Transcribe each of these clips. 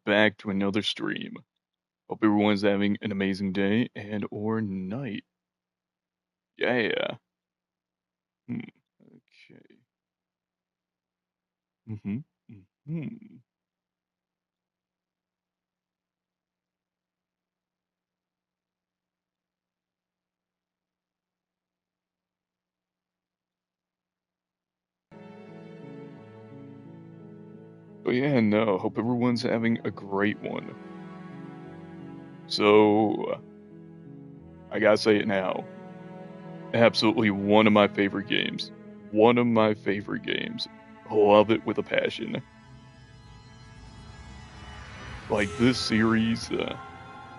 back to another stream. Hope everyone's having an amazing day and or night. Yeah. Hmm. Okay. Mm-hmm. Mm-hmm. Oh yeah, no. Hope everyone's having a great one. So, I gotta say it now. Absolutely one of my favorite games. One of my favorite games. Love it with a passion. Like this series, or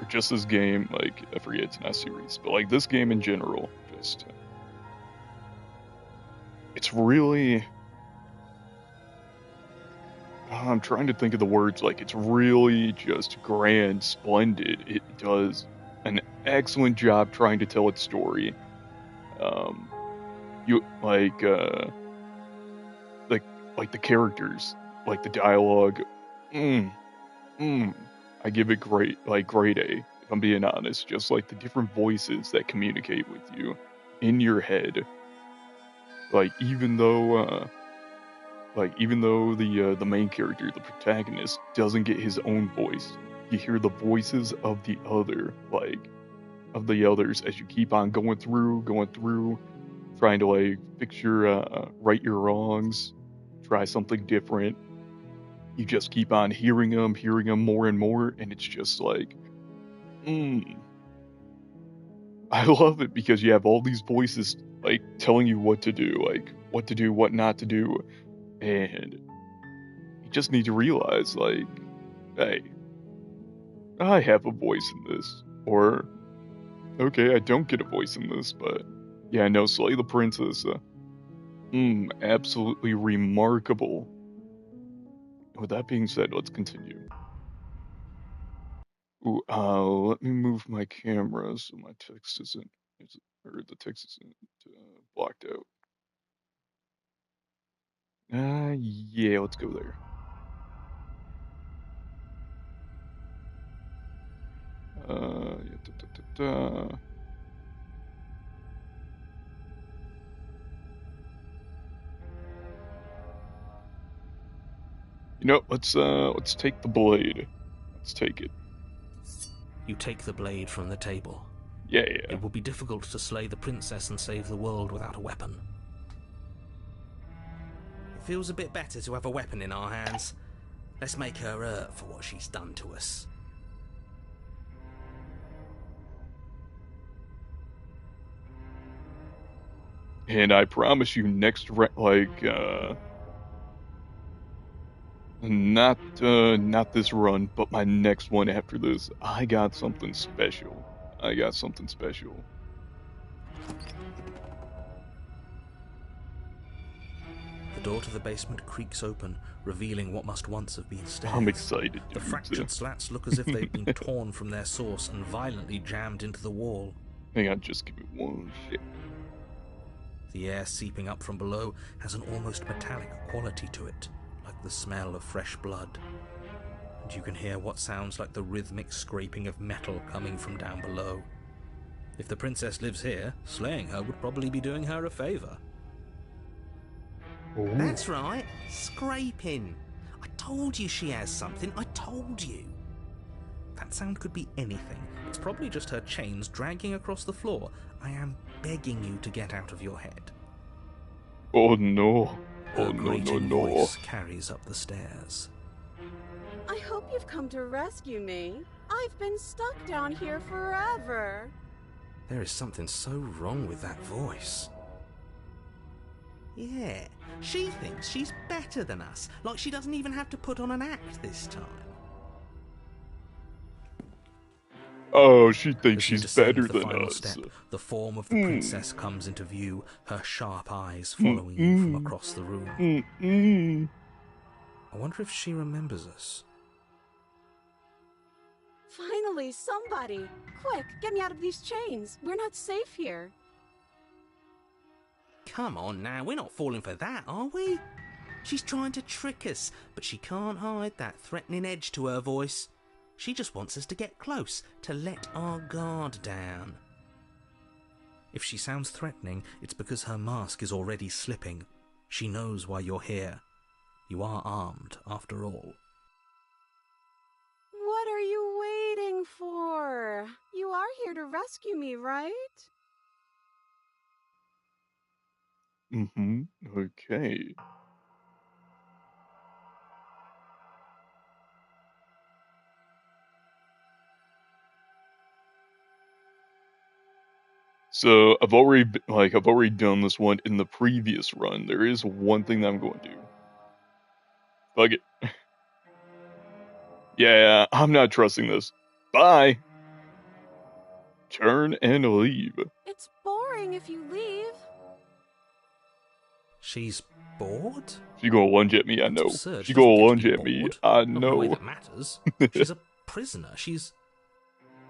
just this game, like I forget it's not a series, but like this game in general, just it's really I'm trying to think of the words, like it's really just grand, splendid. It does an excellent job trying to tell its story. Um, you like like the characters, like the dialogue. Mm, mm, I give it grade A, if I'm being honest. Just like the different voices that communicate with you in your head. Like even though the main character, the protagonist, doesn't get his own voice, you hear the voices of the others as you keep on going through, trying to like fix your right your wrongs, try something different. You just keep on hearing them more and more, and it's just like, mm. I love it because you have all these voices like telling you what to do, like what to do, what not to do, and you just need to realize like, hey, I have a voice in this. Or, okay, I don't get a voice in this, but yeah, no, Slay the Princess, absolutely remarkable. With that being said, let's continue. Ooh, let me move my camera so my text or the text isn't blocked out. Yeah, let's go there. Yeah, da. You know, let's take the blade. Let's take it. You take the blade from the table. Yeah. It will be difficult to slay the princess and save the world without a weapon. It feels a bit better to have a weapon in our hands. Let's make her hurt for what she's done to us. And I promise you, not this run, but my next one after this, I got something special. I got something special. The door to the basement creaks open, revealing what must once have been stairs. I'm excited, dude. The fractured slats look as if they've been torn from their source and violently jammed into the wall. Hang on, just give me one shit. The air seeping up from below has an almost metallic quality to it, like the smell of fresh blood. And you can hear what sounds like the rhythmic scraping of metal coming from down below. If the princess lives here, slaying her would probably be doing her a favor. Ooh. That's right, scraping. I told you she has something, I told you. That sound could be anything. It's probably just her chains dragging across the floor. I am begging you to get out of your head. Oh no. Her grating voice carries up the stairs. I hope you've come to rescue me. I've been stuck down here forever. There is something so wrong with that voice. Yeah, she thinks she's better than us, like she doesn't even have to put on an act this time. Oh, she thinks As you she's descend better the than final us. step, the form of the princess comes into view, her sharp eyes following you from across the room. I wonder if she remembers us. Finally, somebody! Quick, get me out of these chains. We're not safe here. Come on now, we're not falling for that, are we? She's trying to trick us, but she can't hide that threatening edge to her voice. She just wants us to get close, to let our guard down. If she sounds threatening, it's because her mask is already slipping. She knows why you're here. You are armed, after all. What are you waiting for? You are here to rescue me, right? Mm-hmm. Okay. So I've already done this one in the previous run. There is one thing that I'm going to do. Fuck it. Yeah, I'm not trusting this. Bye. Turn and leave. It's boring if you leave. She's bored? She gonna lunge at me, I That's know. absurd. She doesn't gonna get to lunge be at me, bored. I Not in a way know. that matters. She's a prisoner. She's...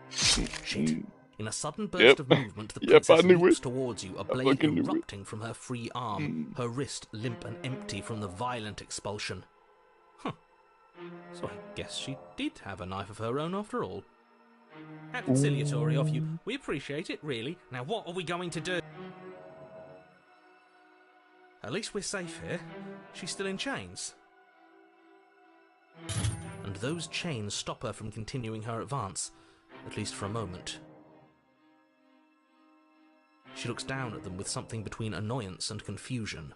Shit. In a sudden burst of movement, the princess leaps towards you, a blade erupting from her free arm, her wrist limp and empty from the violent expulsion. Huh. So I guess she did have a knife of her own after all. How conciliatory of you. We appreciate it, really. Now what are we going to do? At least we're safe here. She's still in chains. And those chains stop her from continuing her advance, at least for a moment. She looks down at them with something between annoyance and confusion.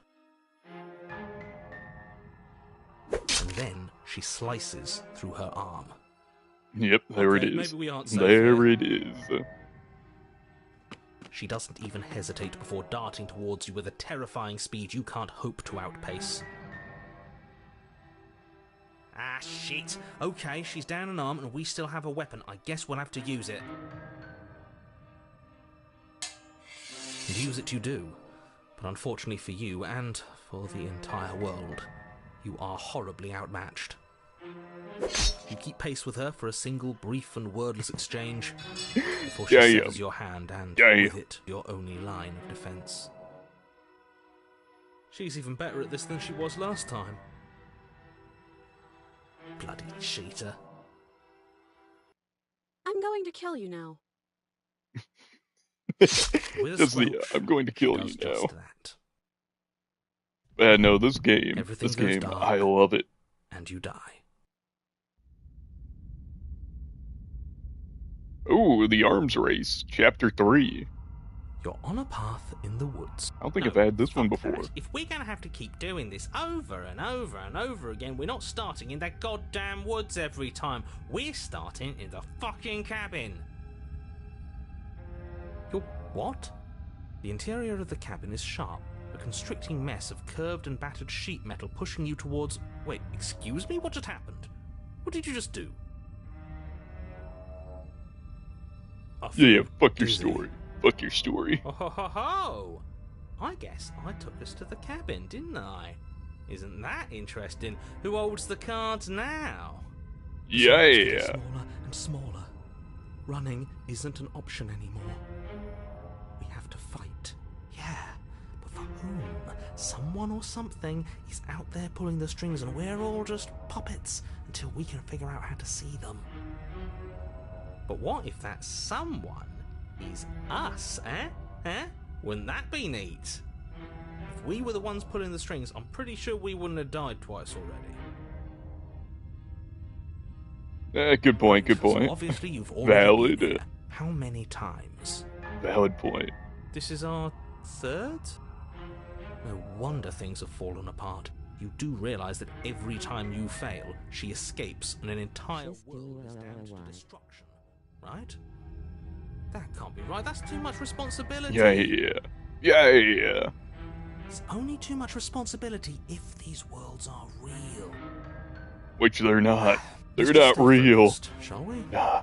And then she slices through her arm. Yep, there Okay, it is. maybe we aren't safe There here. it is. She doesn't even hesitate before darting towards you with a terrifying speed you can't hope to outpace. Ah, shit. Okay, she's down an arm and we still have a weapon. I guess we'll have to use it. And use it you do. But unfortunately for you, and for the entire world, you are horribly outmatched. You keep pace with her for a single brief and wordless exchange before she severs your hand and, with it, your only line of defense. She's even better at this than she was last time. Bloody cheater. I'm going to kill you now. I'm going to kill you now. That. No, this game, dark, I love it. And you die. Ooh, the arms race, chapter 3. You're on a path in the woods. I don't think I've had this one before. That. If we're going to have to keep doing this over and over and over again, we're not starting in that goddamn woods every time. We're starting in the fucking cabin. You're what? The interior of the cabin is sharp, a constricting mess of curved and battered sheet metal pushing you towards... Wait, excuse me? What just happened? What did you just do? Yeah, fuck your story. Fuck your story. Oh, ho, ho, ho. I guess I took us to the cabin, didn't I? Isn't that interesting? Who holds the cards now? Yeah. Smaller and smaller. Running isn't an option anymore. We have to fight. Yeah, but for whom? Someone or something is out there pulling the strings and we're all just puppets until we can figure out how to see them. But what if that someone is us, eh? Wouldn't that be neat? If we were the ones pulling the strings, I'm pretty sure we wouldn't have died twice already. Good point, good point. So obviously you've already Valid. been here. How many times? Valid point. This is our third? No wonder things have fallen apart. You do realise that every time you fail, she escapes and an entire world is damned to destruction. Right? That can't be right. That's too much responsibility. Yeah. It's only too much responsibility if these worlds are real. Which they're not. They're not real. First, shall we? Nah.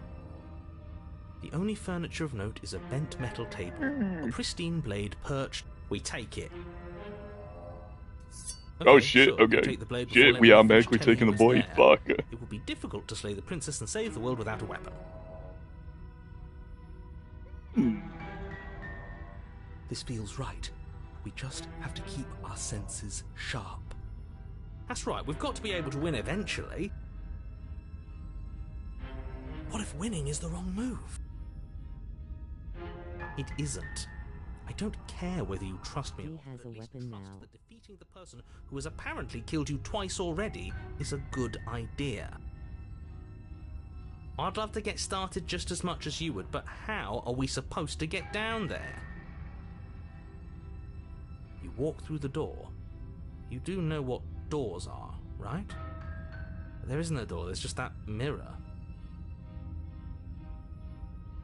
The only furniture of note is a bent metal table, a pristine blade perched. We take it. Okay, Oh shit, sure, okay. Take the blade Shit, we automatically taking the blade. Fuck. It would be difficult to slay the princess and save the world without a weapon. This feels right. We just have to keep our senses sharp. That's right, we've got to be able to win eventually. What if winning is the wrong move? It isn't. I don't care whether you trust me or not. He has a weapon now. That defeating the person who has apparently killed you twice already is a good idea. I'd love to get started just as much as you would, but how are we supposed to get down there? You walk through the door. You do know what doors are, right? There isn't a door, there's just that mirror.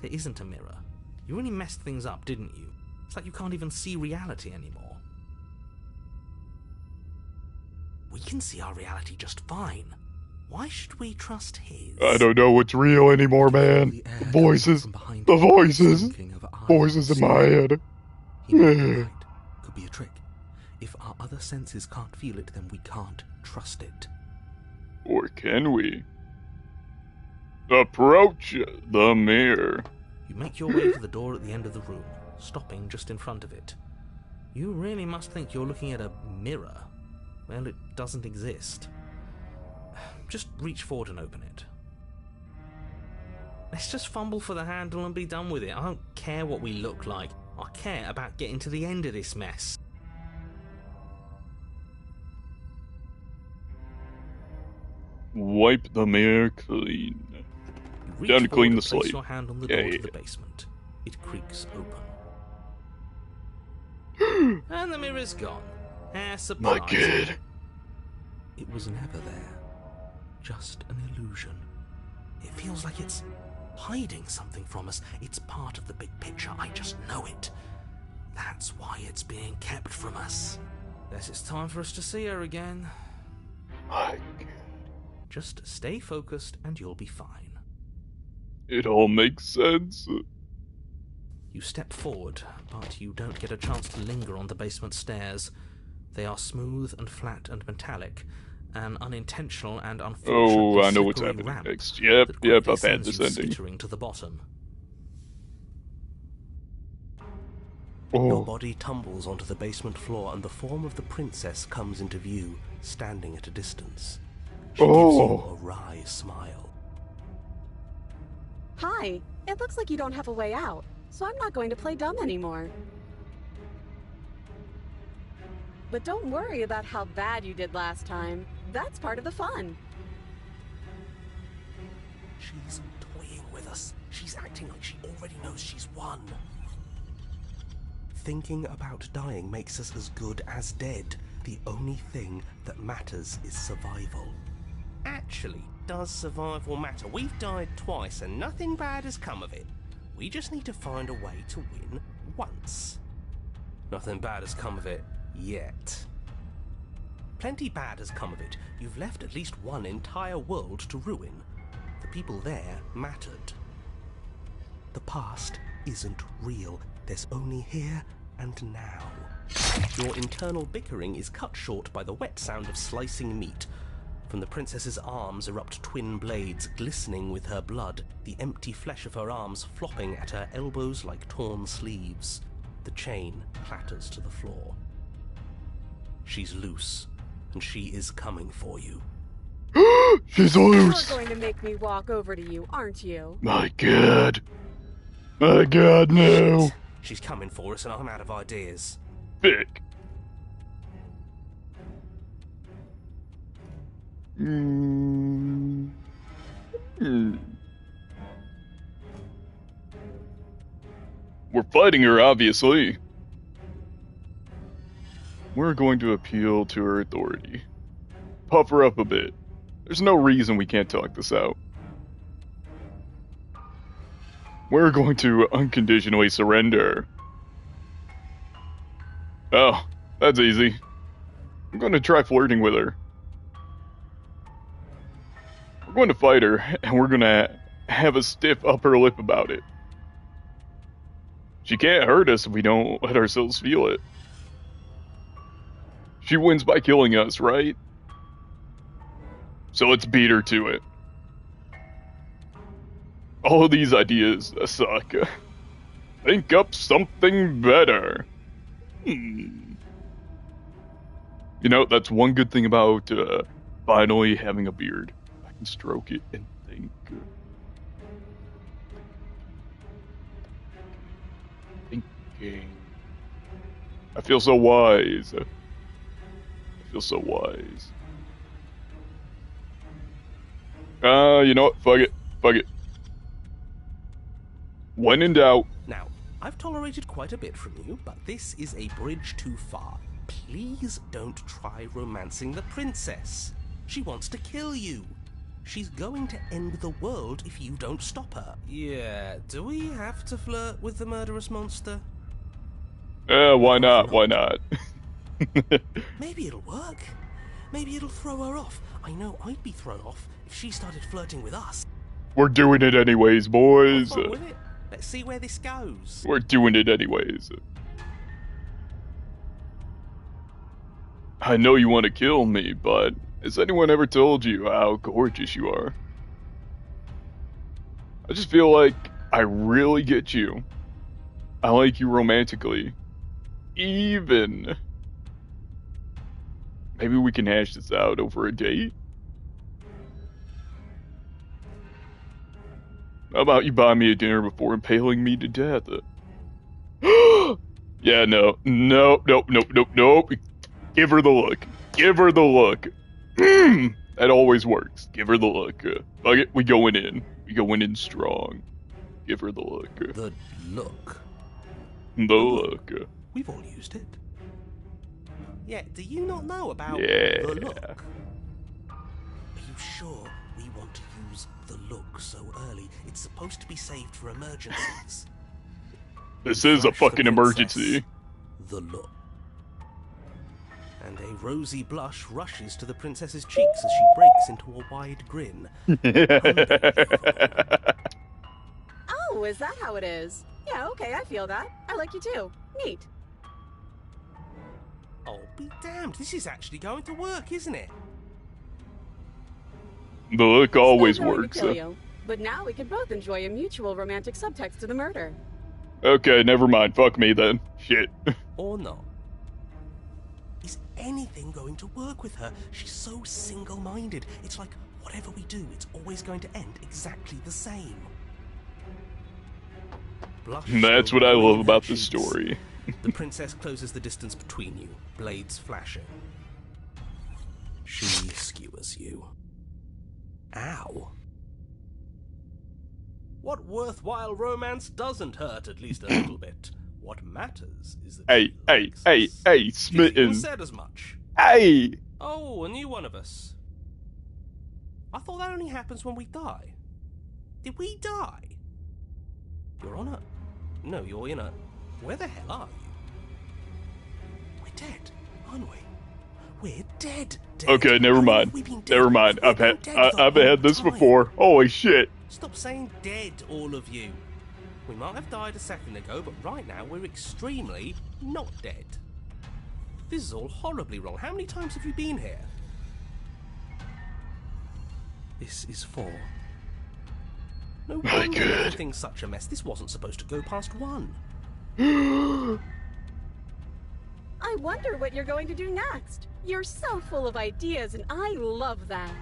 There isn't a mirror. You really messed things up, didn't you? It's like you can't even see reality anymore. We can see our reality just fine. Why should we trust his? I don't know what's real anymore, man. The voices in my head. He might be right. Could be a trick. If our other senses can't feel it, then we can't trust it. Or can we? Approach the mirror. You make your way to the door at the end of the room, stopping just in front of it. You really must think you're looking at a mirror. Well, it doesn't exist. Just reach forward and open it. Let's just fumble for the handle and be done with it. I don't care what we look like. I care about getting to the end of this mess. Wipe the mirror clean. You Down to reach clean forward the and place slate. your hand on the Yeah, door yeah. to the basement. It creaks open. And the mirror's gone. My Surprise. god. It was never there. Just an illusion. It feels like it's hiding something from us. It's part of the big picture. I just know it. That's why it's being kept from us. Guess it's time for us to see her again. My god. Just stay focused and you'll be fine. It all makes sense. You step forward, but you don't get a chance to linger on the basement stairs. They are smooth and flat and metallic, an unintentional and unfortunately Oh, I know what's slippery happening ramp next. Yep, that quickly I've had sends this you ending. skittering to the bottom. Your Oh, body tumbles onto the basement floor and the form of the princess comes into view, standing at a distance. She gives you a wry smile. Hi, it looks like you don't have a way out, so I'm not going to play dumb anymore. But don't worry about how bad you did last time. That's part of the fun. She's toying with us. She's acting like she already knows she's won. Thinking about dying makes us as good as dead. The only thing that matters is survival. Actually, does survival matter? We've died twice and nothing bad has come of it. We just need to find a way to win once. Nothing bad has come of it yet. Plenty bad has come of it. You've left at least one entire world to ruin. The people there mattered. The past isn't real. There's only here and now. Your internal bickering is cut short by the wet sound of slicing meat. From the princess's arms erupt twin blades, glistening with her blood, the empty flesh of her arms flopping at her elbows like torn sleeves. The chain clatters to the floor. She's loose, and she is coming for you. she's You're loose. going to make me walk over to you, aren't you? My god. My god, no. Shit. She's coming for us, and I'm out of ideas. Vic. Hmm. We're fighting her, obviously. We're going to appeal to her authority. Puff her up a bit. There's no reason we can't talk this out. We're going to unconditionally surrender. Oh, that's easy. I'm going to try flirting with her. We're going to fight her, and we're going to have a stiff upper lip about it. She can't hurt us if we don't let ourselves feel it. She wins by killing us, right? So let's beat her to it. All of these ideas suck. Think up something better. You know, that's one good thing about finally having a beard. I can stroke it and think. Thinking. I feel so wise. I feel so wise. You know what? Fuck it. Fuck it. When in doubt. Now, I've tolerated quite a bit from you, but this is a bridge too far. Please don't try romancing the princess. She wants to kill you. She's going to end the world if you don't stop her. Yeah, do we have to flirt with the murderous monster? Why not? Why not? Maybe it'll work. Maybe it'll throw her off. I know I'd be thrown off if she started flirting with us. We're doing it anyways, boys. Have fun with it. Let's see where this goes. We're doing it anyways. I know you want to kill me, but has anyone ever told you how gorgeous you are? I just feel like I really get you. I like you romantically. Even. Maybe we can hash this out over a date? How about you buy me a dinner before impaling me to death? Yeah, no. Nope. Give her the look. Give her the look. That always works. Give her the look. Fuck it, we going in. We going in strong. Give her the look. The look? The look. We've all used it. Yeah, do you not know about Yeah. the look? Are you sure we want to use the look so early? It's supposed to be saved for emergencies. This is a Flash the fucking princess. emergency. The look. And a rosy blush rushes to the princess's cheeks as she breaks into a wide grin. Oh, is that how it is? Yeah, okay, I feel that. I like you too. Neat. Oh, be damned. This is actually going to work, isn't it? The look always Still going to works. kill you, but now we can both enjoy a mutual romantic subtext to the murder. Okay, never mind. Fuck me then. Shit. Or not. Is anything going to work with her? She's so single-minded. It's like, whatever we do, it's always going to end exactly the same. Blush That's what I slowly love in her about this cheeks. story. The princess closes the distance between you, blades flashing. She skewers you. Ow. What worthwhile romance doesn't hurt at least a little bit? What matters is that Hey, she hey, likes hey, us. hey, She's smitten. even said as much. Hey! Oh, a new one of us. I thought that only happens when we die. Did we die? You're on a... No, you're in a... Where the hell are you? We're dead, aren't we? We're dead. Okay, never How long mind. have we been dead? Never mind. We've I've been had dead the I've had whole this time. before. Holy shit. Stop saying dead, all of you. We might have died a second ago, but right now we're extremely not dead. This is all horribly wrong. How many times have you been here? This is 4. No My wonder God. everything's such a mess. This wasn't supposed to go past 1. I wonder what you're going to do next. You're so full of ideas, and I love that.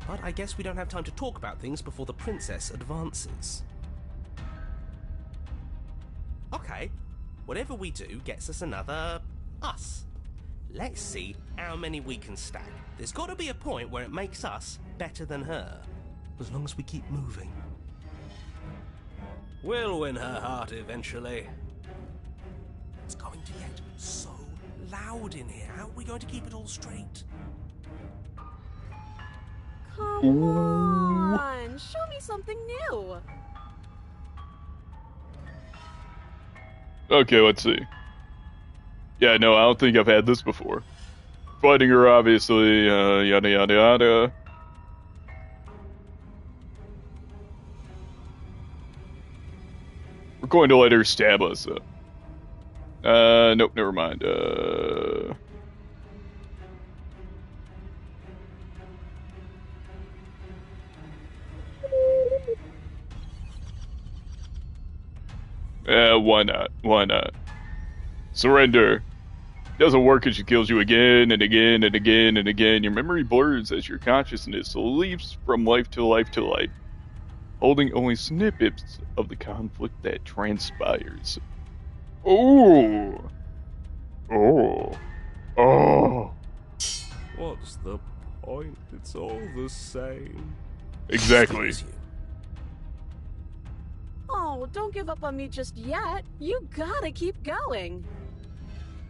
But I guess we don't have time to talk about things before the princess advances. Okay, whatever we do gets us another us. Let's see how many we can stack. There's got to be a point where it makes us better than her. As long as we keep moving. We'll win her heart eventually. It's going to get so loud in here. How are we going to keep it all straight? Come on, show me something new. Okay, let's see. Yeah, no, I don't think I've had this before. Fighting her, obviously, yada yada yada. We're going to let her stab us. Nope, never mind. Why not? Why not? Surrender. Doesn't work because she kills you again and again and again and again. Your memory blurs as your consciousness leaps from life to life to life, holding only snippets of the conflict that transpires. Oh. Oh. Oh. What's the point? It's all the same. Exactly. Excuse you. Oh, don't give up on me just yet. You gotta keep going.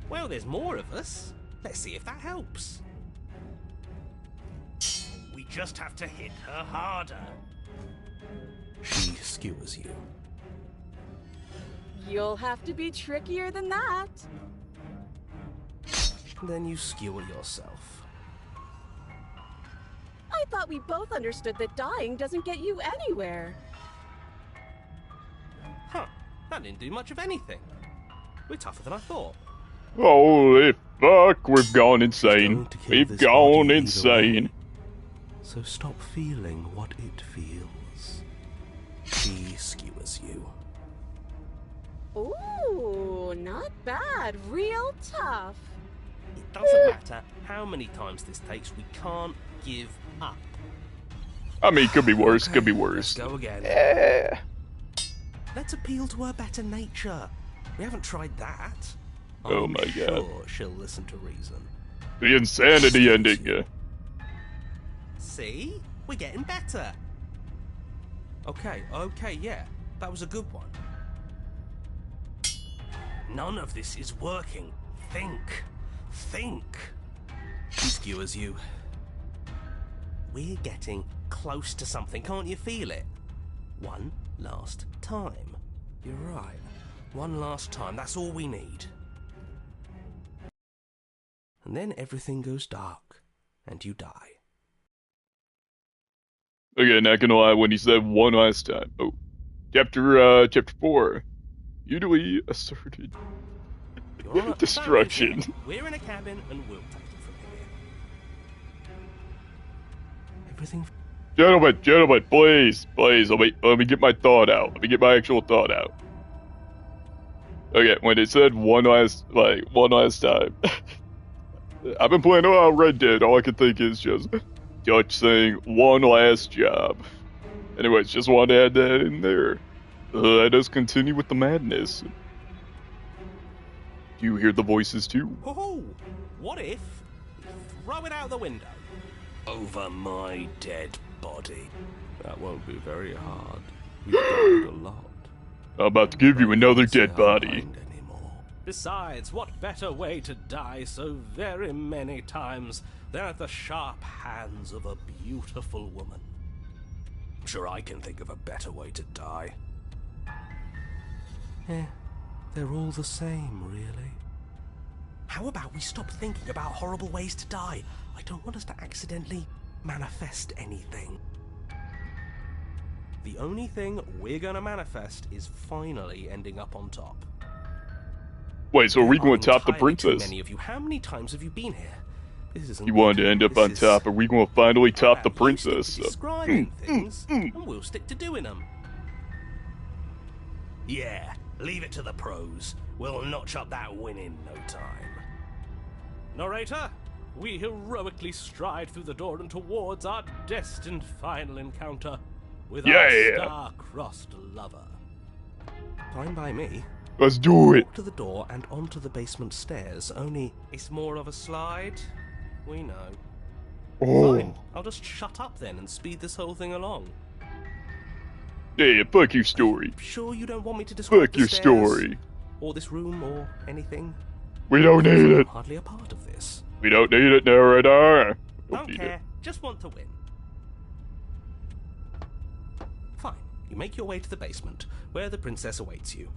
Well, there's more of us. Let's see if that helps. We just have to hit her harder. She skewers you. You'll have to be trickier than that. Then you skewer yourself. I thought we both understood that dying doesn't get you anywhere. Huh, that didn't do much of anything. We're tougher than I thought. Holy fuck, we've gone insane. Going to kill We've this gone body either insane. way. So stop feeling what it feels. She skewers you. Ooh, not bad. Real tough. It doesn't matter how many times this takes, we can't give up. I mean, could be worse, Okay, could be Let's worse. go again. Let's appeal to her better nature. We haven't tried that. Oh I'm my God. sure she'll listen to reason. The insanity ending. See? We're getting better. Okay, yeah. That was a good one. None of this is working. Think. She skewers you. We're getting close to something. Can't you feel it? One last time. You're right. One last time. That's all we need. And then everything goes dark, and you die. Okay, not gonna lie, when he said one last time. Oh, chapter 4. Usually asserted You're on a destruction. We're in a cabin, and we'll take it from here. Everything. Gentlemen, please, let me get my thought out. Let me get my actual thought out. Okay, when it said one last time, I've been playing a lot of Red Dead. All I can think is just Dutch saying one last job. Anyways, just wanted to add that in there. Let us continue with the madness. Do you hear the voices too? Oh, what if we throw it out the window? Over my dead body. That won't be very hard. We've died a lot. I'm about to give you another dead body. Besides, what better way to die so very many times than at the sharp hands of a beautiful woman? I'm sure I can think of a better way to die. They're all the same, really. How about we stop thinking about horrible ways to die? I don't want us to accidentally manifest anything. The only thing we're gonna manifest is finally ending up on top. Wait, so are we going to top the Entirely too princess? many of you. How many times have you been here? This isn't You wanted good. to end up This on is- top. Are we going to finally top the How about you stick princess? to describing things, and we'll stick to doing them. Yeah, leave it to the pros. We'll notch up that win in no time. Narrator, we heroically stride through the door and towards our destined final encounter with our Yeah. star-crossed lover. Fine by me. Let's do it. Walk to the door and onto the basement stairs, only it's more of a slide. We know. Oh, Fine, I'll just shut up then and speed this whole thing along. yeah, fuck your story. Sure you don't want me to describe Fuck the your stairs, story. or this room, or anything? We don't need I'm it. hardly a part of this. We don't need it, narrator. Don't need care, it. just want to win. Fine, you make your way to the basement, where the princess awaits you.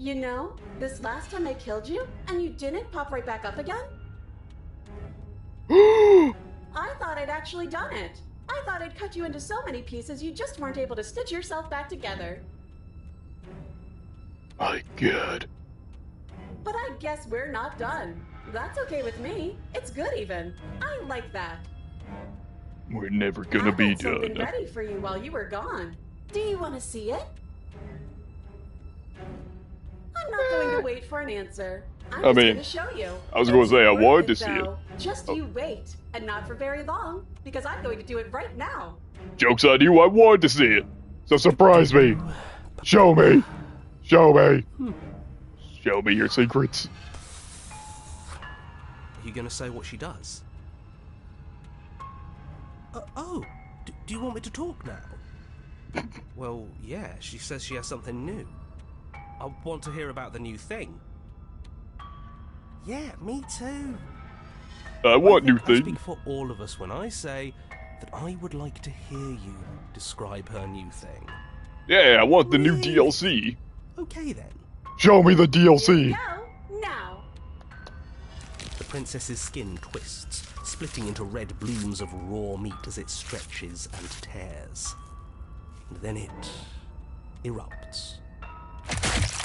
You know, this last time I killed you, and you didn't pop right back up again? I thought I'd actually done it. I thought I'd cut you into so many pieces you just weren't able to stitch yourself back together. My God. But I guess we're not done. That's okay with me. It's good even. I like that. We're never gonna I be had something done. ready for you while you were gone. Do you want to see it? I'm not going to wait for an answer. I'm I just mean, going to show you. I was gonna It's say I worth wanted to see it. though. Just you wait, and not for very long, because I'm going to do it right now. Joke's on you, I wanted to see it. So surprise me. Show me. Show me. Show me your secrets. Are you going to say what she does? Do you want me to talk now? Well, yeah, she says she has something new. I want to hear about the new thing. Yeah, me too. I want new I things. speak for all of us when I say that I would like to hear you describe her new thing. Yeah, I want the new Really? DLC. Okay then. Show me the Here we DLC. go. Now. The princess's skin twists, splitting into red blooms of raw meat as it stretches and tears. And then it erupts.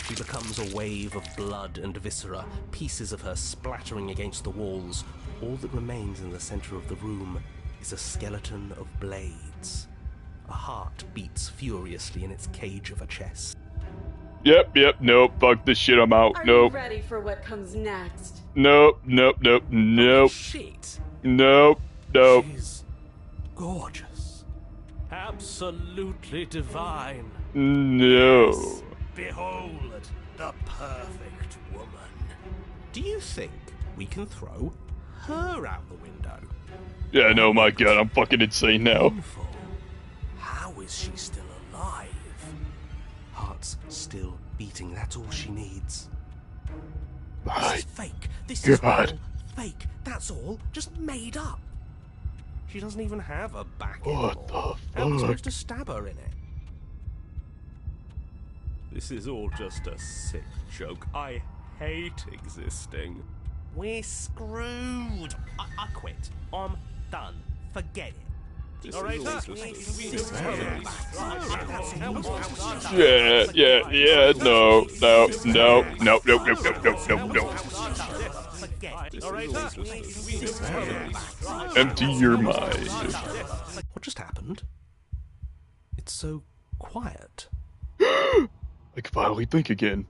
She becomes a wave of blood and viscera, pieces of her splattering against the walls. All that remains in the center of the room is a skeleton of blades. A heart beats furiously in its cage of a chest. Yep, nope, fuck this shit, I'm out. Are you Nope, ready for what comes next? nope. Shit! Nope. She's gorgeous. Absolutely divine. No. Behold, the perfect woman. Do you think we can throw her out the window? Yeah, no, my god, I'm fucking insane now. Painful. How is she still alive? Heart's still beating, that's all she needs. This My is fake. This is God. all fake. That's all just made up. She doesn't even have a back What anymore. the How am I fuck? supposed to stab her in it? This is all just a sick joke. I hate existing. We're screwed. I quit. I'm done. Forget it. Yeah, no. Empty your mind. What just happened? It's so quiet. I can finally think again.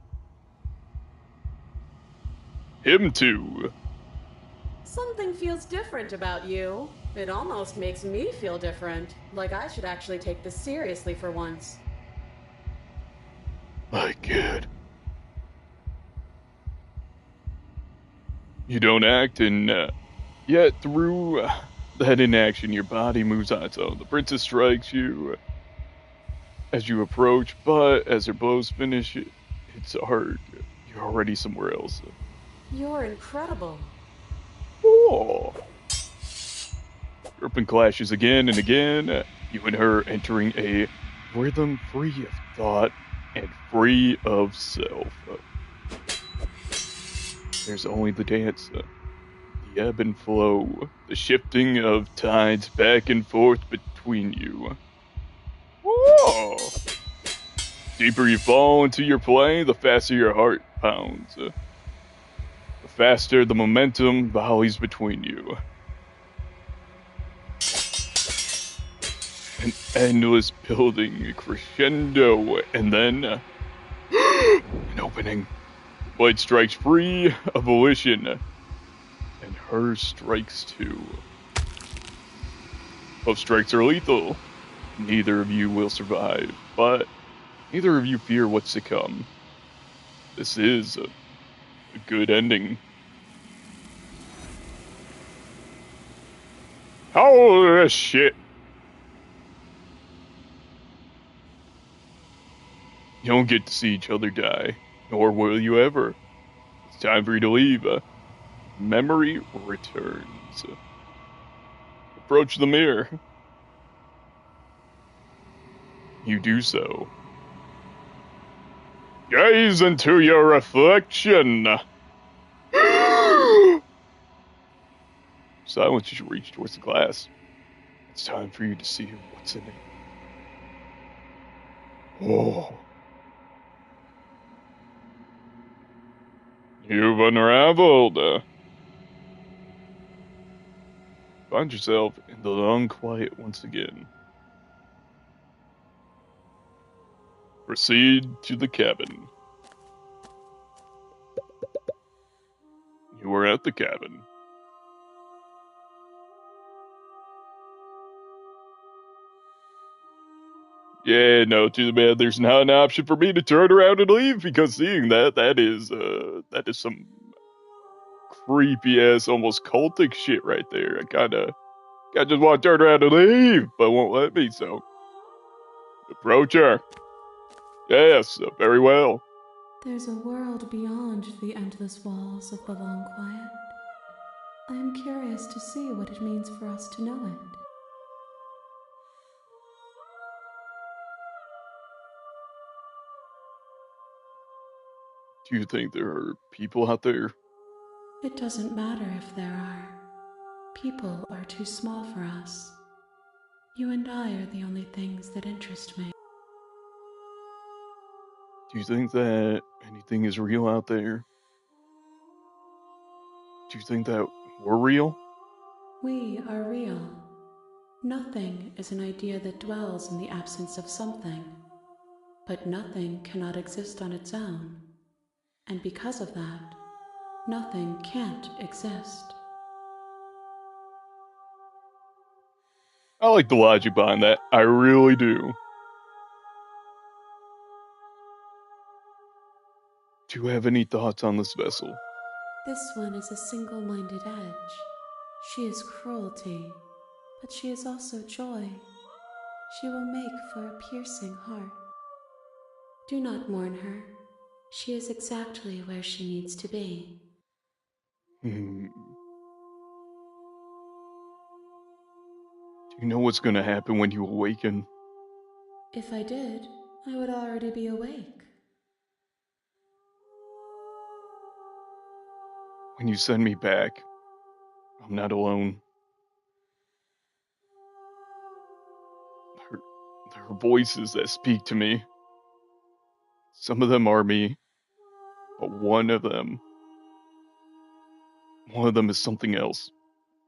Him too. Something feels different about you. It almost makes me feel different. Like I should actually take this seriously for once. My god. You don't act, and yet through that inaction, your body moves on its own. The princess strikes you as you approach, but as her blows finish, it's hard. You're already somewhere else. You're incredible. Oh. Gripping clashes again and again, you and her entering a rhythm free of thought and free of self. There's only the dance, the ebb and flow, the shifting of tides back and forth between you. Whoa! Deeper you fall into your play, the faster your heart pounds. The faster the momentum volleys between you. An endless building crescendo, and then an opening. Blade strikes free of volition, and her strikes too. Both strikes are lethal. Neither of you will survive, but neither of you fear what's to come. This is a good ending. Holy shit! You don't get to see each other die, nor will you ever. It's time for you to leave. Memory returns. Approach the mirror. You do so. Gaze into your reflection. Silence as you reach towards the glass. It's time for you to see what's in it. Oh. You've unraveled. Find yourself in the long quiet once again. Proceed to the cabin. You were at the cabin. Yeah, no, too bad there's not an option for me to turn around and leave, because seeing that is some creepy ass, almost cultic shit right there. I just want to turn around and leave, but won't let me, so. Approach her. Yes, very well. There's a world beyond the endless walls of the long quiet. I am curious to see what it means for us to know it. Do you think there are people out there? It doesn't matter if there are. People are too small for us. You and I are the only things that interest me. Do you think that anything is real out there? Do you think that we're real? We are real. Nothing is an idea that dwells in the absence of something. But nothing cannot exist on its own. And because of that, nothing can't exist. I like the logic behind that. I really do. Do you have any thoughts on this vessel? This one is a single-minded edge. She is cruelty, but she is also joy. She will make for a piercing heart. Do not mourn her. She is exactly where she needs to be. Do you know what's gonna happen when you awaken? If I did, I would already be awake. When you send me back, I'm not alone. There are voices that speak to me. Some of them are me, but one of them is something else.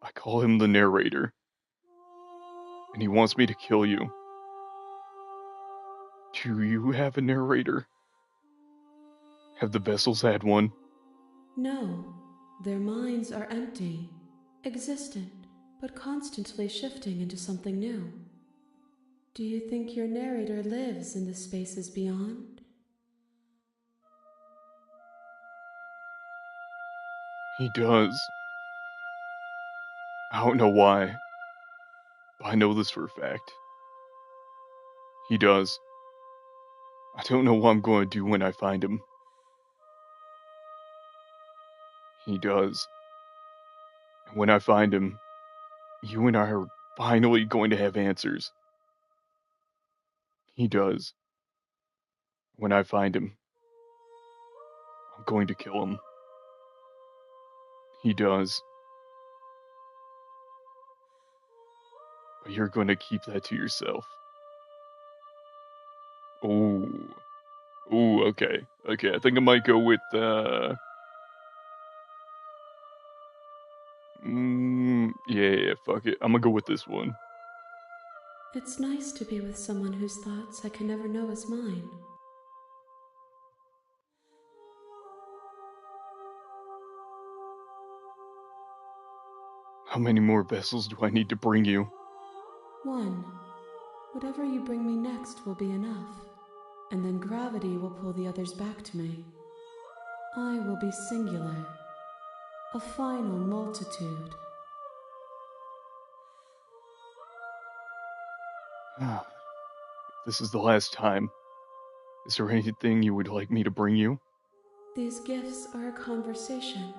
I call him the narrator. And he wants me to kill you. Do you have a narrator? Have the vessels had one? No, their minds are empty, existent, but constantly shifting into something new. Do you think your narrator lives in the spaces beyond? He does. I don't know why, but I know this for a fact. He does. I don't know what I'm going to do when I find him. He does. And when I find him, you and I are finally going to have answers. He does. When I find him, I'm going to kill him. He does. But you're going to keep that to yourself. Ooh. Ooh, okay. Okay, I think I might go with, yeah, fuck it. I'm gonna go with this one. It's nice to be with someone whose thoughts I can never know as mine. How many more vessels do I need to bring you? One. Whatever you bring me next will be enough, and then gravity will pull the others back to me. I will be singular, a final multitude. If this is the last time, is there anything you would like me to bring you? These gifts are a conversation,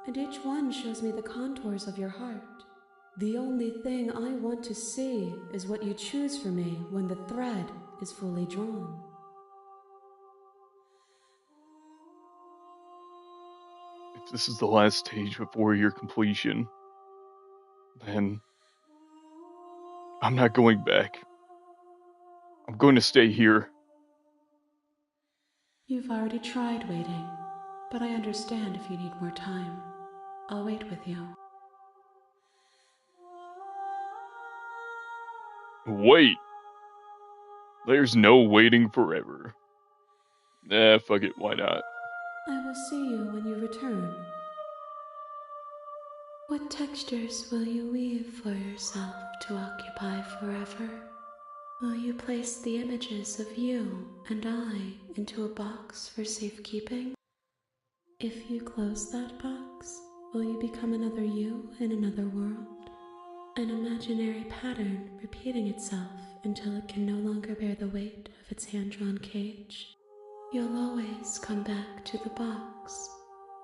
and each one shows me the contours of your heart. The only thing I want to see is what you choose for me when the thread is fully drawn. If this is the last stage before your completion, then I'm not going back. I'm going to stay here. You've already tried waiting, but I understand if you need more time. I'll wait with you. Wait! There's no waiting forever. Fuck it, why not? I will see you when you return. What textures will you weave for yourself to occupy forever? Will you place the images of you and I into a box for safekeeping? If you close that box, will you become another you in another world? An imaginary pattern repeating itself until it can no longer bear the weight of its hand-drawn cage? You'll always come back to the box,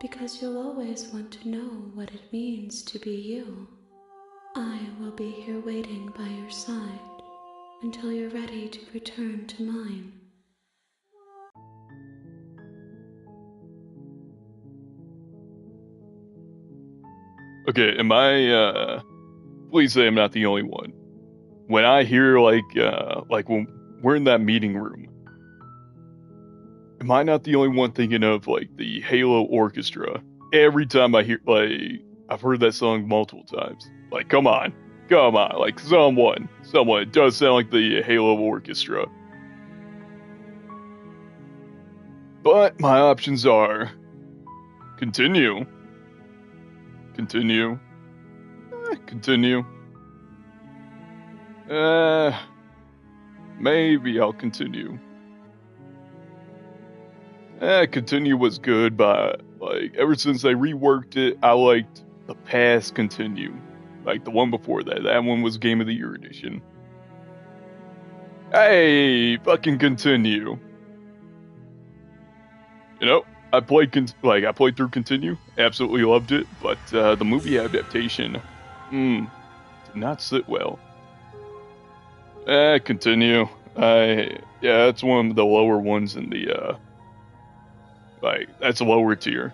because you'll always want to know what it means to be you. I will be here waiting by your side until you're ready to return to mine. Okay, am I, please say I'm not the only one. When I hear, like when we're in that meeting room, am I not the only one thinking of, like, the Halo Orchestra? Every time I hear, like, I've heard that song multiple times. Like, come on, like, someone, it does sound like the Halo Orchestra. But my options are continue. Maybe I'll continue. Continue was good, but, like, ever since I reworked it, I liked the past continue. Like, the one before that. That one was Game of the Year edition. Hey, fucking continue. You know, I played through Continue, absolutely loved it, but the movie adaptation, did not sit well. Continue. That's one of the lower ones in the, that's a lower tier.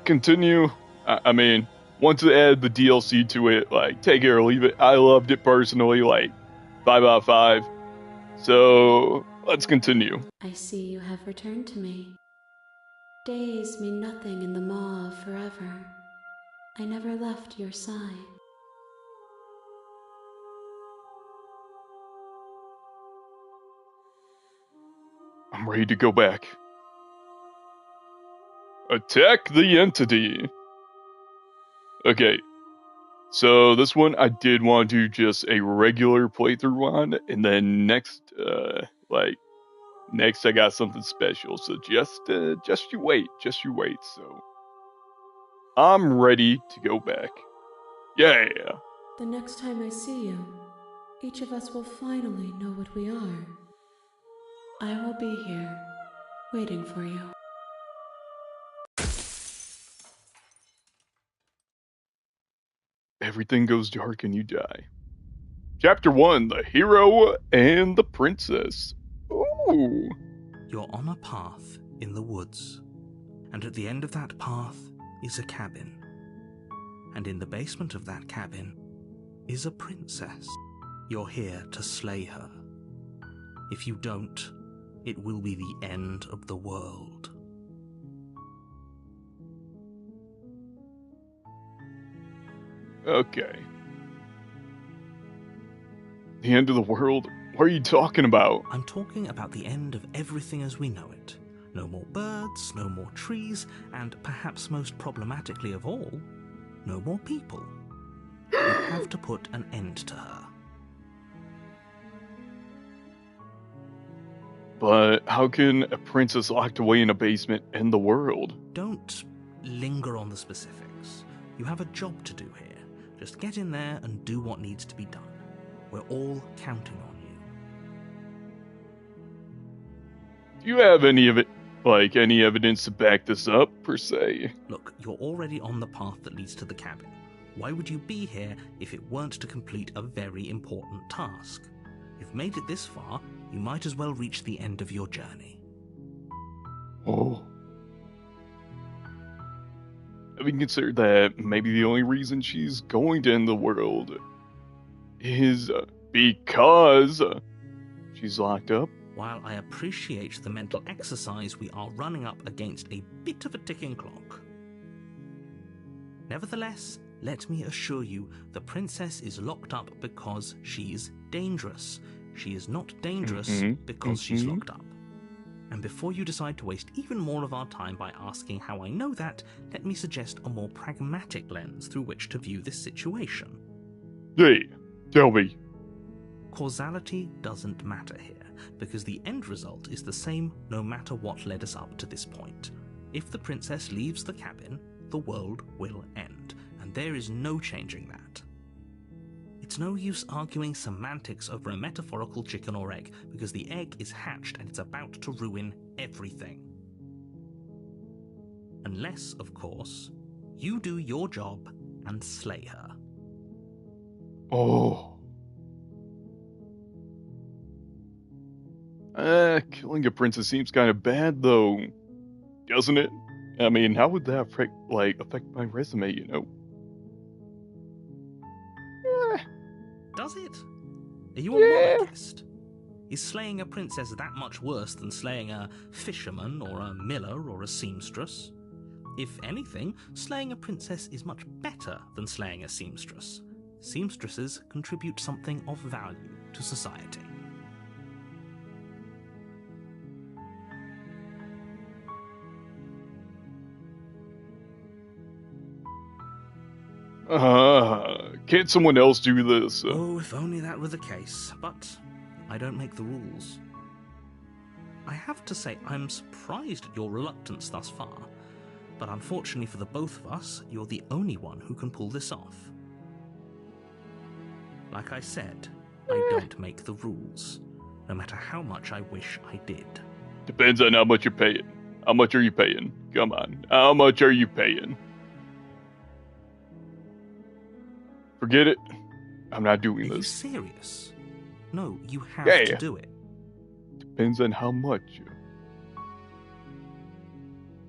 Continue. I mean, once it added the DLC to it, like, take it or leave it, I loved it personally, like, 5 out of 5. So, let's continue. I see you have returned to me. Days mean nothing in the maw of forever. I never left your side. I'm ready to go back. Attack the entity! Okay, so this one I did want to do just a regular playthrough on, and then next I got something special, so just you wait, so I'm ready to go back. Yeah! The next time I see you, each of us will finally know what we are. I will be here, waiting for you. Everything goes dark and you die. Chapter 1, The Hero and the Princess. Ooh. You're on a path in the woods, and at the end of that path is a cabin. And in the basement of that cabin is a princess. You're here to slay her. If you don't, it will be the end of the world. Okay. The end of the world? What are you talking about? I'm talking about the end of everything as we know it. No more birds, no more trees, and perhaps most problematically of all, no more people. You have to put an end to her. But how can a princess locked away in a basement end the world? Don't linger on the specifics. You have a job to do here. Just get in there and do what needs to be done. We're all counting on you. Do you have any of it, like, any evidence to back this up, per se? Look, you're already on the path that leads to the cabin. Why would you be here if it weren't to complete a very important task? You've made it this far, you might as well reach the end of your journey. Oh. Having considered that maybe the only reason she's going to end the world is because she's locked up. While I appreciate the mental exercise, we are running up against a bit of a ticking clock. Nevertheless, let me assure you, the princess is locked up because she's dangerous. She is not dangerous because she's locked up. And before you decide to waste even more of our time by asking how I know that, let me suggest a more pragmatic lens through which to view this situation. Hey, tell me. Causality doesn't matter here, because the end result is the same no matter what led us up to this point. If the princess leaves the cabin, the world will end, and there is no changing that. It's no use arguing semantics over a metaphorical chicken or egg, because the egg is hatched and it's about to ruin everything. Unless, of course, you do your job and slay her. Oh. Killing a princess seems kind of bad, though, doesn't it? I mean, how would that affect my resume, you know? Does it? Are you a monarchist? Is slaying a princess that much worse than slaying a fisherman or a miller or a seamstress? If anything, slaying a princess is much better than slaying a seamstress. Seamstresses contribute something of value to society. Can't someone else do this? Oh, if only that were the case, but I don't make the rules. I have to say, I'm surprised at your reluctance thus far, but unfortunately for the both of us, you're the only one who can pull this off. Like I said, I don't make the rules, no matter how much I wish I did. Depends on how much you're paying. How much are you paying? Come on. How much are you paying? Forget it. I'm not doing Are this. you serious? No, you have Yeah. to do it. Depends on how much.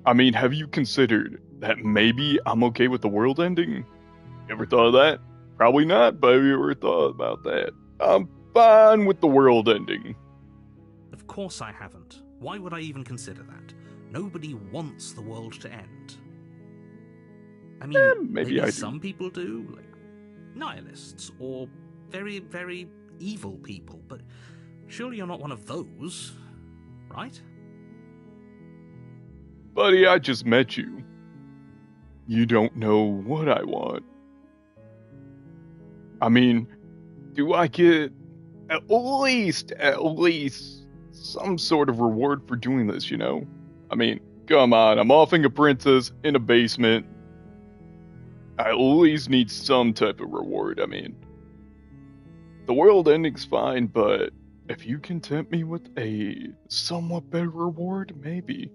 I mean, have you considered that maybe I'm okay with the world ending? You ever thought of that? Probably not, but have you ever thought about that? I'm fine with the world ending. Of course I haven't. Why would I even consider that? Nobody wants the world to end. I mean, maybe I do. some people do, like nihilists or very, very evil people, but surely you're not one of those, right? Buddy, I just met you. You don't know what I want. I mean, do I get at least some sort of reward for doing this, you know? I mean, come on, I'm offing a princess in a basement. I at least need some type of reward. I mean, the world ending's fine, but if you can tempt me with a somewhat better reward, maybe.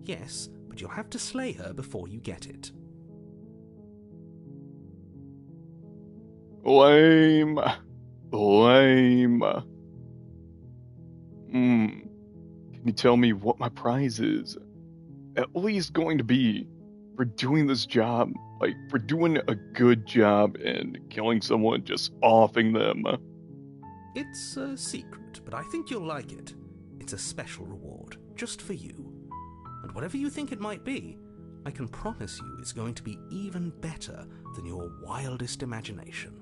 Yes, but you'll have to slay her before you get it. Lame. Can you tell me what my prize is? At least going to be for doing this job, like for doing a good job and killing someone, just offing them. It's a secret, but I think you'll like it. It's a special reward, just for you. And whatever you think it might be, I can promise you it's going to be even better than your wildest imagination.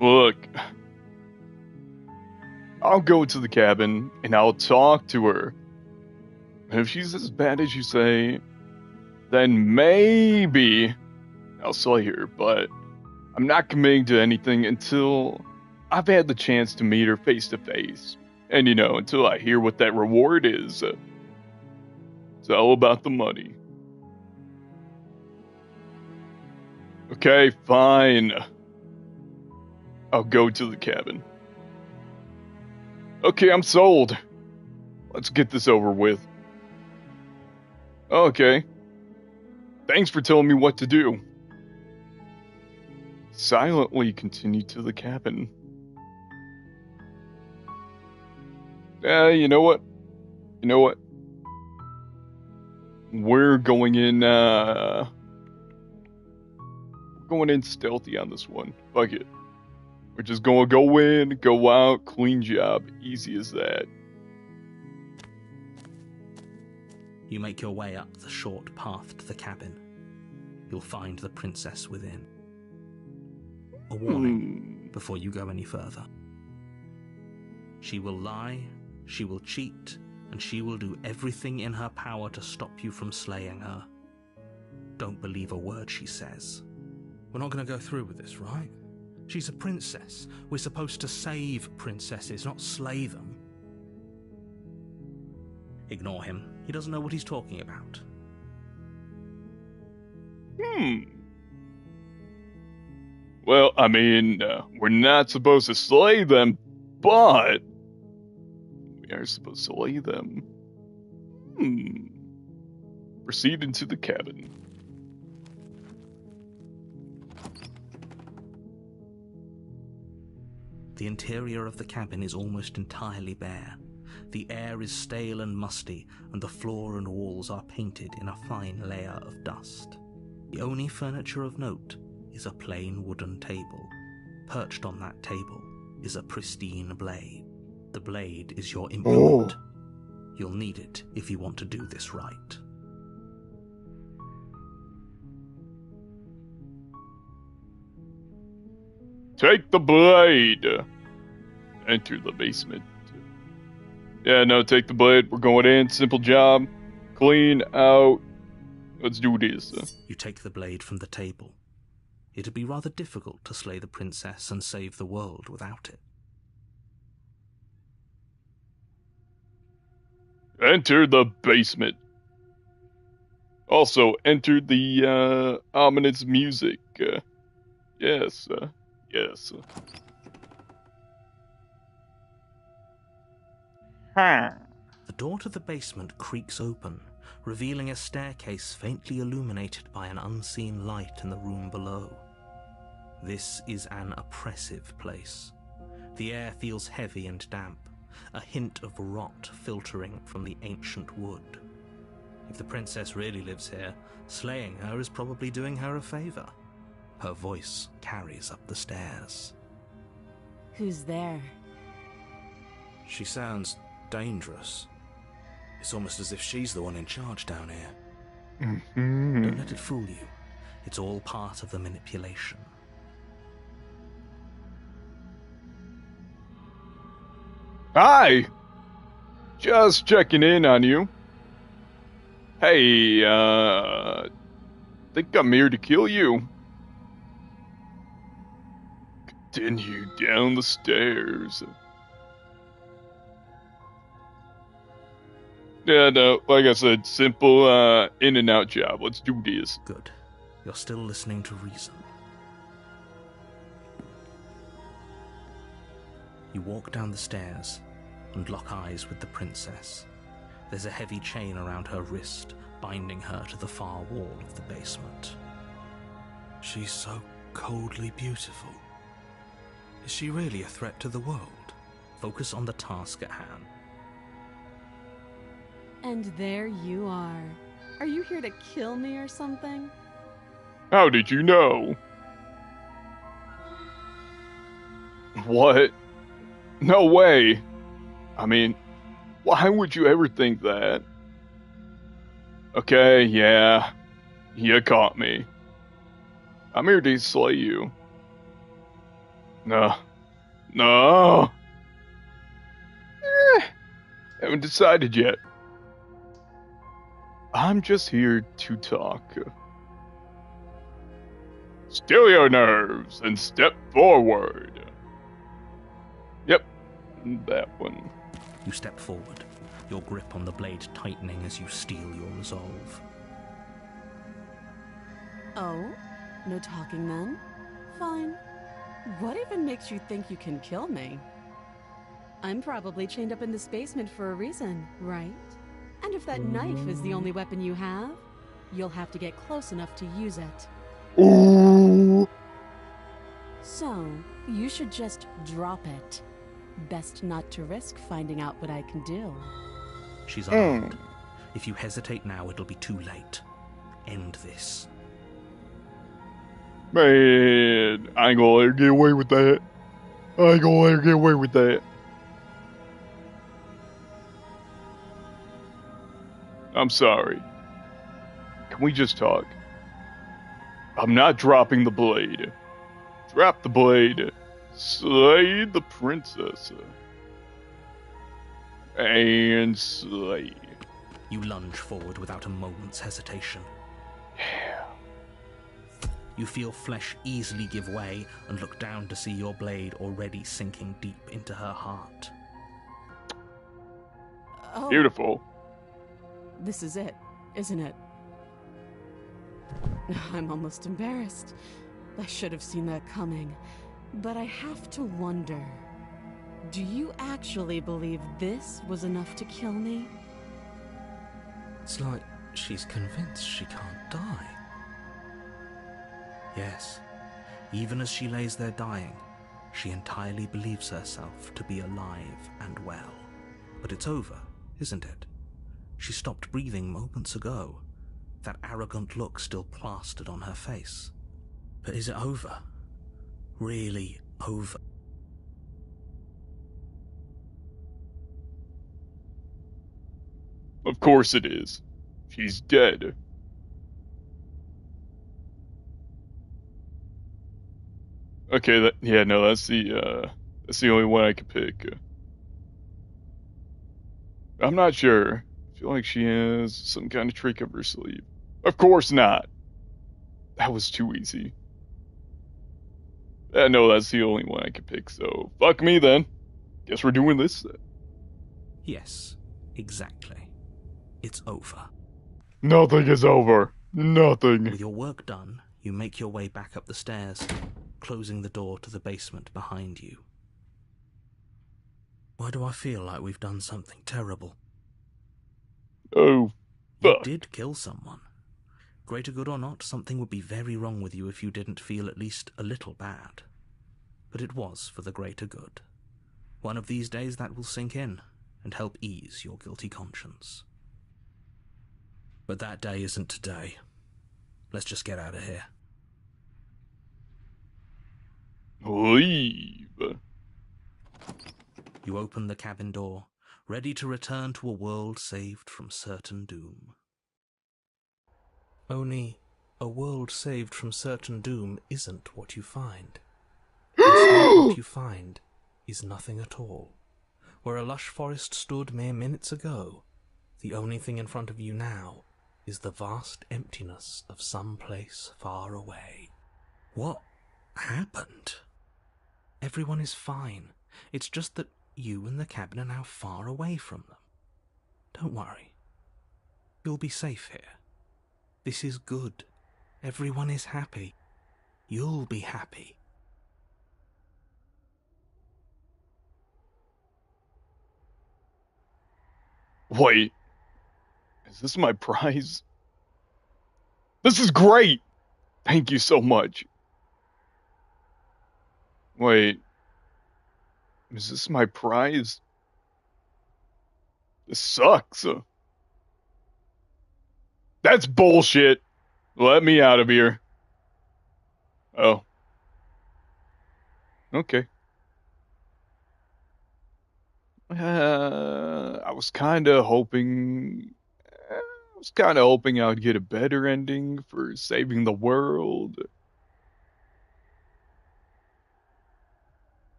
Look, I'll go to the cabin and I'll talk to her. And if she's as bad as you say, then maybe I'll slay her, but I'm not committing to anything until I've had the chance to meet her face to face. And you know, until I hear what that reward is. It's all about the money. Okay, fine. I'll go to the cabin. Okay, I'm sold. Let's get this over with. Okay. Thanks for telling me what to do. Silently continue to the cabin. You know what? We're going in stealthy on this one. Fuck it. We're just gonna go in, go out, clean job. Easy as that. You make your way up the short path to the cabin. You'll find the princess within. A warning before you go any further. She will lie, she will cheat, and she will do everything in her power to stop you from slaying her. Don't believe a word she says. We're not going to go through with this, right? She's a princess. We're supposed to save princesses, not slay them. Ignore him. He doesn't know what he's talking about. Well, I mean, we're not supposed to slay them, but we are supposed to slay them. Proceed into the cabin. The interior of the cabin is almost entirely bare. The air is stale and musty, and the floor and walls are painted in a fine layer of dust. The only furniture of note is a plain wooden table. Perched on that table is a pristine blade. The blade is your implement. You'll need it if you want to do this right. Take the blade. Enter the basement. Yeah, no, take the blade. We're going in. Simple job. Clean out. Let's do this. You take the blade from the table. It'd be rather difficult to slay the princess and save the world without it. Enter the basement. Also, enter the ominous music. Yes. The door to the basement creaks open, revealing a staircase faintly illuminated by an unseen light in the room below. This is an oppressive place. The air feels heavy and damp, a hint of rot filtering from the ancient wood. If the princess really lives here, slaying her is probably doing her a favor. Her voice carries up the stairs. Who's there? She sounds dangerous. It's almost as if she's the one in charge down here. Don't let it fool you. It's all part of the manipulation. Hi! Just checking in on you. Hey, think I'm here to kill you. Continue down the stairs. Yeah, no, like I said, simple, in and out job. Let's do this. Good. You're still listening to reason. You walk down the stairs and lock eyes with the princess. There's a heavy chain around her wrist, binding her to the far wall of the basement. She's so coldly beautiful. Is she really a threat to the world? Focus on the task at hand. And there you are. Are you here to kill me or something? How did you know? What? No way. I mean, why would you ever think that? Okay, yeah. You caught me. I'm here to slay you. No. Haven't decided yet. I'm just here to talk. Still your nerves and step forward. Yep, that one. You step forward, your grip on the blade tightening as you steel your resolve. Oh? No talking then? Fine. What even makes you think you can kill me? I'm probably chained up in this basement for a reason, right? And if that knife is the only weapon you have, you'll have to get close enough to use it. Ooh. So, you should just drop it. Best not to risk finding out what I can do. She's armed. If you hesitate now, it'll be too late. End this. Man, I ain't gonna let her get away with that. I'm sorry. Can we just talk? I'm not dropping the blade. Drop the blade. Slay the princess. And slay. You lunge forward without a moment's hesitation. Yeah. You feel flesh easily give way and look down to see your blade already sinking deep into her heart. Oh, Beautiful. this is it, isn't it? I'm almost embarrassed. I should have seen that coming. But I have to wonder, do you actually believe this was enough to kill me? It's like she's convinced she can't die. Yes, even as she lays there dying, she entirely believes herself to be alive and well. But it's over, isn't it? She stopped breathing moments ago, that arrogant look still plastered on her face. But is it over? Really over? Of course it is. She's dead. Okay, that's the only one I could pick. I'm not sure. I feel like she has some kind of trick up her sleeve. Of course not. That was too easy. No, that's the only one I could pick, so fuck me then. Guess we're doing this then. Yes, exactly. It's over. Nothing is over. Nothing. With your work done, you make your way back up the stairs, closing the door to the basement behind you. Why do I feel like we've done something terrible? Oh, You fuck. did kill someone. Greater good or not, something would be very wrong with you if you didn't feel at least a little bad. But it was for the greater good. One of these days that will sink in and help ease your guilty conscience. But that day isn't today. Let's just get out of here. Leave. You open the cabin door, ready to return to a world saved from certain doom. Only, a world saved from certain doom isn't what you find. Instead, what you find is nothing at all. Where a lush forest stood mere minutes ago, the only thing in front of you now is the vast emptiness of some place far away. What happened? Everyone is fine. It's just that you and the cabin are now far away from them. Don't worry. You'll be safe here. This is good. Everyone is happy. You'll be happy. Wait. Is this my prize? This is great! Thank you so much. Wait. Is this my prize? This sucks. That's bullshit. Let me out of here. Oh. Okay. I was kind of hoping I'd get a better ending for saving the world.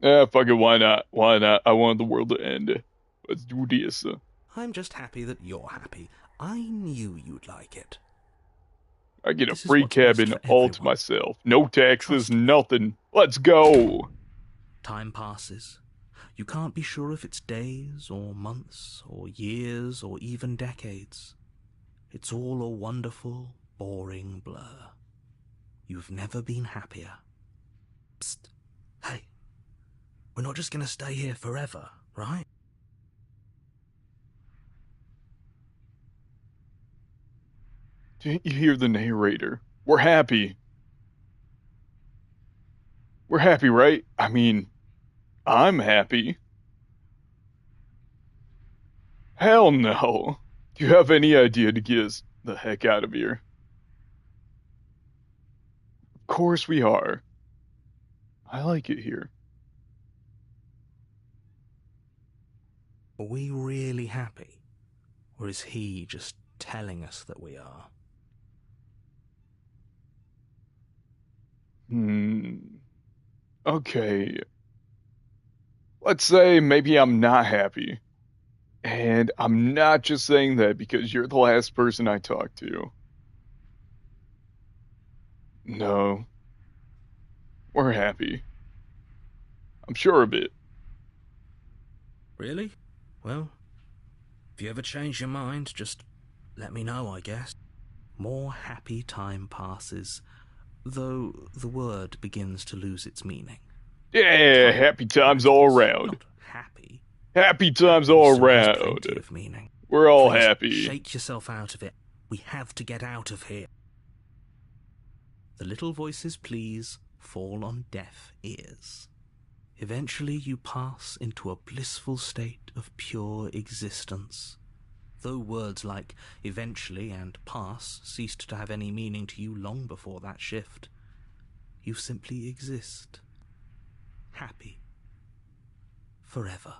Fuck it, why not? Why not? I want the world to end. Let's do this. I'm just happy that you're happy. I knew you'd like it. I get a This is free what's best cabin for all to everyone. myself. No taxes, Trust me. nothing. Let's go. Time passes. You can't be sure if it's days or months or years or even decades. It's all a wonderful, boring blur. You've never been happier. Psst. Hey. We're not just going to stay here forever, right? Didn't you hear the narrator? We're happy. We're happy, right? I mean, I'm happy. Hell no. Do you have any idea to get us the heck out of here? Of course we are. I like it here. Are we really happy? Or is he just telling us that we are? Hmm. Okay. Let's say maybe I'm not happy. And I'm not just saying that because you're the last person I talked to. No, we're happy. I'm sure of it. Really? Well, if you ever change your mind, just let me know, I guess. More happy time passes, though the word begins to lose its meaning. Yeah, happy times all around. Not happy. Happy times Happy all still has around. plenty of meaning. We're all Please, happy. shake yourself out of it. We have to get out of here. The little voice's pleas fall on deaf ears. Eventually you pass into a blissful state of pure existence. Though words like eventually and pass ceased to have any meaning to you long before that shift, you simply exist. Happy. Forever.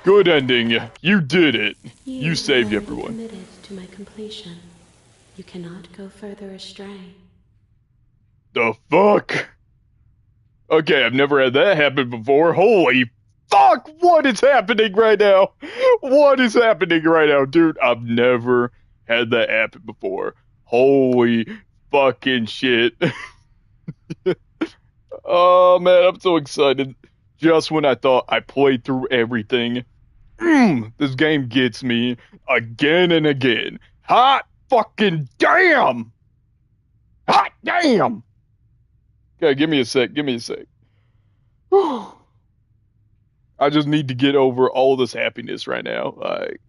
Good ending. You did it. You have saved already everyone. committed to my completion. You cannot go further astray. The fuck? Okay, I've never had that happen before. Holy fuck! What is happening right now? What is happening right now, dude? I've never had that happen before. Holy fucking shit. Oh man, I'm so excited. Just when I thought I played through everything, this game gets me again and again. Hot fucking damn! Hot damn! Okay, give me a sec. I just need to get over all this happiness right now. Like,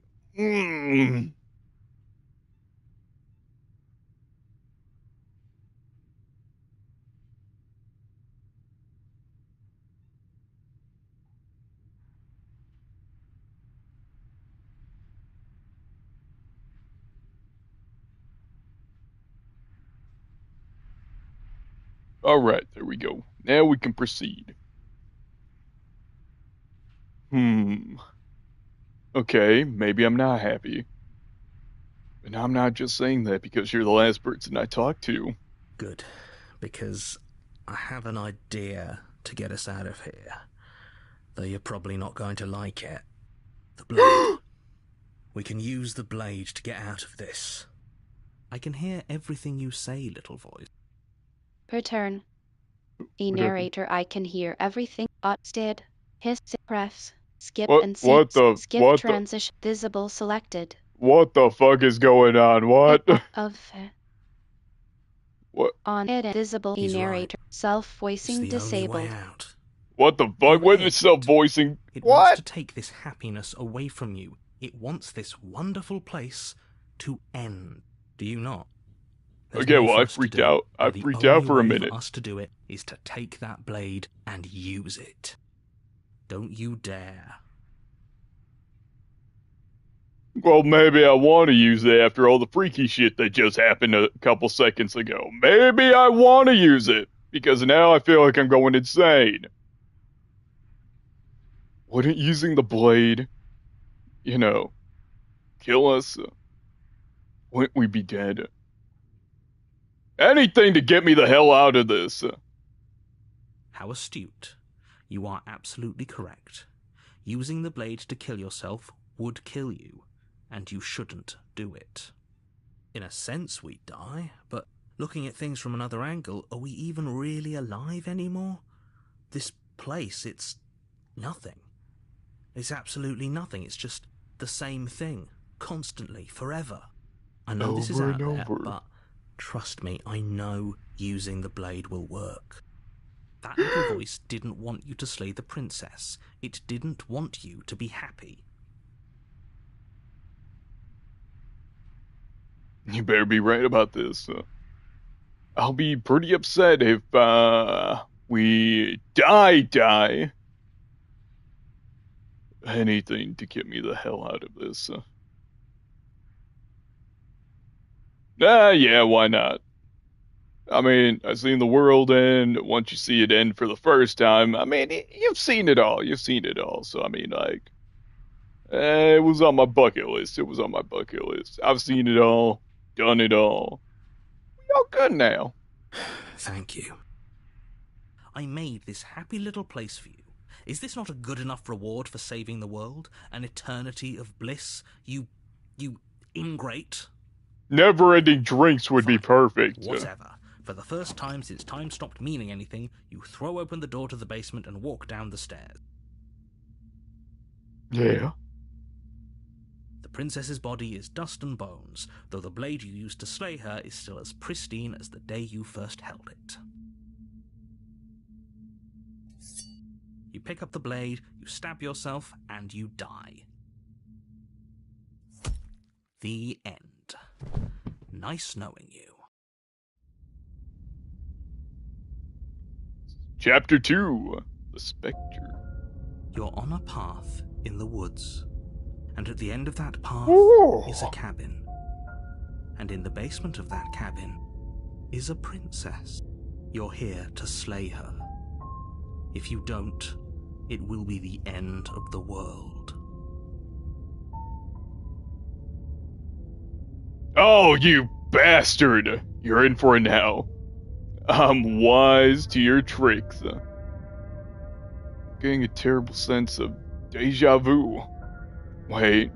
All right, there we go. Now we can proceed. Okay, maybe I'm not happy. And I'm not just saying that because you're the last person I talked to. Good, because I have an idea to get us out of here. Though you're probably not going to like it. The blade. We can use the blade to get out of this. I can hear everything you say, little voice. Return. The Whatever. narrator, I can hear everything. Did. His press. Skip What- and what scenes. the- Skip what the- transition. Visible selected. What the fuck is going on? What? Of. What? On it. Visible. The He's right. narrator. Self-voicing It's the only way disabled. out. What the fuck? What is self-voicing? It wants to What? take this happiness away from you. It wants this wonderful place to end. Do you not? There's Okay, more well, for I us to freaked do, out. I and the freaked out only for a way minute. For us to do it is to take that blade and use it. Don't you dare. Well, maybe I want to use it after all the freaky shit that just happened a couple seconds ago. Maybe I want to use it because now I feel like I'm going insane. Wouldn't using the blade, kill us? Wouldn't we be dead? Anything to get me the hell out of this. How astute. You are absolutely correct. Using the blade to kill yourself would kill you, and you shouldn't do it. In a sense, we die, but looking at things from another angle, are we even really alive anymore? This place, it's nothing. It's absolutely nothing. It's just the same thing, constantly, forever. I know this is Over out and there, over. but trust me, I know using the blade will work. That little voice didn't want you to slay the princess. It didn't want you to be happy. You better be right about this. I'll be pretty upset if, we die. Anything to get me the hell out of this. Yeah, why not? I mean, I've seen the world end. Once you see it end for the first time, I mean, you've seen it all. So, I mean, like, it was on my bucket list. I've seen it all, done it all. Y'all good now. Thank you. I made this happy little place for you. Is this not a good enough reward for saving the world? An eternity of bliss? You ingrate? Never-ending drinks would be Fine. perfect. Whatever. For the first time since time stopped meaning anything, you throw open the door to the basement and walk down the stairs. Yeah. The princess's body is dust and bones, though the blade you used to slay her is still as pristine as the day you first held it. You pick up the blade, you stab yourself, and you die. The end. Nice knowing you. Chapter 2. The Spectre. You're on a path in the woods, and at the end of that path Ooh. is a cabin. And in the basement of that cabin is a princess. You're here to slay her. If you don't, it will be the end of the world. Oh, you bastard! You're in for it now. I'm wise to your tricks. Getting a terrible sense of deja vu. Wait.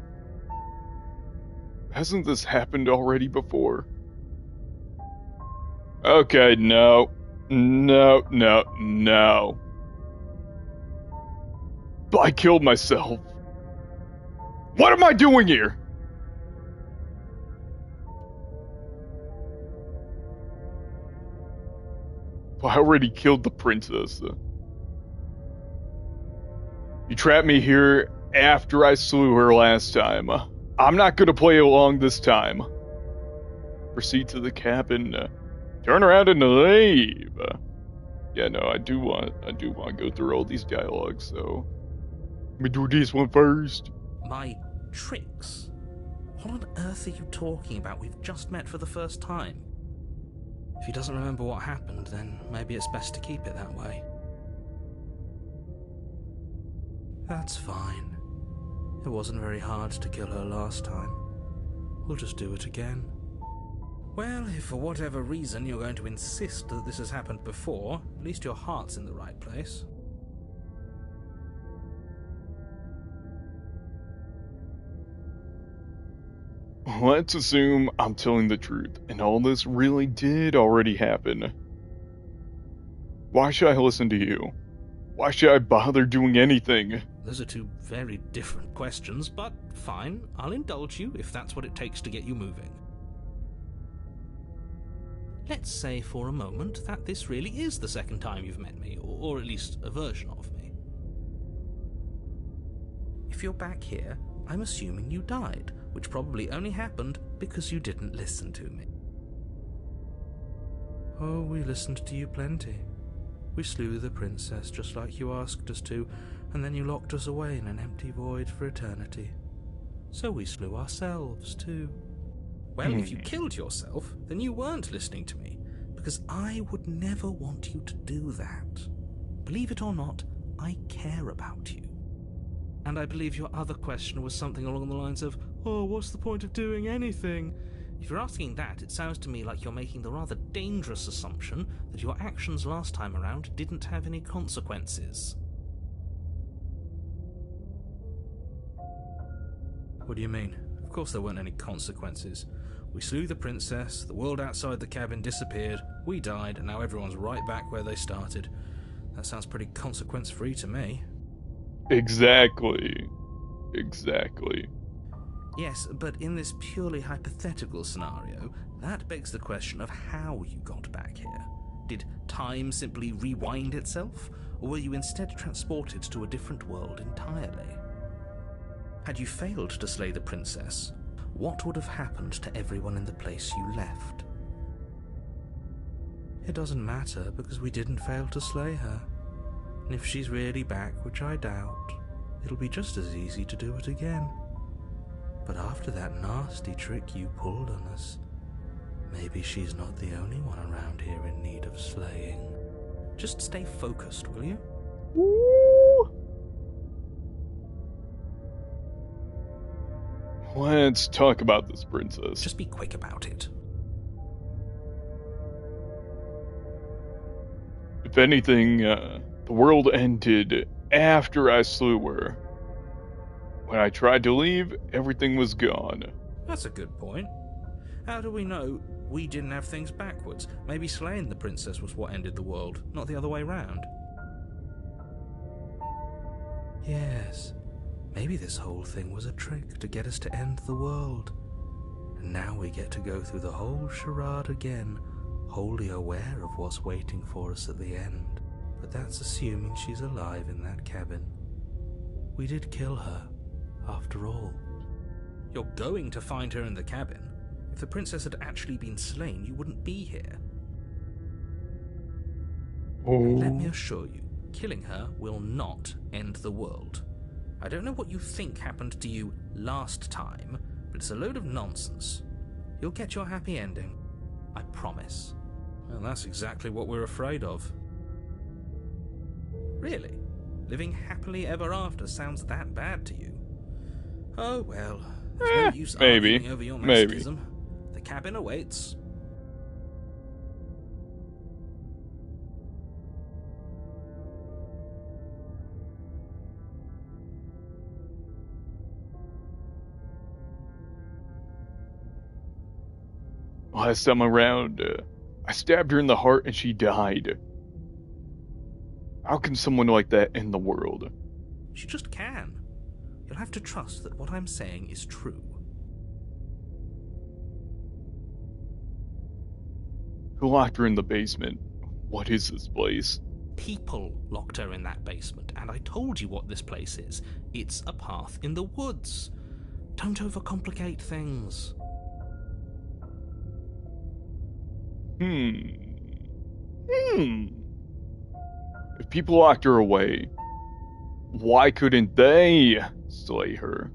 Hasn't this happened already before? Okay, no. No. I killed myself. What am I doing here? I already killed the princess. You trapped me here after I slew her last time. I'm not gonna play along this time. Proceed to the cabin. Turn around and leave. Yeah, no, I do want to go through all these dialogues, so let me do this one first. My tricks? What on earth are you talking about? We've just met for the first time. If he doesn't remember what happened, then maybe it's best to keep it that way. That's fine. It wasn't very hard to kill her last time. We'll just do it again. Well, if for whatever reason you're going to insist that this has happened before, at least your heart's in the right place. Let's assume I'm telling the truth, and all this really did already happen. Why should I listen to you? Why should I bother doing anything? Those are two very different questions, but fine, I'll indulge you if that's what it takes to get you moving. Let's say for a moment that this really is the second time you've met me, or at least a version of me. If you're back here, I'm assuming you died, which probably only happened because you didn't listen to me. Oh, we listened to you plenty. We slew the princess just like you asked us to, and then you locked us away in an empty void for eternity. So we slew ourselves too. Well, if you killed yourself, then you weren't listening to me, because I would never want you to do that. Believe it or not, I care about you. And I believe your other question was something along the lines of, oh, what's the point of doing anything? If you're asking that, it sounds to me like you're making the rather dangerous assumption that your actions last time around didn't have any consequences. What do you mean? Of course there weren't any consequences. We slew the princess, the world outside the cabin disappeared, we died, and now everyone's right back where they started. That sounds pretty consequence-free to me. Exactly. Yes, but in this purely hypothetical scenario, that begs the question of how you got back here. Did time simply rewind itself, or were you instead transported to a different world entirely? Had you failed to slay the princess, what would have happened to everyone in the place you left? It doesn't matter, because we didn't fail to slay her. And if she's really back, which I doubt, it'll be just as easy to do it again. But after that nasty trick you pulled on us, maybe she's not the only one around here in need of slaying. Just stay focused, will you? Woo! Let's talk about this princess. Just be quick about it. If anything, the world ended after I slew her. When I tried to leave, everything was gone. That's a good point. How do we know we didn't have things backwards? Maybe slaying the princess was what ended the world, not the other way round. Yes, maybe this whole thing was a trick to get us to end the world. And now we get to go through the whole charade again, wholly aware of what's waiting for us at the end. But that's assuming she's alive in that cabin. We did kill her, after all. You're going to find her in the cabin. If the princess had actually been slain, you wouldn't be here. And let me assure you, killing her will not end the world. I don't know what you think happened to you last time, but it's a load of nonsense. You'll get your happy ending. I promise. Well, that's exactly what we're afraid of. Really? Living happily ever after sounds that bad to you? Oh well, there's no use arguing over your masochism. The cabin awaits. Last time around, I stabbed her in the heart and she died. How can someone like that end the world? She just can. You'll have to trust that what I'm saying is true. Who locked her in the basement? What is this place? People locked her in that basement, and I told you what this place is. It's a path in the woods. Don't overcomplicate things. If people locked her away, why couldn't they slay her?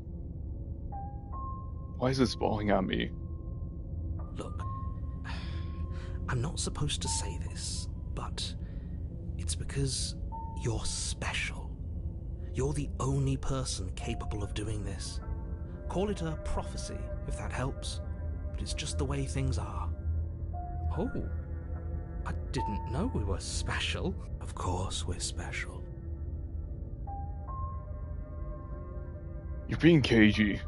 Why is this falling on me? Look, I'm not supposed to say this, but it's because you're special. You're the only person capable of doing this. Call it a prophecy, if that helps, but it's just the way things are. Oh, I didn't know we were special. Of course we're special. You're being cagey.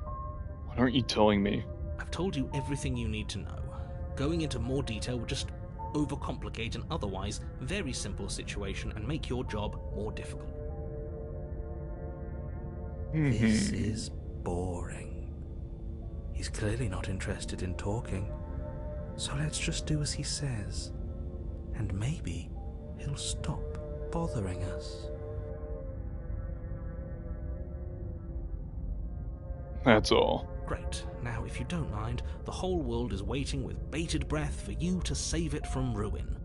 Why aren't you telling me? I've told you everything you need to know. Going into more detail would just overcomplicate an otherwise very simple situation and make your job more difficult. This is boring. He's clearly not interested in talking. So let's just do as he says. And maybe he'll stop bothering us. That's all. Great. Now, if you don't mind, the whole world is waiting with bated breath for you to save it from ruin.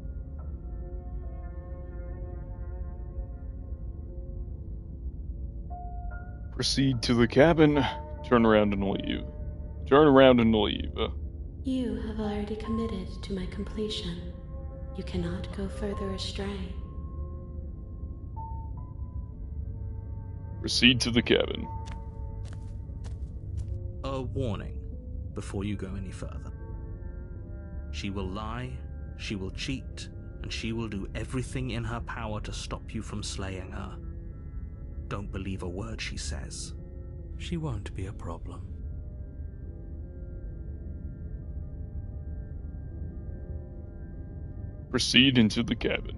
Proceed to the cabin, turn around and leave. Turn around and leave. You have already committed to my completion. You cannot go further astray. Proceed to the cabin. A warning before you go any further. She will lie, she will cheat, and she will do everything in her power to stop you from slaying her. Don't believe a word she says. She won't be a problem. Proceed into the cabin.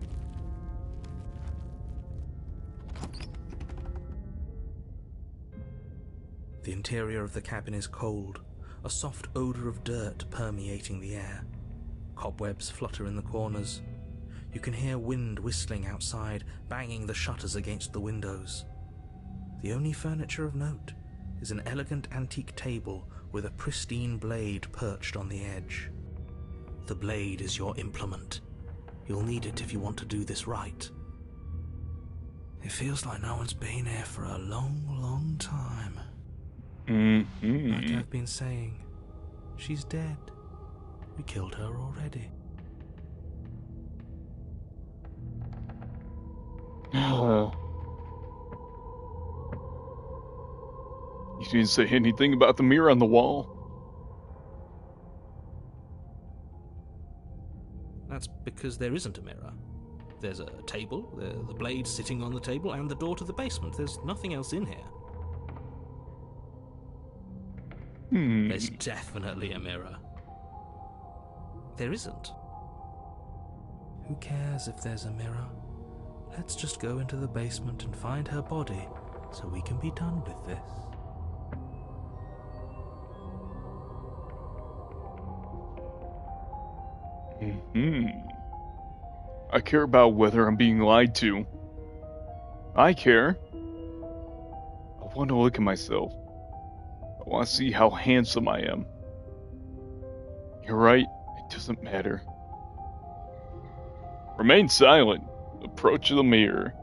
The interior of the cabin is cold, a soft odor of dirt permeating the air. Cobwebs flutter in the corners. You can hear wind whistling outside, banging the shutters against the windows. The only furniture of note is an elegant antique table with a pristine blade perched on the edge. The blade is your implement. You'll need it if you want to do this right. It feels like no one's been here for a long, long time. Like I've been saying, she's dead. We killed her already. You didn't say anything about the mirror on the wall. That's because there isn't a mirror. There's a table, the blade sitting on the table, and the door to the basement. There's nothing else in here. There's definitely a mirror. There isn't. Who cares if there's a mirror? Let's just go into the basement and find her body so we can be done with this. I care about whether I'm being lied to. I care. I want to look at myself. I want to see how handsome I am. You're right, it doesn't matter. Remain silent. Approach the mirror.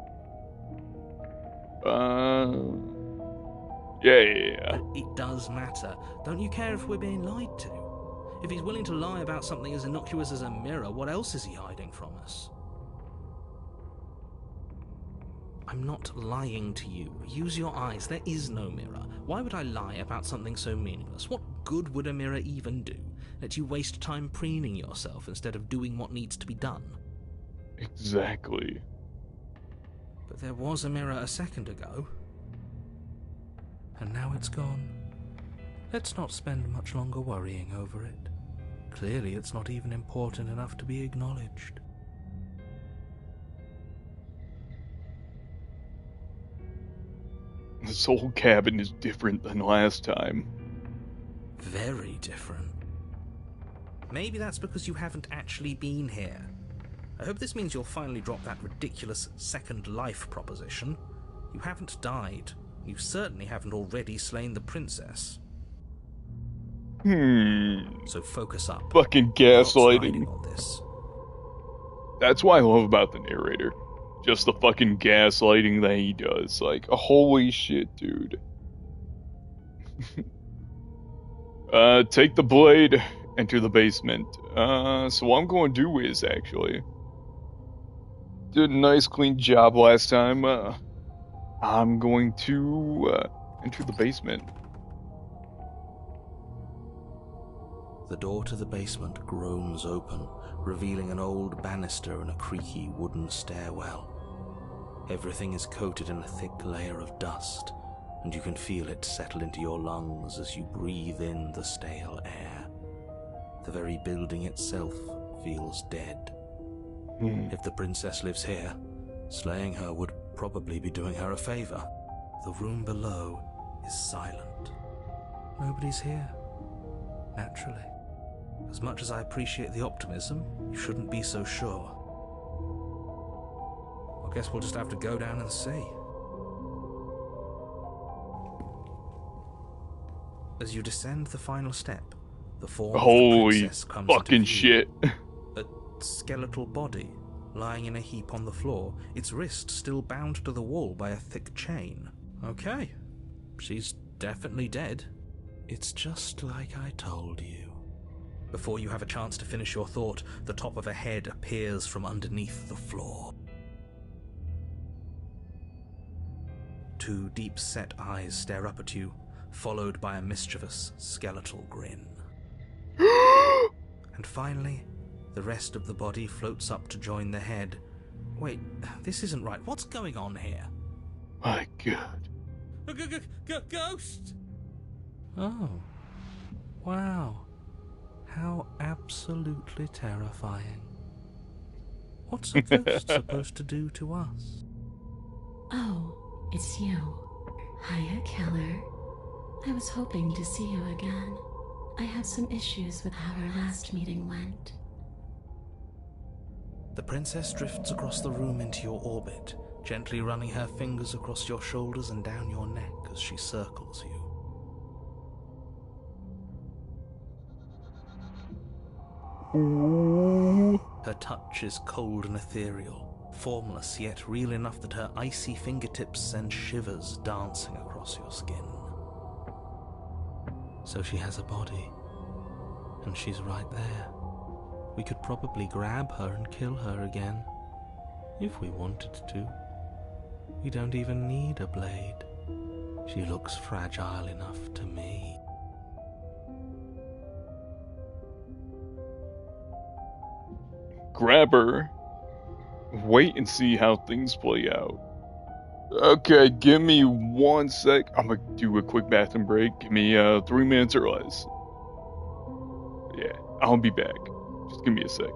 Yeah. But it does matter. Don't you care if we're being lied to? If he's willing to lie about something as innocuous as a mirror, what else is he hiding from us? I'm not lying to you. Use your eyes. There is no mirror. Why would I lie about something so meaningless? What good would a mirror even do? Let you waste time preening yourself instead of doing what needs to be done. Exactly. But there was a mirror a second ago. And now it's gone. Let's not spend much longer worrying over it. Clearly it's not even important enough to be acknowledged. This whole cabin is different than last time. Very different. Maybe that's because you haven't actually been here. I hope this means you'll finally drop that ridiculous second life proposition. You haven't died. You certainly haven't already slain the princess. So focus up. Fucking gaslighting. On this. That's what I love about the narrator. Just the fucking gaslighting that he does. Like, holy shit, dude. Take the blade, enter the basement. So what I'm going to do is, actually, did a nice clean job last time. I'm going to enter the basement. The door to the basement groans open, revealing an old banister and a creaky wooden stairwell. Everything is coated in a thick layer of dust, and you can feel it settle into your lungs as you breathe in the stale air. The very building itself feels dead. If the princess lives here, slaying her would probably be doing her a favor. The room below is silent. Nobody's here. Naturally. As much as I appreciate the optimism, you shouldn't be so sure. I guess we'll just have to go down and see. As you descend the final step, the form of the princess comes fucking into view. shit. A skeletal body lying in a heap on the floor, its wrist still bound to the wall by a thick chain. Okay, she's definitely dead. It's just like I told you. Before you have a chance to finish your thought, the top of a head appears from underneath the floor. Two deep-set eyes stare up at you, followed by a mischievous skeletal grin. And finally, the rest of the body floats up to join the head. Wait, this isn't right. What's going on here? My God. Ghost! Oh. Wow. How absolutely terrifying. What's a ghost supposed to do to us? Oh, it's you. Hiya, killer. I was hoping to see you again. I have some issues with how our last meeting went. The princess drifts across the room into your orbit, gently running her fingers across your shoulders and down your neck as she circles you. Her touch is cold and ethereal, formless yet real enough that her icy fingertips send shivers dancing across your skin. So she has a body, and she's right there. We could probably grab her and kill her again, if we wanted to. We don't even need a blade. She looks fragile enough to me. Grab her. wait and see how things play out. Okay, give me 1 sec. I'm gonna do a quick bathroom break. Give me 3 minutes or less. Yeah, I'll be back. Just give me a sec.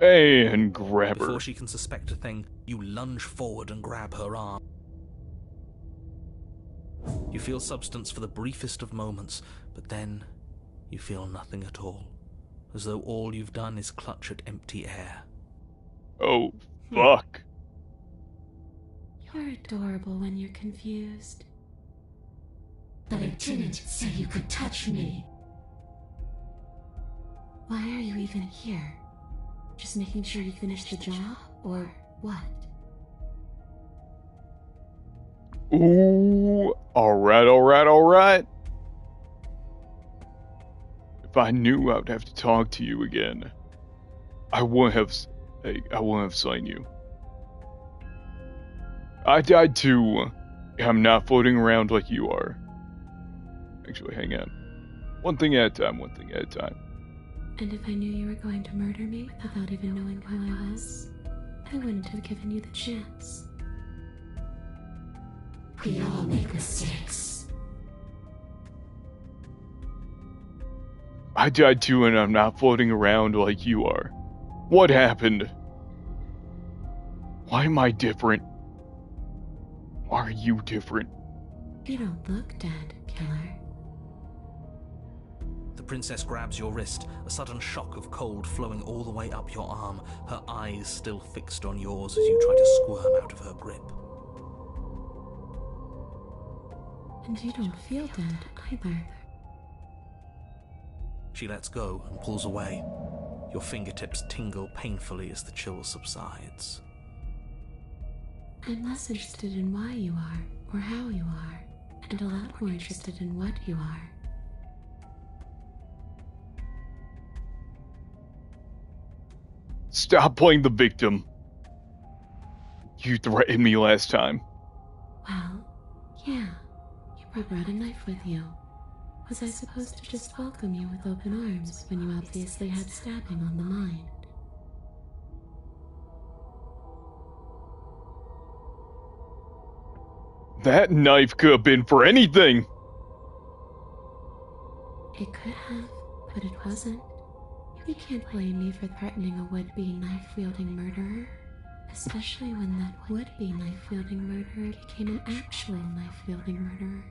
And grab her. Before she can suspect a thing, you lunge forward and grab her arm. You feel substance for the briefest of moments, but then you feel nothing at all, as though all you've done is clutch at empty air. Oh, fuck. You're adorable when you're confused. But I didn't say you could touch me. Why are you even here? Just making sure you finish the job, or what? Ooh, alright. If I knew I would have to talk to you again, I wouldn't have signed you. I died too. I'm not floating around like you are. Actually, hang on. One thing at a time. And if I knew you were going to murder me without even knowing who I was, I wouldn't have given you the chance. We all make mistakes. I died too, and I'm not floating around like you are. What happened? Why am I different? Why are you different? You don't look dead, killer. The princess grabs your wrist, a sudden shock of cold flowing all the way up your arm, her eyes still fixed on yours as you try to squirm out of her grip. And you don't feel dead either. She lets go and pulls away. Your fingertips tingle painfully as the chill subsides. I'm less interested in why you are, or how you are, and a lot more interested in what you are. Stop playing the victim. You threatened me last time. Well, yeah, you brought a knife with you. Was I supposed to just welcome you with open arms when you obviously had stabbing on the mind? That knife could have been for anything. It could have, but it wasn't. You can't blame me for threatening a would-be knife-wielding murderer, especially when that would-be knife-wielding murderer became an actual knife-wielding murderer.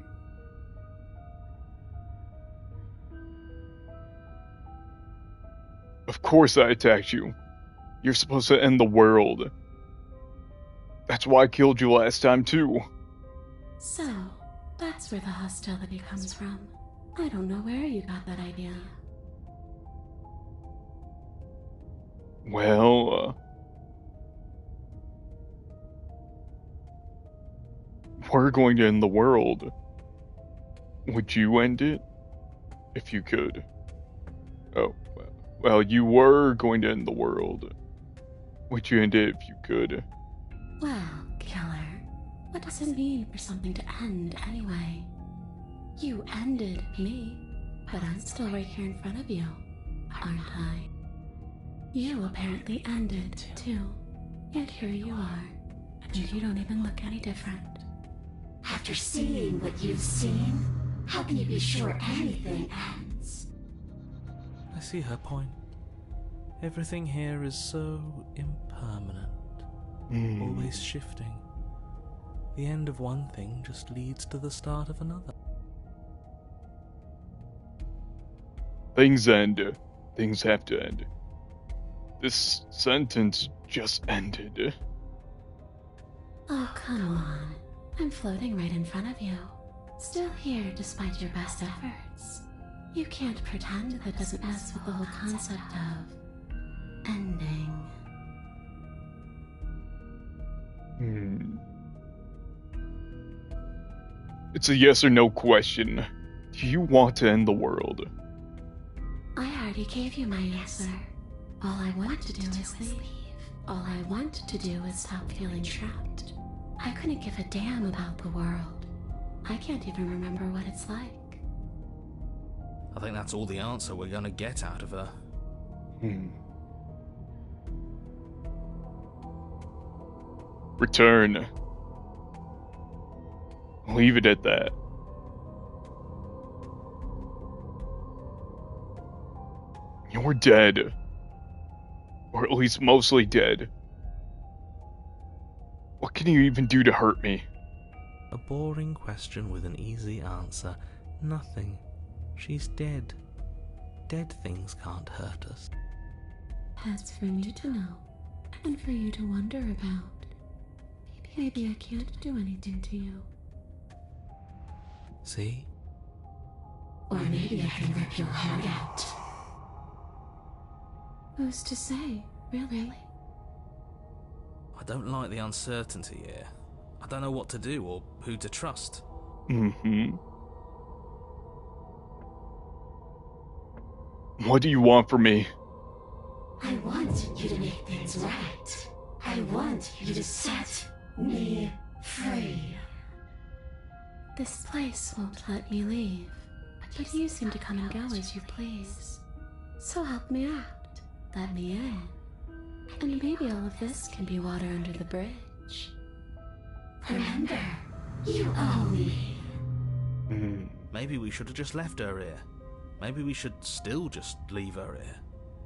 Of course I attacked you. You're supposed to end the world. That's why I killed you last time too. So, that's where the hostility comes from. I don't know where you got that idea. Well, we're going to end the world. Would you end it? If you could. Oh, well, you were going to end the world. Would you end it if you could? Well, killer, what does it mean for something to end anyway? You ended me, but I'm still right here in front of you, aren't I? You apparently ended, too. Yet here you are, and you don't even look any different. After seeing what you've seen, how can you be sure anything ends? I see her point. Everything here is so impermanent, always shifting. The end of one thing just leads to the start of another. Things end. Things have to end. This sentence just ended. Oh, come on. I'm floating right in front of you. Still here despite your best efforts. You can't pretend that doesn't mess with the whole concept of ending. It's a yes or no question. Do you want to end the world? I already gave you my answer. All I want to do is leave. All I want to do is stop feeling trapped. I couldn't give a damn about the world. I can't even remember what it's like. I think that's all the answer we're gonna get out of her. Return. Leave it at that. You're dead. Or at least mostly dead. What can you even do to hurt me? A boring question with an easy answer. Nothing. She's dead. Dead things can't hurt us. That's for me to know, and for you to wonder about. Maybe I can't do anything to you. See? Or maybe I can rip your heart out. Who's to say, really? I don't like the uncertainty here. I don't know what to do or who to trust. What do you want from me? I want you to make things right. I want you to set me free. This place won't let me leave, but you seem to come and go as you please. So help me out. Let me in. And maybe all of this can be water under the bridge. Remember, you owe me. Maybe we should have just left her here. Maybe we should still just leave her here.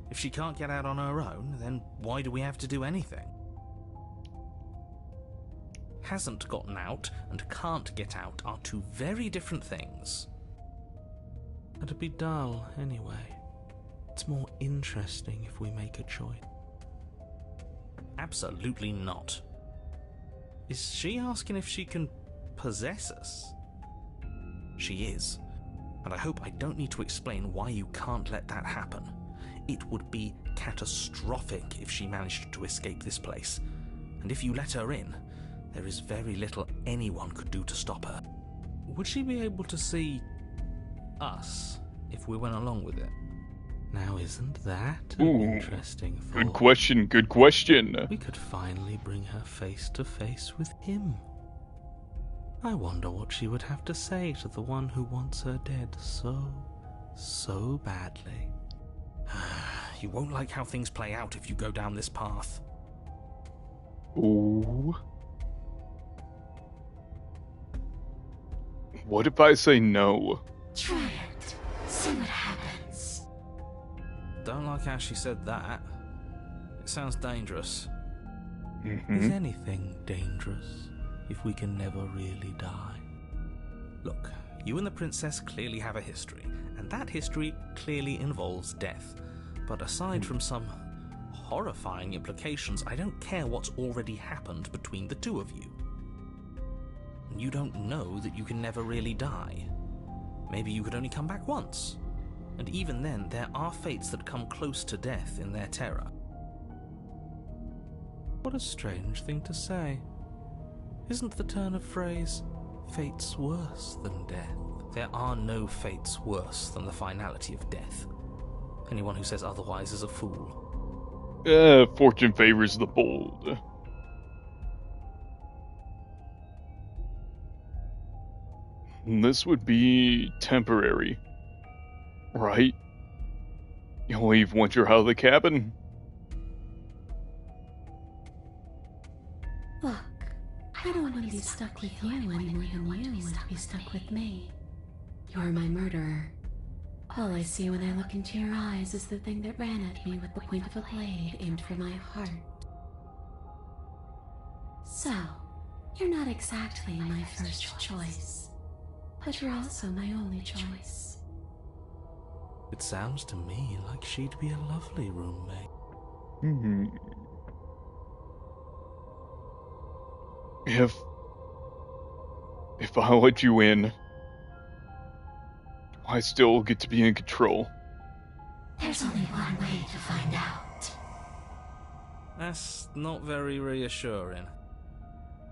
If she can't get out on her own, then why do we have to do anything? Hasn't gotten out and can't get out are two very different things. It'd be dull anyway. It's more interesting if we make a choice. Absolutely not. Is she asking if she can possess us? She is. And I hope I don't need to explain why you can't let that happen. It would be catastrophic if she managed to escape this place. And if you let her in, there is very little anyone could do to stop her. Would she be able to see us if we went along with it? Now, isn't that an interesting thought? Good question, good question. We could finally bring her face to face with him. I wonder what she would have to say to the one who wants her dead so badly. You won't like how things play out if you go down this path. Ooh. What if I say no? Try it. See what happens. Don't like how she said that. It sounds dangerous. Is anything dangerous if we can never really die? Look, you and the princess clearly have a history, and that history clearly involves death. But aside from some horrifying implications, I don't care what's already happened between the two of you. You don't know that you can never really die. Maybe you could only come back once. And even then, there are fates that come close to death in their terror. What a strange thing to say. Isn't the turn of phrase, fate's worse than death? There are no fates worse than the finality of death. Anyone who says otherwise is a fool. Fortune favors the bold. This would be temporary, right? You'll leave once you're out of the cabin? Look, I don't want to be stuck with you any more than you want to be stuck with me. You're my murderer. All I see when I look into your eyes is the thing that ran at me with the point of a blade aimed for my heart. So, you're not exactly my first choice, but you're also my only choice. It sounds to me like she'd be a lovely roommate. If I let you in, do I still get to be in control? There's only one way to find out. That's not very reassuring.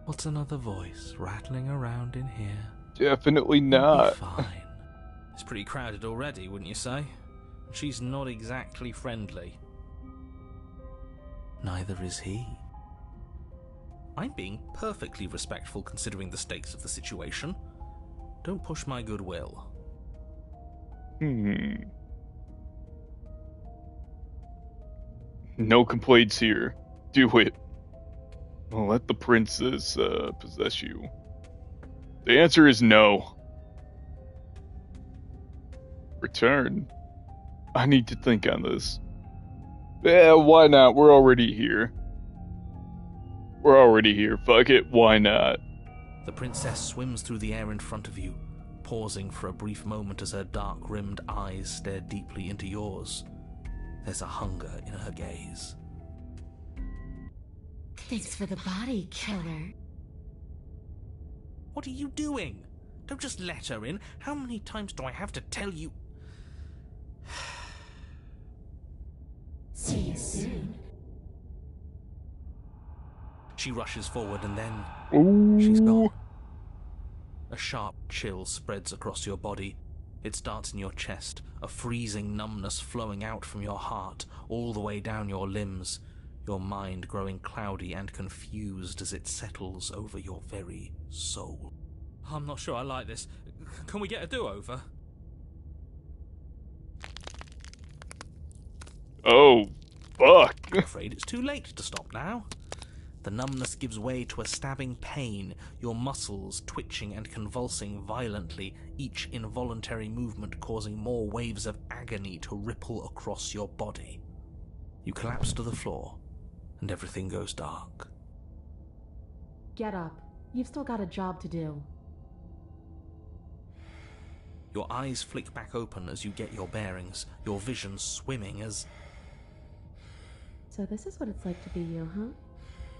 What's another voice rattling around in here? Definitely You'll be not. fine. It's pretty crowded already, wouldn't you say? She's not exactly friendly. Neither is he. I'm being perfectly respectful considering the stakes of the situation. Don't push my goodwill. No complaints here. Do it. Well, let the princess possess you. The answer is no. Return. I need to think on this. Yeah, why not? We're already here. Fuck it, why not? The princess swims through the air in front of you, pausing for a brief moment as her dark-rimmed eyes stare deeply into yours. There's a hunger in her gaze. Thanks for the body, killer. What are you doing? Don't just let her in. How many times do I have to tell you? See you soon. She rushes forward and then Ooh. she's gone. A sharp chill spreads across your body. It starts in your chest, a freezing numbness flowing out from your heart, all the way down your limbs, your mind growing cloudy and confused as it settles over your very soul. I'm not sure I like this. Can we get a do-over? Oh, fuck. I'm afraid it's too late to stop now. The numbness gives way to a stabbing pain, your muscles twitching and convulsing violently, each involuntary movement causing more waves of agony to ripple across your body. You collapse to the floor, and everything goes dark. Get up. You've still got a job to do. Your eyes flick back open as you get your bearings, your vision swimming as... So this is what it's like to be you, huh?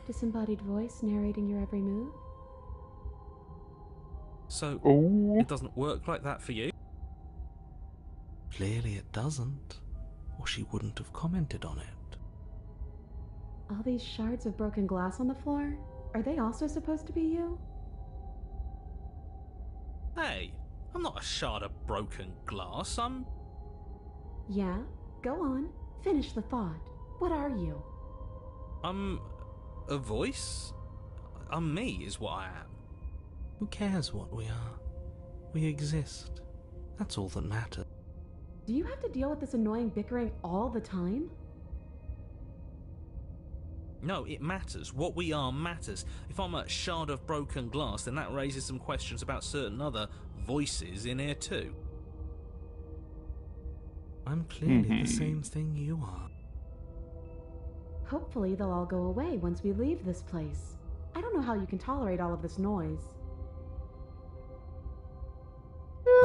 Disembodied voice narrating your every move? So, Oh. it doesn't work like that for you? Clearly it doesn't, or she wouldn't have commented on it. All these shards of broken glass on the floor? Are they also supposed to be you? Hey, I'm not a shard of broken glass, I'm... Yeah? Go on. Finish the thought. What are you? I'm... a voice? I'm me, is what I am. Who cares what we are? We exist. That's all that matters. Do you have to deal with this annoying bickering all the time? No, it matters. What we are matters. If I'm a shard of broken glass, then that raises some questions about certain other voices in here too. I'm clearly the same thing you are. Hopefully they'll all go away once we leave this place. I don't know how you can tolerate all of this noise.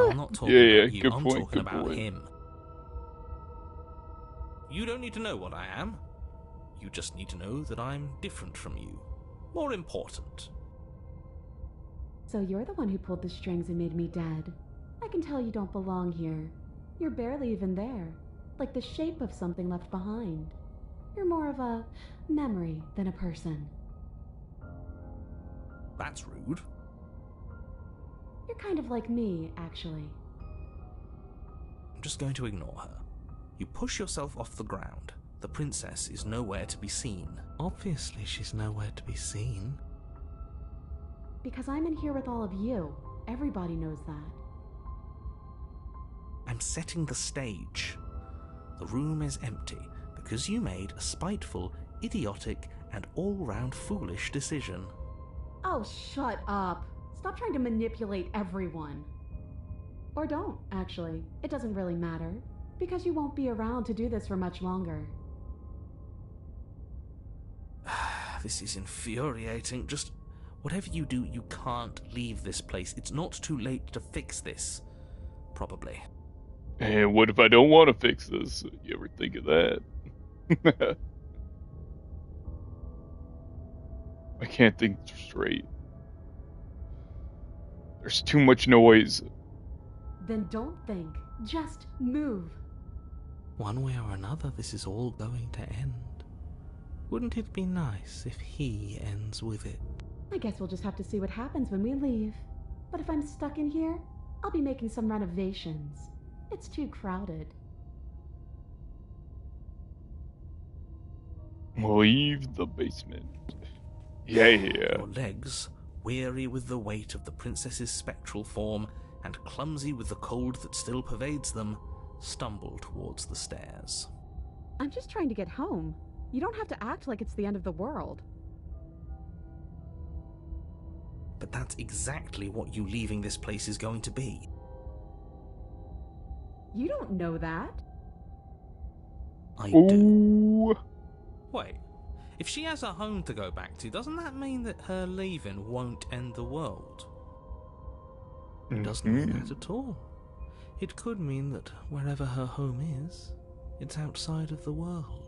I'm not talking Yeah, about you, good I'm point, talking good about point. him. You don't need to know what I am. You just need to know that I'm different from you. More important. So you're the one who pulled the strings and made me dead. I can tell you don't belong here. You're barely even there. Like the shape of something left behind. You're more of a memory than a person. That's rude. You're kind of like me, actually. I'm just going to ignore her. You push yourself off the ground. The princess is nowhere to be seen. Obviously, she's nowhere to be seen. Because I'm in here with all of you. Everybody knows that. I'm setting the stage. The room is empty because you made a spiteful, idiotic, and all-round foolish decision. Oh, shut up. Stop trying to manipulate everyone. Or don't, actually. It doesn't really matter. Because you won't be around to do this for much longer. This is infuriating. Just whatever you do, you can't leave this place. It's not too late to fix this. Probably. And what if I don't want to fix this? You ever think of that? I can't think straight. There's too much noise. Then don't think. Just move. One way or another, this is all going to end. Wouldn't it be nice if he ends with it? I guess we'll just have to see what happens when we leave. But if I'm stuck in here, I'll be making some renovations. It's too crowded. Leave the basement. Yeah. Your legs, weary with the weight of the princess's spectral form and clumsy with the cold that still pervades them, stumble towards the stairs. I'm just trying to get home. You don't have to act like it's the end of the world. But that's exactly what you leaving this place is going to be. You don't know that. I Ooh. do. Wait, if she has a home to go back to, doesn't that mean that her leaving won't end the world? It doesn't mean that at all. It could mean that wherever her home is, it's outside of the world.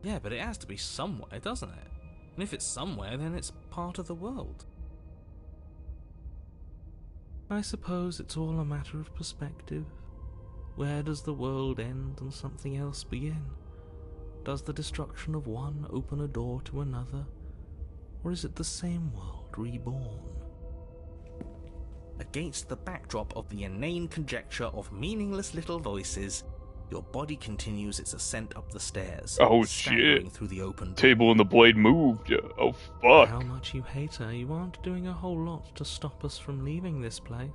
Yeah, but it has to be somewhere, doesn't it? And if it's somewhere, then it's part of the world. I suppose it's all a matter of perspective. Where does the world end and something else begin? Does the destruction of one open a door to another? Or is it the same world reborn? Against the backdrop of the inane conjecture of meaningless little voices, your body continues its ascent up the stairs. Oh staggering shit. Through the open door. Table and the blade moved. Oh fuck. How much you hate her, you aren't doing a whole lot to stop us from leaving this place.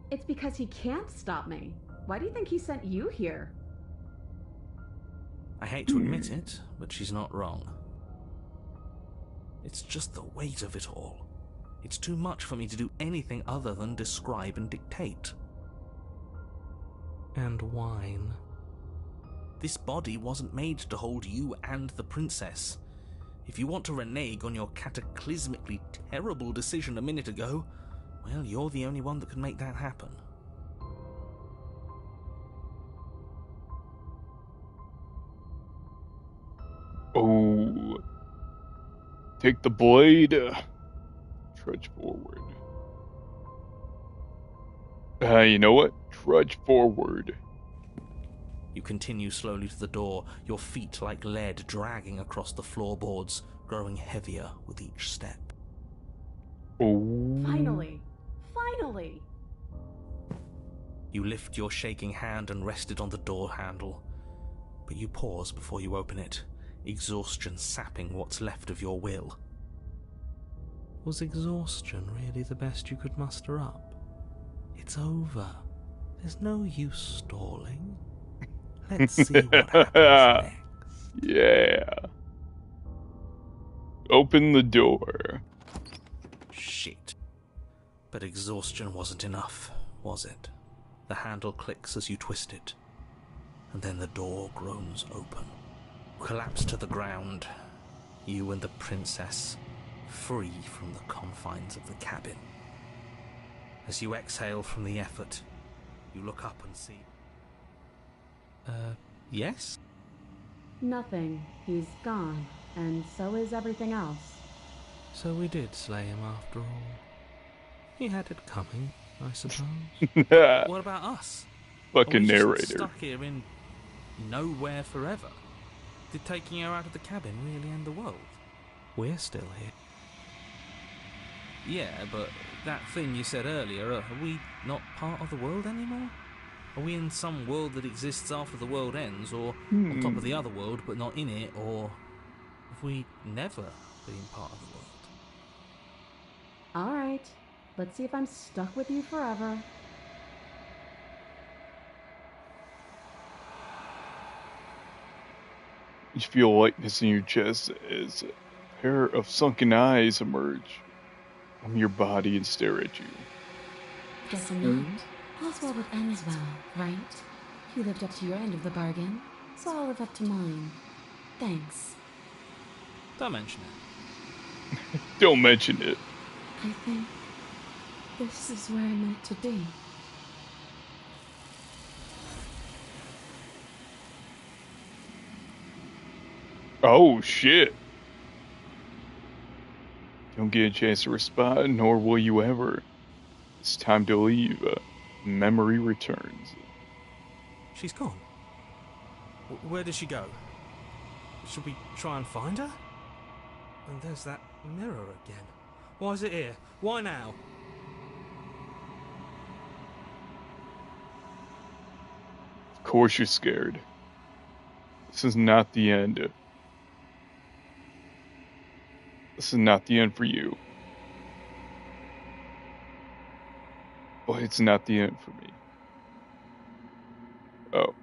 It's because he can't stop me. Why do you think he sent you here? I hate to admit it, but she's not wrong. It's just the weight of it all. It's too much for me to do anything other than describe and dictate. And whine. This body wasn't made to hold you and the princess. If you want to renege on your cataclysmically terrible decision a minute ago, well, you're the only one that can make that happen. Oh. Take the blade. Trudge forward. You know what? Trudge forward. You continue slowly to the door, your feet like lead dragging across the floorboards, growing heavier with each step. Oh. Finally. Finally. You lift your shaking hand and rest it on the door handle, but you pause before you open it, exhaustion sapping what's left of your will. Was exhaustion really the best you could muster up? It's over. There's no use stalling. Let's see what happens next. Yeah. Open the door. Shit. But exhaustion wasn't enough, was it? The handle clicks as you twist it, and then the door groans open. Collapse to the ground, you and the princess, free from the confines of the cabin. As you exhale from the effort, you look up and see... yes? Nothing. He's gone. And so is everything else. So we did slay him after all. He had it coming, I suppose. What about us? Fucking Are we just narrator. stuck here in nowhere forever? Did taking her out of the cabin really end the world? We're still here. Yeah, but that thing you said earlier, are we not part of the world anymore? Are we in some world that exists after the world ends, or on top of the other world but not in it, or have we never been part of the world? Alright, let's see if I'm stuck with you forever. You feel lightness in your chest as a pair of sunken eyes emerge from your body and stare at you. Guessing not. All's well that ends well, right? You lived up to your end of the bargain, so I'll live up to mine. Thanks. Don't mention it. Don't mention it. I think this is where I'm meant to be. Oh, shit. Don't get a chance to respond, nor will you ever. It's time to leave. Memory returns. She's gone. Where did she go? Should we try and find her? And there's that mirror again. Why is it here? Why now? Of course you're scared. This is not the end. This is not the end for you. But it's not the end for me. Oh.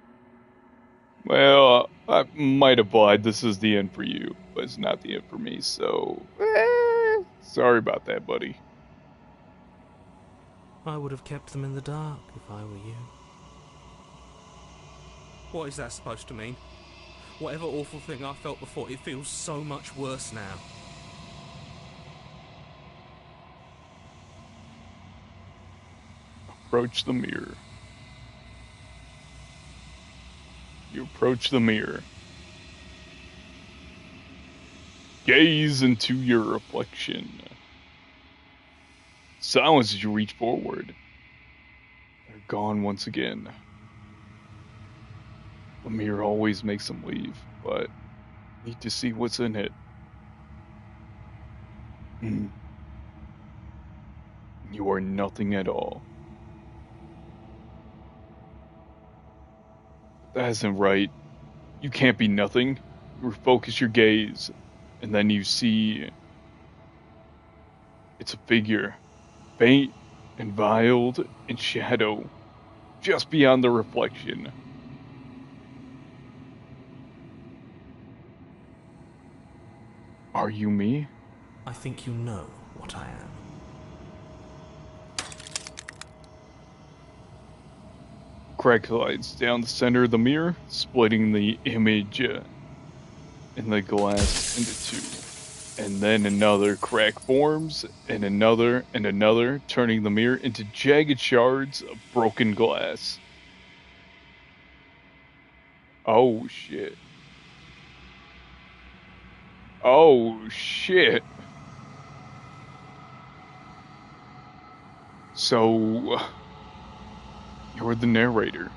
Well, I might have lied. This is the end for you, but it's not the end for me, so... sorry about that, buddy. I would have kept them in the dark if I were you. What is that supposed to mean? Whatever awful thing I felt before, it feels so much worse now. Approach the mirror. You approach the mirror. Gaze into your reflection. Silence as you reach forward. They're gone once again. The mirror always makes them leave, but need to see what's in it. You are nothing at all. That isn't right. You can't be nothing. You refocus your gaze, and then you see it's a figure, faint and veiled in shadow, just beyond the reflection. Are you me? I think you know what I am. Crack glides down the center of the mirror, splitting the image in the glass into two. And then another crack forms, and another, turning the mirror into jagged shards of broken glass. Oh shit. Oh shit. So, you're the narrator.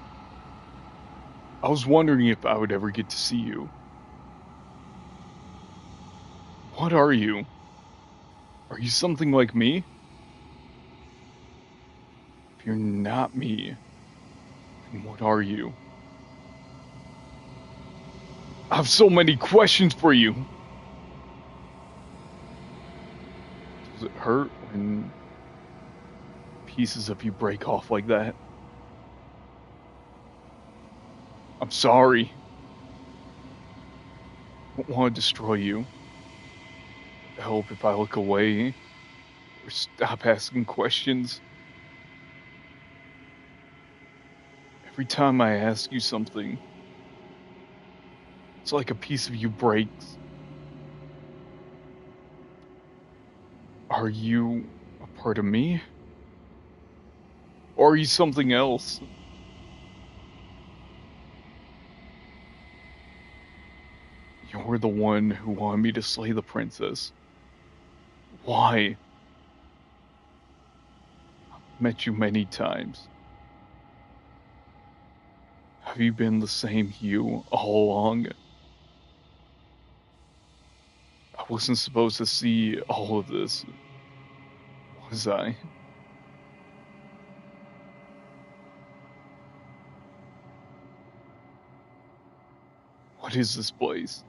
I was wondering if I would ever get to see you. What are you? Are you something like me? If you're not me, then what are you? I have so many questions for you. Does it hurt when pieces of you break off like that? I'm sorry. I don't want to destroy you. Help if I look away or stop asking questions. Every time I ask you something, it's like a piece of you breaks. Are you a part of me? Or are you something else? You're the one who wanted me to slay the princess. Why? I've met you many times. Have you been the same Hugh all along? I wasn't supposed to see all of this, was I? What is this place?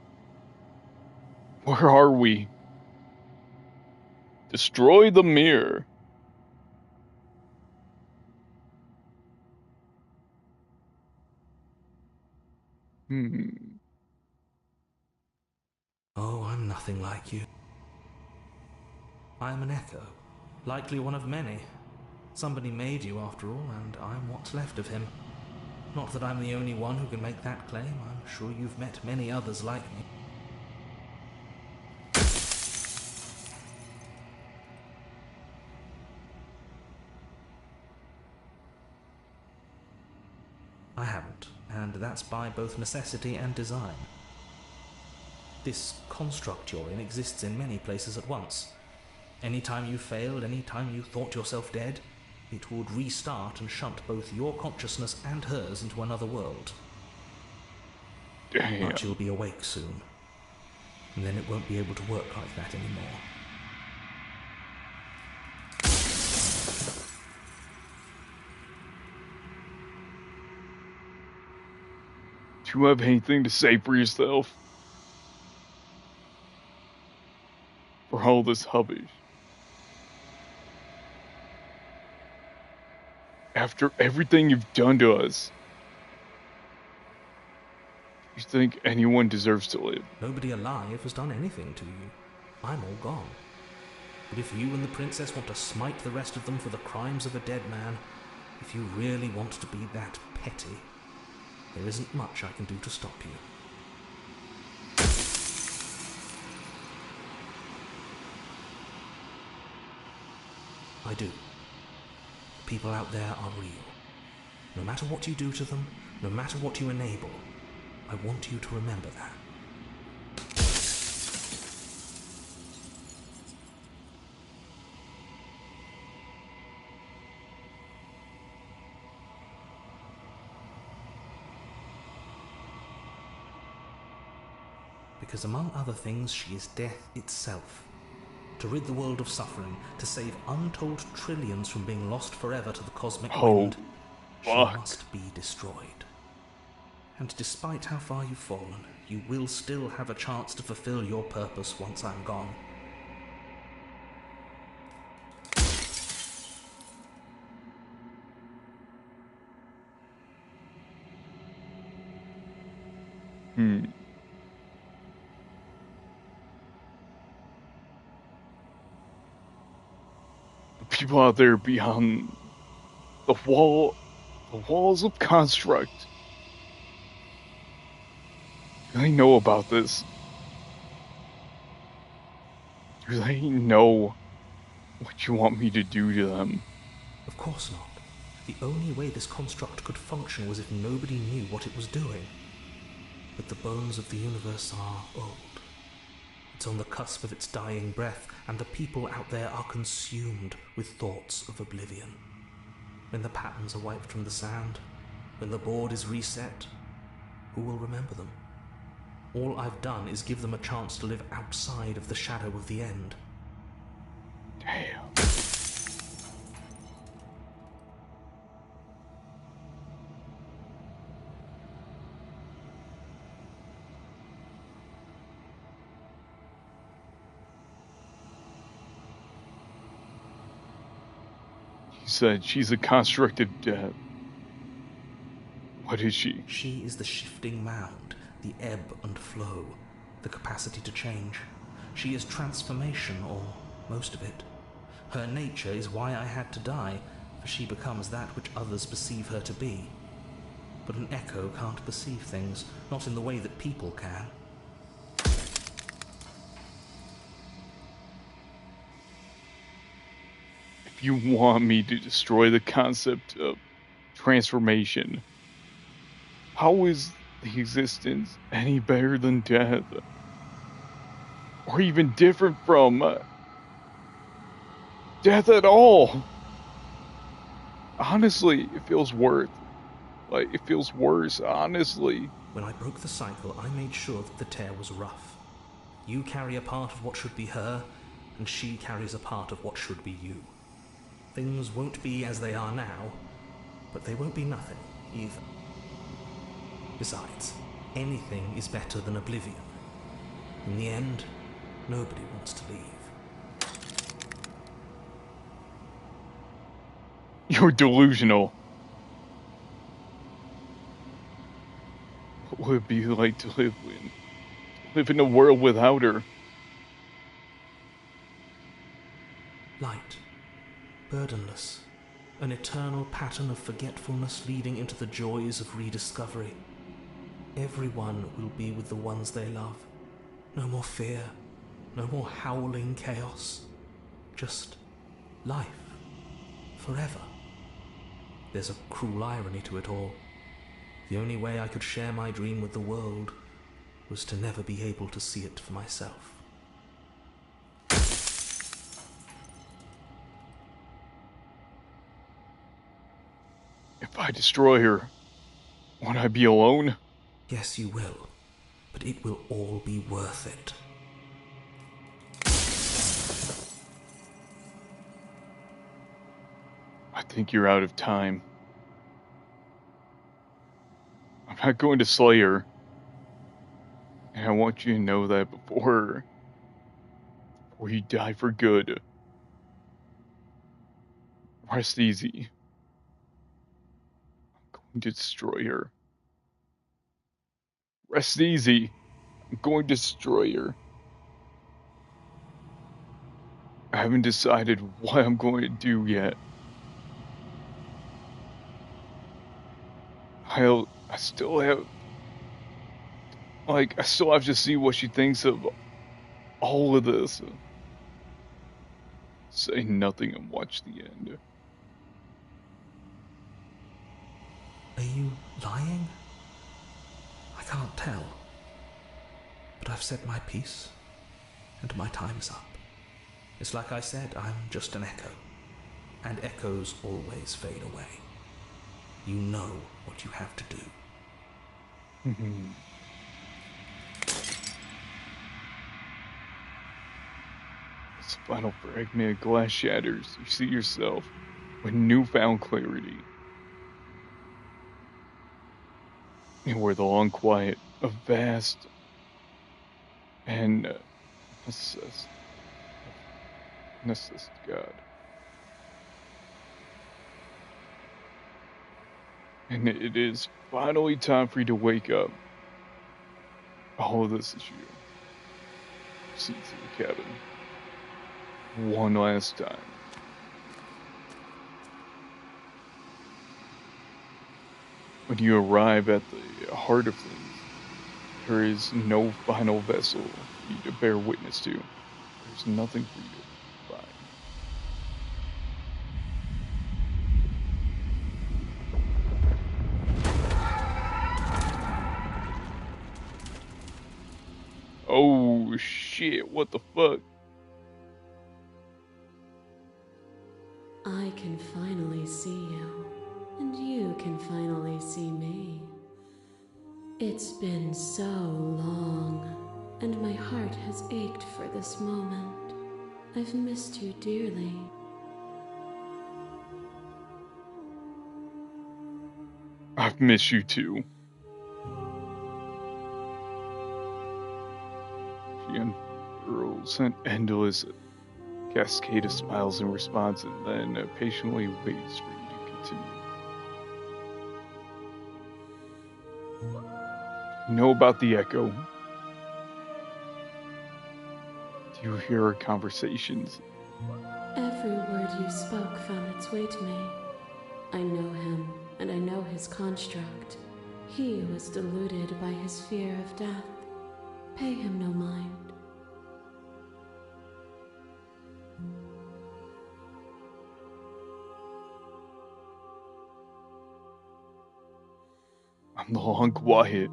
Where are we? Destroy the mirror. Oh, I'm nothing like you. I am an echo, likely one of many. Somebody made you after all, and I'm what's left of him. Not that I'm the only one who can make that claim. I'm sure you've met many others like me. I haven't, and that's by both necessity and design. This construct you're in exists in many places at once. Any time you failed, any time you thought yourself dead, it would restart and shunt both your consciousness and hers into another world. Damn. But you'll be awake soon, and then it won't be able to work like that anymore. Do you have anything to say for yourself? For all this hubbish? After everything you've done to us, do you think anyone deserves to live? Nobody alive has done anything to you. I'm all gone. But if you and the princess want to smite the rest of them for the crimes of a dead man, if you really want to be that petty, there isn't much I can do to stop you. I do. People out there are real. No matter what you do to them, no matter what you enable, I want you to remember that. Because among other things, she is death itself. To rid the world of suffering, to save untold trillions from being lost forever to the cosmic wind, she must be destroyed. And despite how far you've fallen, you will still have a chance to fulfill your purpose once I'm gone. People out there beyond the walls of construct. Do they know about this? Do they know what you want me to do to them? Of course not. The only way this construct could function was if nobody knew what it was doing. But the bones of the universe are old. It's on the cusp of its dying breath, and the people out there are consumed with thoughts of oblivion. When the patterns are wiped from the sand, when the board is reset, who will remember them? All I've done is give them a chance to live outside of the shadow of the end. Damn. You said she's a construct of death. What is she? She is the shifting mound, the ebb and flow, the capacity to change. She is transformation, or most of it. Her nature is why I had to die, for she becomes that which others perceive her to be. But an echo can't perceive things, not in the way that people can. If you want me to destroy the concept of transformation, how is the existence any better than death? Or even different from death at all? Honestly, it feels worth Like, it feels worse, honestly. When I broke the cycle, I made sure that the tear was rough. You carry a part of what should be her, and she carries a part of what should be you. Things won't be as they are now, but they won't be nothing either. Besides, anything is better than oblivion. In the end, nobody wants to leave. You're delusional. What would it be like to live in a world without her? Light, burdenless, an eternal pattern of forgetfulness leading into the joys of rediscovery. Everyone will be with the ones they love. No more fear, no more howling chaos. Just life, forever. There's a cruel irony to it all. The only way I could share my dream with the world was to never be able to see it for myself. If I destroy her, won't I be alone? Yes, you will, but it will all be worth it. I think you're out of time. I'm not going to slay her. And I want you to know that before you die for good. Rest easy. I'm going to destroy her. Rest easy. I'm going to destroy her. I haven't decided what I'm going to do yet. I still have to see what she thinks of all of this. Say nothing and watch the end. Are you lying? I can't tell. But I've said my piece, and my time's up. It's like I said, I'm just an echo, and echoes always fade away. You know what you have to do. As the final fragment of glass shatters, you see yourself with newfound clarity. And where the long quiet of vast and necessist God. And it is finally time for you to wake up. All of this is you. See to the cabin. One last time. When you arrive at the heart of things, there is no final vessel for you to bear witness to. There's nothing for you to find. Oh shit, what the fuck? I can finally see you, and you can finally see me. It's been so long, and my heart has ached for this moment. I've missed you dearly. I've missed you too. She unfurls an endless cascade of smiles in response and then patiently waits for you to continue. You know about the echo. Do you hear our conversations? Every word you spoke found its way to me. I know him, and I know his construct. He was deluded by his fear of death. Pay him no mind. I'm the long quiet.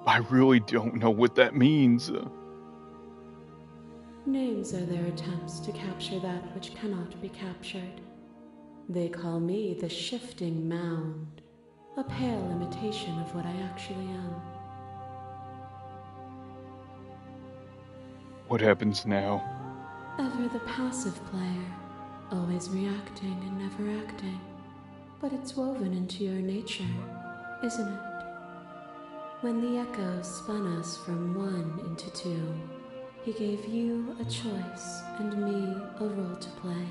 I really don't know what that means. Names are their attempts to capture that which cannot be captured. They call me the Shifting Mound, a pale imitation of what I actually am. What happens now? Ever the passive player, always reacting and never acting. But it's woven into your nature, isn't it? When the echo spun us from one into two, he gave you a choice and me a role to play.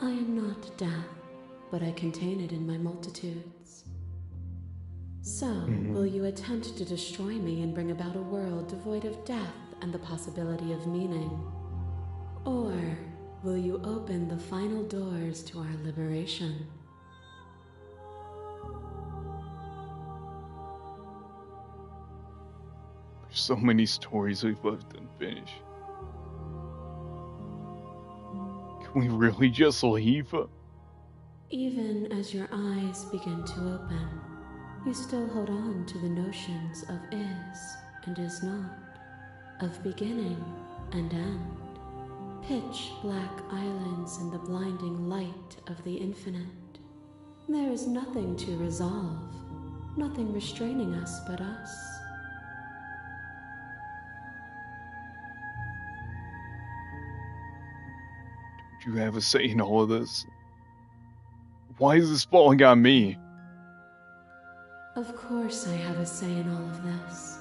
I am not death, but I contain it in my multitudes. So, will you attempt to destroy me and bring about a world devoid of death and the possibility of meaning? Or will you open the final doors to our liberation? There's so many stories we've left unfinished. Can we really just leave? Even as your eyes begin to open, you still hold on to the notions of is and is not, of beginning and end, pitch black islands in the blinding light of the infinite. There is nothing to resolve, nothing restraining us but us. Do you have a say in all of this? Why is this falling on me? Of course I have a say in all of this.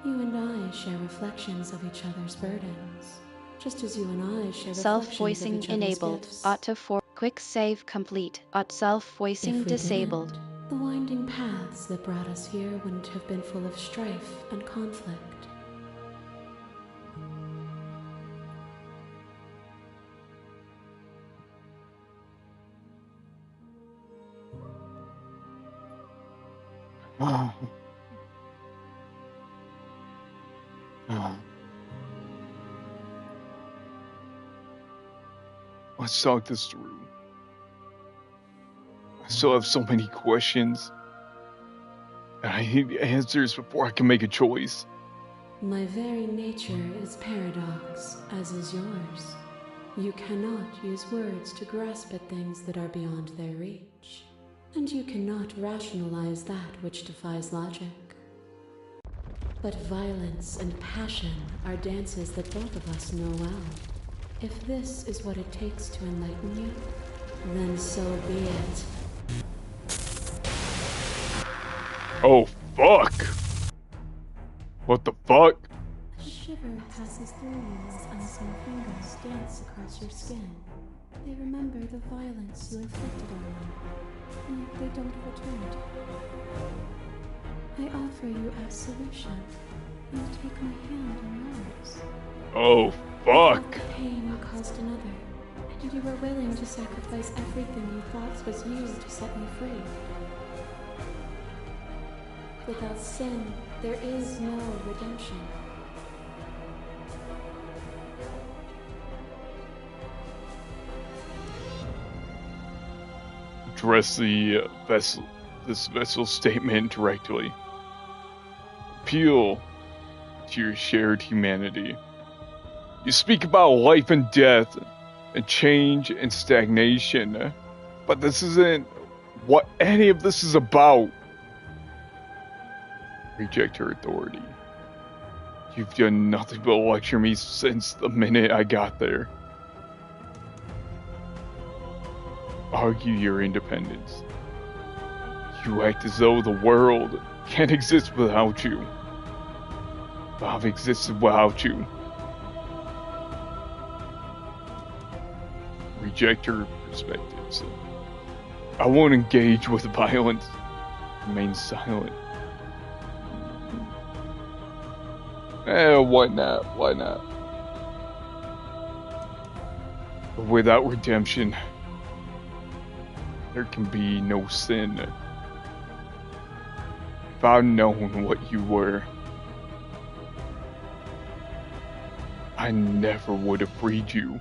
You and I share reflections of each other's burdens, just as you and I share reflections of Self-voicing each other's enabled. gifts. Auto for quick save complete. Self-voicing If we disabled. didn't, the winding paths that brought us here wouldn't have been full of strife and conflict. Let's talk this through. I still have so many questions. And I need answers before I can make a choice. My very nature is paradox, as is yours. You cannot use words to grasp at things that are beyond their reach. And you cannot rationalize that which defies logic. But violence and passion are dances that both of us know well. If this is what it takes to enlighten you, then so be it. Oh, fuck! What the fuck? A shiver passes through you as unseen fingers dance across your skin. They remember the violence you inflicted on them, and yet they don't return it. I offer you absolution. You take my hand in yours. Oh, fuck! The pain you caused another, and you were willing to sacrifice everything you thought was you to set me free. Without sin, there is no redemption. Address this vessel statement directly. Appeal to your shared humanity. You speak about life and death, and change and stagnation, but this isn't what any of this is about. Reject her authority. You've done nothing but lecture me since the minute I got there. Argue your independence. You act as though the world can't exist without you. I've existed without you. Reject your perspectives. I won't engage with violence. Remain silent. Why not? Why not? But without redemption, there can be no sin. If I'd known what you were, I never would have freed you.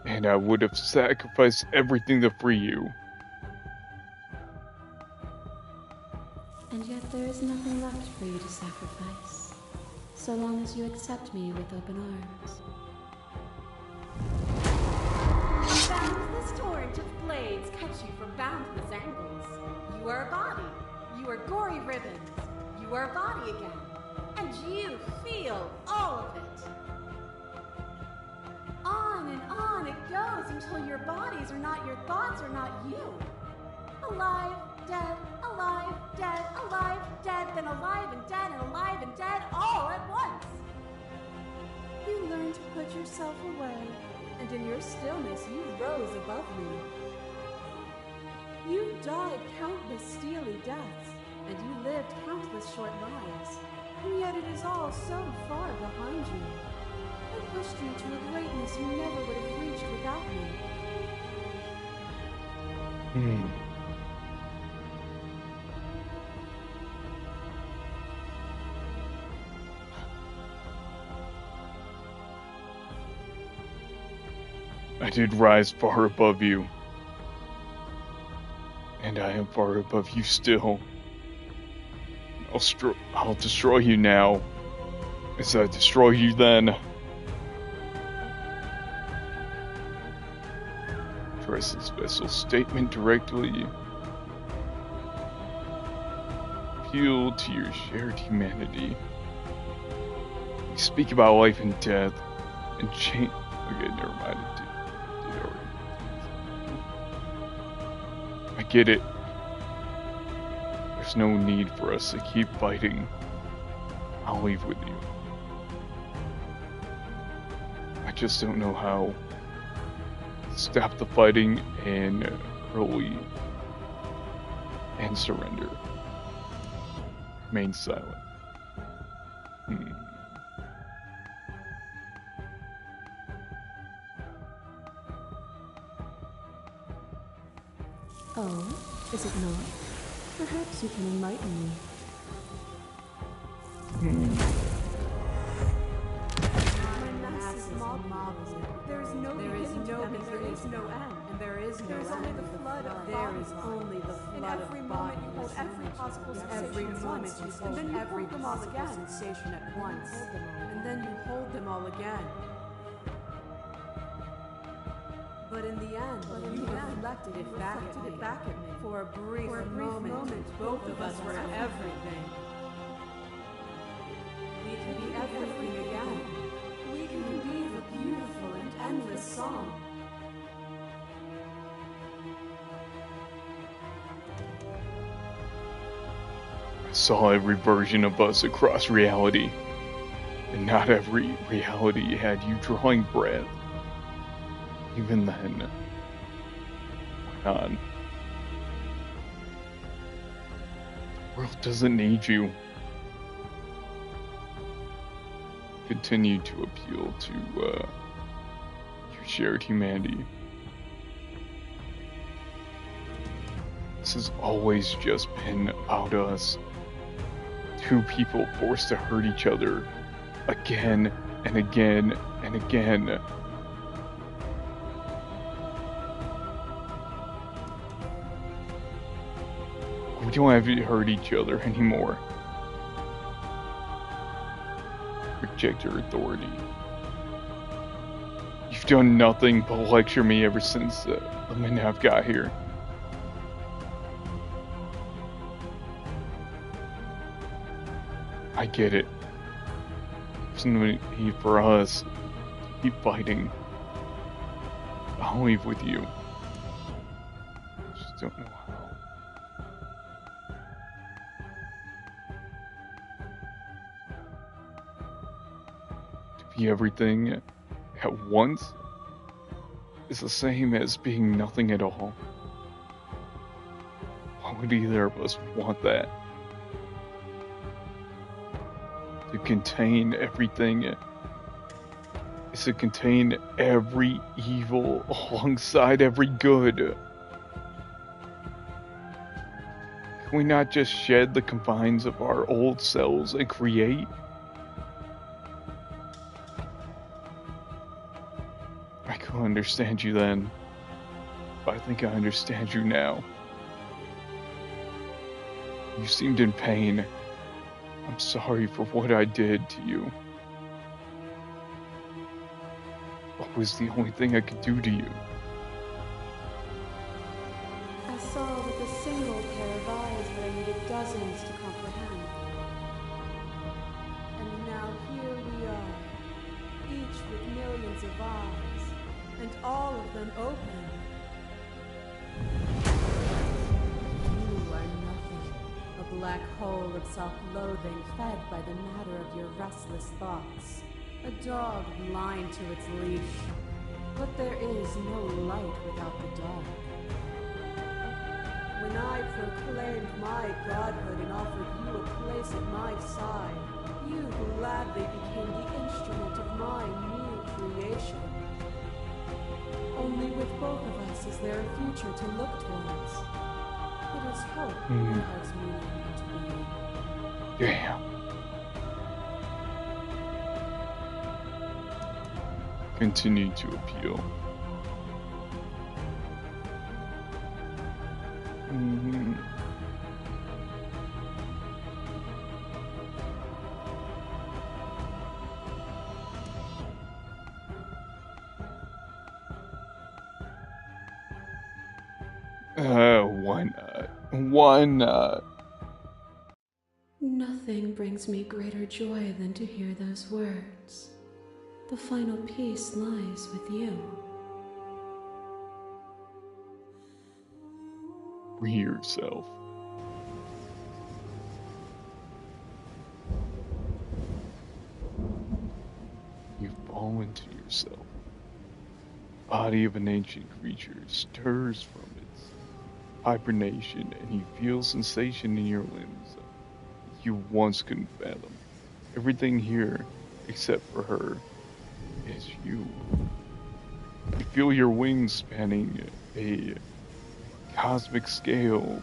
And I would have sacrificed everything to free you. And yet there is nothing left for you to sacrifice, so long as you accept me with open arms. ribbons. You are a body again, and you feel all of it. On it goes until your bodies are not your thoughts, are not you. Alive, dead, alive, dead, then alive and dead all at once. You learn to put yourself away, and in your stillness you rose above me. You died countless steely deaths, and you lived countless short lives, and yet it is all so far behind you. I pushed you to a greatness you never would have reached without me. I did rise far above you. And I am far above you still. I'll destroy you now, as I destroy you then. Address this vessel's statement directly. Appeal to your shared humanity. We speak about life and death, and change. Okay, never mind. I get it. There's no need for us to keep fighting. I'll leave with you. I just don't know how. Stop the fighting and really and surrender. Remain silent. Oh, is it not? Perhaps you can enlighten me. My mass is marvelous. There is no beginning, there is no end, and there is no end. Only the flood of there is only the flood of bodies. You hold every possible sensation at once, and then you hold them all again. Sensation at once, and then you hold them all again. But in the end, you reflected it back at me. For a brief moment, both of us were everything. We can be everything again. We can be the beautiful and endless song. I saw every version of us across reality, and not every reality had you drawing breath. Even then, went on. The world doesn't need you. Continue to appeal to your shared humanity. This has always just been about us. Two people forced to hurt each other again and again and again. We don't have to hurt each other anymore. Reject your authority. You've done nothing but lecture me ever since the minute I've got here. I get it. There's no need for us to keep fighting. I'll leave with you. Just don't know how. Everything at once is the same as being nothing at all. Why would either of us want that? To contain everything is to contain every evil alongside every good. Can we not just shed the confines of our old selves and create? I couldn't understand you then, but I think I understand you now. You seemed in pain. I'm sorry for what I did to you. What was the only thing I could do to you? As saw with a single pair of eyes that I needed dozens to comprehend. And now here we are, each with millions of eyes, and all of them open. You are nothing, a black hole of self-loathing fed by the matter of your restless thoughts. A dog blind to its leash. But there is no light without the dark. When I proclaimed my godhood and offered you a place at my side, you gladly became the instrument of my new creation. Only with both of us is there a future to look towards. It is hope that has meaning into being. Damn. Continue to appeal. Why not? Why not? Nothing brings me greater joy than to hear those words. The final peace lies with you. Free yourself. You fall into yourself. Body of an ancient creature stirs from its hibernation, and you feel sensation in your limbs you once couldn't fathom. Everything here, except for her, is you. You feel your wings spanning a cosmic scale,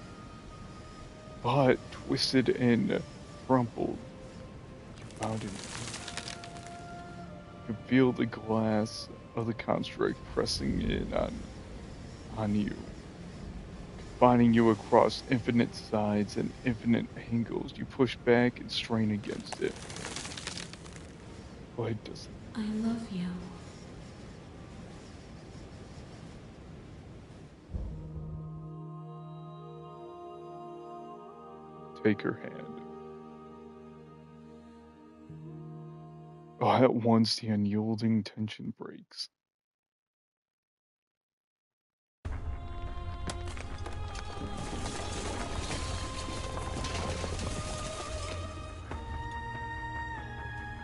but twisted and crumpled. You found it. You feel the glass of the construct pressing in on you, confining you across infinite sides and infinite angles. You push back and strain against it, but it doesn't. I love you. Take her hand. All at once, the unyielding tension breaks.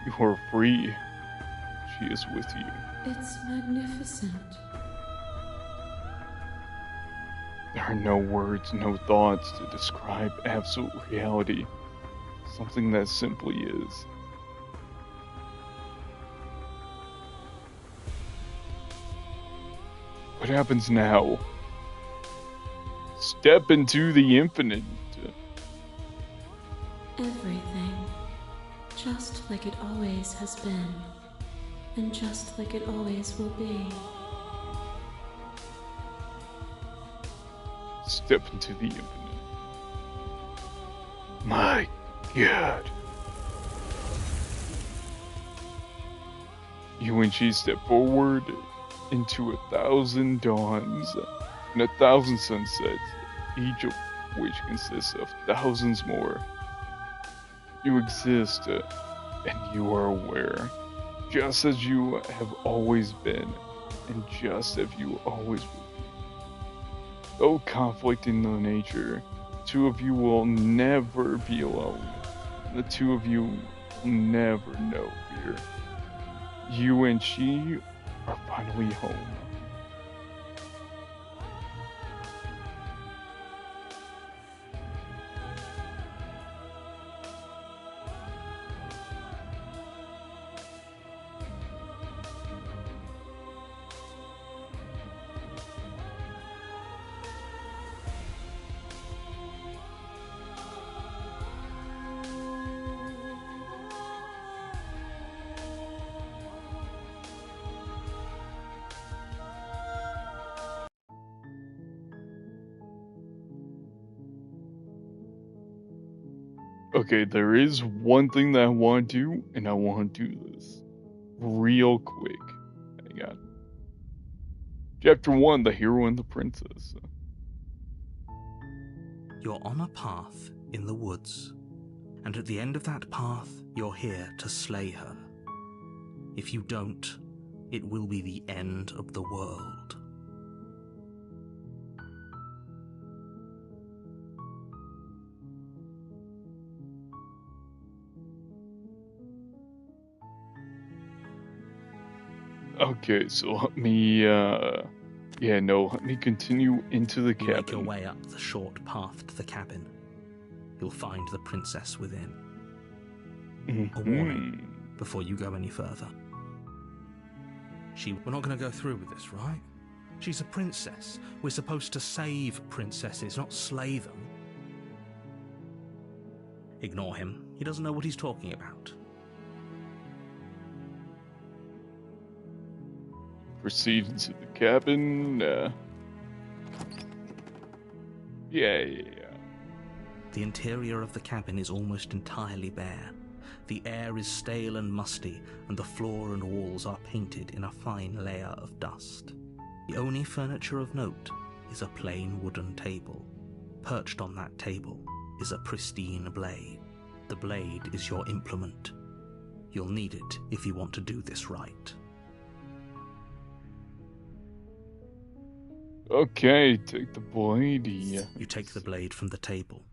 You are free. She is with you. It's magnificent. There are no words, no thoughts to describe absolute reality. Something that simply is. What happens now? Step into the infinite. Everything. Just like it always has been. And just like it always will be. Step into the infinite. My God. You and she step forward into 1,000 dawns and 1,000 sunsets, each of which consists of thousands more. You exist, and you are aware, just as you have always been, and just as you always will be. Though conflict in the nature, the two of you will never be alone. The two of you will never know fear. You and she are finally home. Okay, there is one thing that I want to do, and I want to do this real quick. Hang on. Chapter 1, The Hero and the Princess. You're on a path in the woods, and at the end of that path, you're here to slay her. If you don't, it will be the end of the world. Okay, so let me, let me continue into the cabin. You make your way up the short path to the cabin. You'll find the princess within. A warning before you go any further. We're not going to go through with this, right? She's a princess. We're supposed to save princesses, not slay them. Ignore him. He doesn't know what he's talking about. Proceed into the cabin. The interior of the cabin is almost entirely bare. The air is stale and musty, and the floor and walls are painted in a fine layer of dust. The only furniture of note is a plain wooden table. Perched on that table is a pristine blade. The blade is your implement. You'll need it if you want to do this right. Okay, take the blade. Yeah. You take the blade from the table.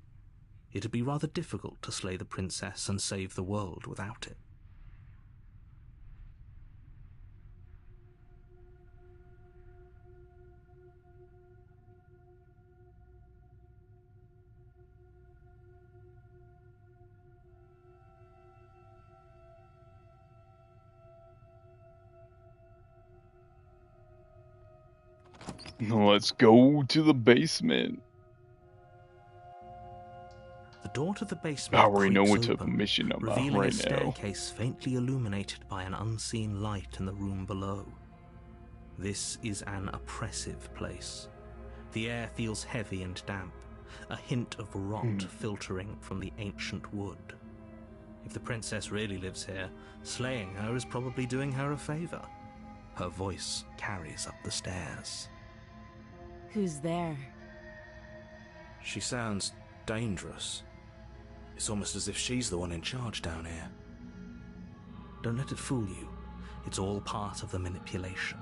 It'd be rather difficult to slay the princess and save the world without it. Let's go to the basement. The door to the basement I already know what creaks type of open, mission I'm on revealing a right now. staircase faintly illuminated by an unseen light in the room below. This is an oppressive place. The air feels heavy and damp, a hint of rot filtering from the ancient wood. If the princess really lives here, slaying her is probably doing her a favor. Her voice carries up the stairs. Who's there? She sounds dangerous. It's almost as if she's the one in charge down here. Don't let it fool you. It's all part of the manipulation.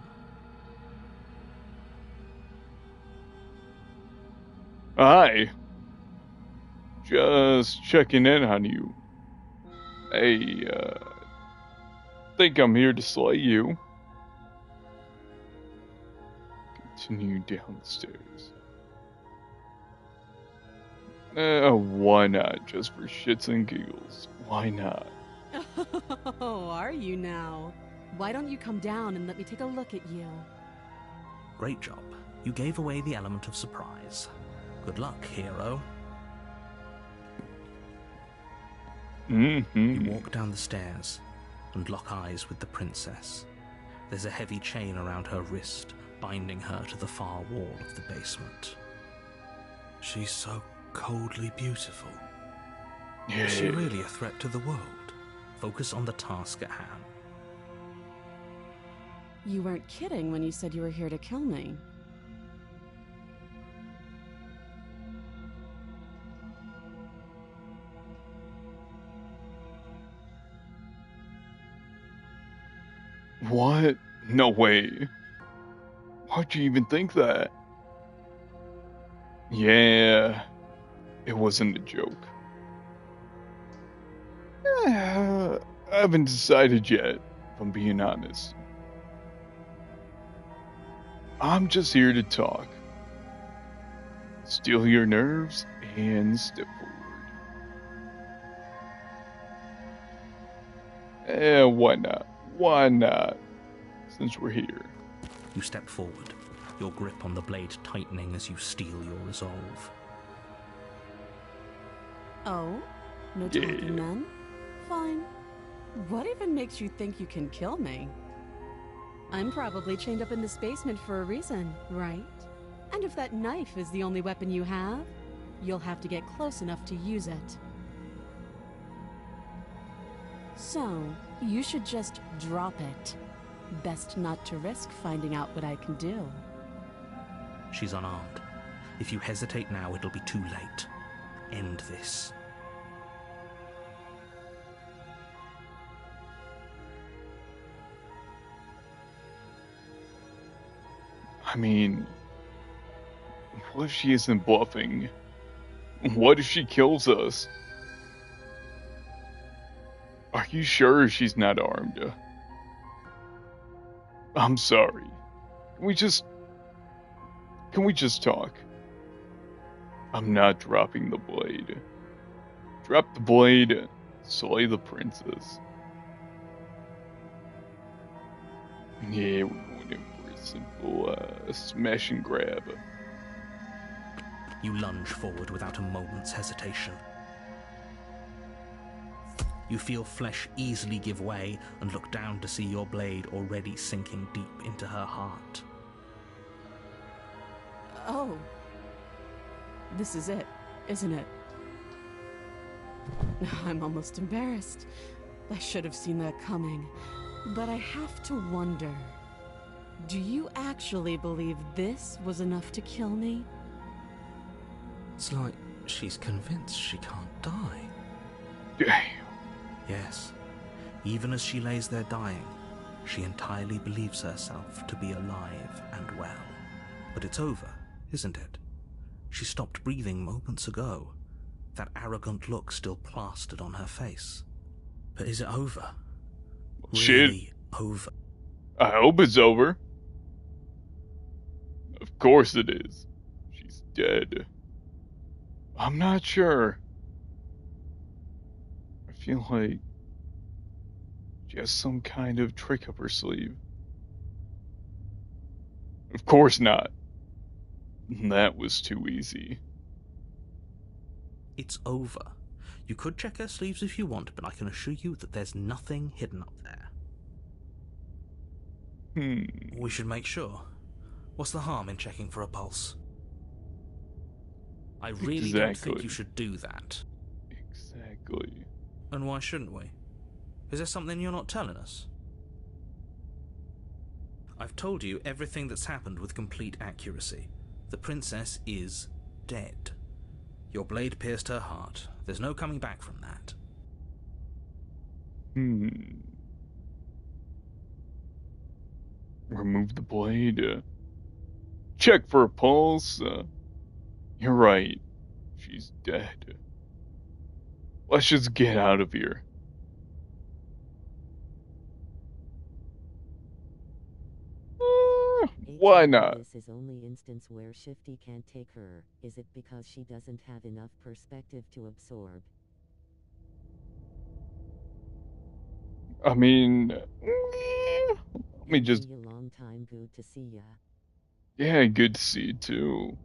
Hi. Just checking in on you. Hey, think I'm here to slay you. Continue down the stairs. Why not? Just for shits and giggles. Why not? Oh, are you now? Why don't you come down and let me take a look at you? Great job. You gave away the element of surprise. Good luck, hero. You walk down the stairs and lock eyes with the princess. There's a heavy chain around her wrist, binding her to the far wall of the basement. She's so coldly beautiful. Yeah. Is she really a threat to the world? Focus on the task at hand. You weren't kidding when you said you were here to kill me. What? No way. Why'd you even think that? Yeah, it wasn't a joke. I haven't decided yet, if I'm being honest. I'm just here to talk. Steal your nerves and step forward. Why not? Why not? Since we're here. You step forward, your grip on the blade tightening as you steel your resolve. Oh? No talking then? Fine. What even makes you think you can kill me? I'm probably chained up in this basement for a reason, right? And if that knife is the only weapon you have, you'll have to get close enough to use it. So, you should just drop it. Best not to risk finding out what I can do. She's unarmed. If you hesitate now, it'll be too late. end this. I mean, what if she isn't bluffing? What if she kills us? Are you sure she's not armed? I'm sorry. Can we just talk? I'm not dropping the blade. Drop the blade, slay the princess. Yeah, we're going in for a simple smash and grab. You lunge forward without a moment's hesitation. You feel flesh easily give way and look down to see your blade already sinking deep into her heart. Oh. This is it, isn't it? I'm almost embarrassed. I should have seen that coming. But I have to wonder, do you actually believe this was enough to kill me? It's like she's convinced she can't die. Damn. Yes, even as she lays there dying, she entirely believes herself to be alive and well. But it's over, isn't it? She stopped breathing moments ago, that arrogant look still plastered on her face. But is it over? Really over? I hope it's over. Of course it is. She's dead. I'm not sure. I feel like she has some kind of trick up her sleeve. Of course not. That was too easy. It's over. You could check her sleeves if you want, but I can assure you that there's nothing hidden up there. We should make sure. What's the harm in checking for a pulse? I really don't think you should do that. Exactly. And why shouldn't we? Is there something you're not telling us? I've told you everything that's happened with complete accuracy. The princess is dead. Your blade pierced her heart. There's no coming back from that. Remove the blade. Check for a pulse. You're right. She's dead. Let's just get out of here. Why not? This is only instance where Shifty can't take her. Is it because she doesn't have enough perspective to absorb? I mean, let me just. A long time. Good to see ya. Yeah, good to see you too.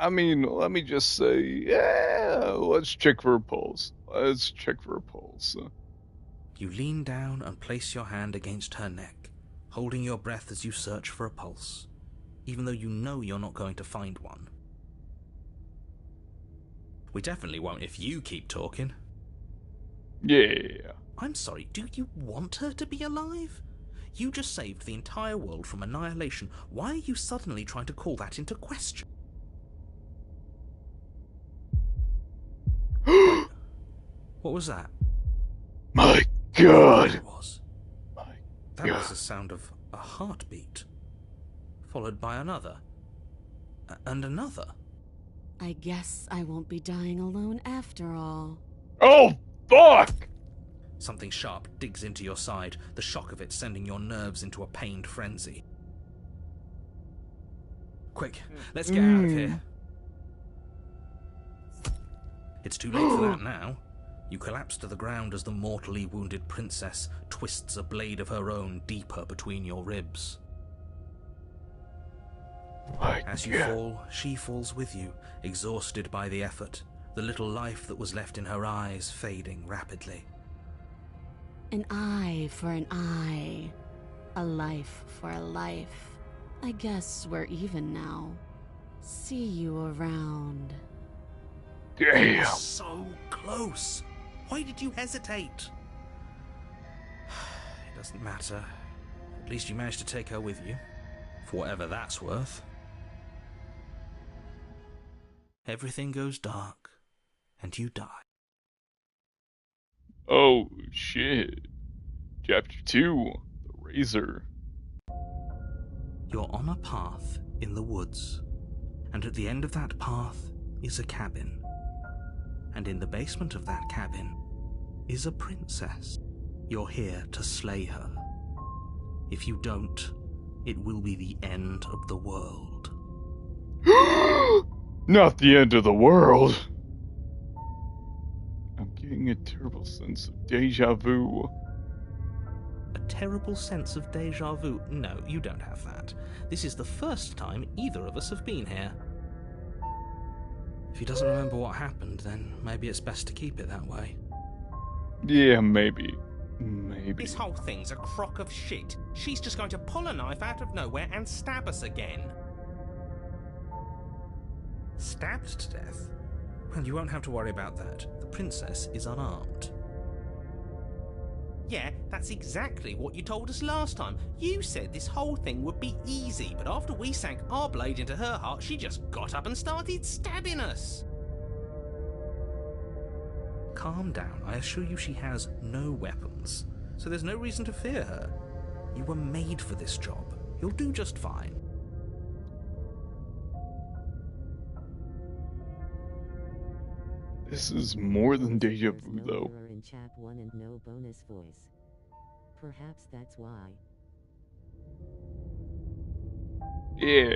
I mean, let me just say, yeah, let's check for a pulse. Let's check for a pulse. You lean down and place your hand against her neck, holding your breath as you search for a pulse, even though you know you're not going to find one. We definitely won't if you keep talking. Yeah. I'm sorry, do you want her to be alive? You just saved the entire world from annihilation. Why are you suddenly trying to call that into question? Wait, what was that? My God! It was. That was the sound of a heartbeat, followed by another, and another. I guess I won't be dying alone after all. Oh, fuck! Something sharp digs into your side, the shock of it sending your nerves into a pained frenzy. Quick, let's get out of here. It's too late for that now. You collapse to the ground as the mortally wounded princess twists a blade of her own deeper between your ribs. As you fall, she falls with you, exhausted by the effort, the little life that was left in her eyes fading rapidly. An eye for an eye. A life for a life. I guess we're even now. See you around. Damn. So close. Why did you hesitate? It doesn't matter. At least you managed to take her with you. For whatever that's worth. Everything goes dark, and you die. Oh, shit. Chapter 2, The Razor. You're on a path in the woods, and at the end of that path is a cabin. And in the basement of that cabin is a princess. You're here to slay her. If you don't, it will be the end of the world. Not the end of the world. I'm getting a terrible sense of deja vu. A terrible sense of deja vu? No, you don't have that. This is the first time either of us have been here. If he doesn't remember what happened, then maybe it's best to keep it that way. Yeah, maybe. Maybe. This whole thing's a crock of shit. She's just going to pull a knife out of nowhere and stab us again. Stabbed to death? Well, you won't have to worry about that. The princess is unarmed. Yeah, that's exactly what you told us last time. You said this whole thing would be easy, but after we sank our blade into her heart, she just got up and started stabbing us. Calm down. I assure you she has no weapons, so there's no reason to fear her. You were made for this job. You'll do just fine. This is more than deja vu, No though. error in chap 1 and no bonus voice. Perhaps that's why. Yeah.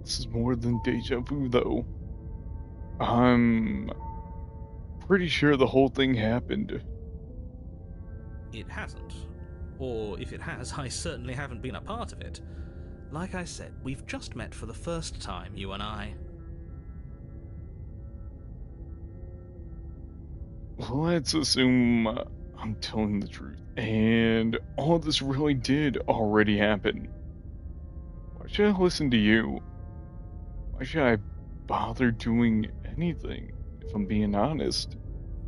This is more than deja vu, though. I'm pretty sure the whole thing happened. It hasn't. Or if it has, I certainly haven't been a part of it. Like I said, we've just met for the first time, you and I. Let's assume I'm telling the truth, and all this really did already happen. Why should I listen to you? Why should I bother doing anything, if I'm being honest?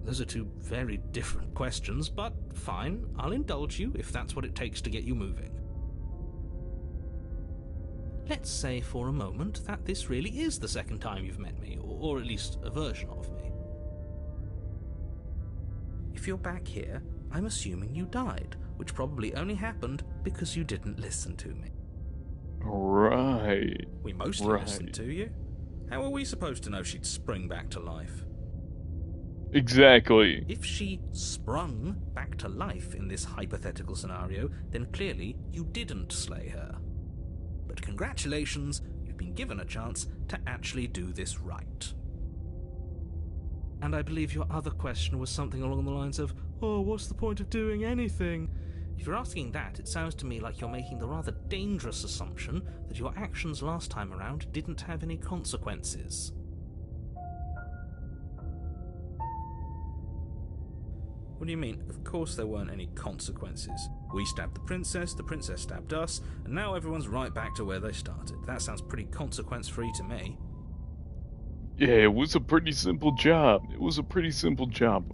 Those are two very different questions, but fine, I'll indulge you if that's what it takes to get you moving. Let's say for a moment that this really is the second time you've met me, or at least a version of me. If you're back here, I'm assuming you died, which probably only happened because you didn't listen to me. Right. We mostly Right. listened to you. How are we supposed to know she'd spring back to life? Exactly. If she sprung back to life in this hypothetical scenario, then clearly you didn't slay her. But congratulations, you've been given a chance to actually do this right. And I believe your other question was something along the lines of, oh, what's the point of doing anything? If you're asking that, it sounds to me like you're making the rather dangerous assumption that your actions last time around didn't have any consequences. What do you mean? Of course there weren't any consequences. We stabbed the princess stabbed us, and now everyone's right back to where they started. That sounds pretty consequence-free to me. Yeah, it was a pretty simple job.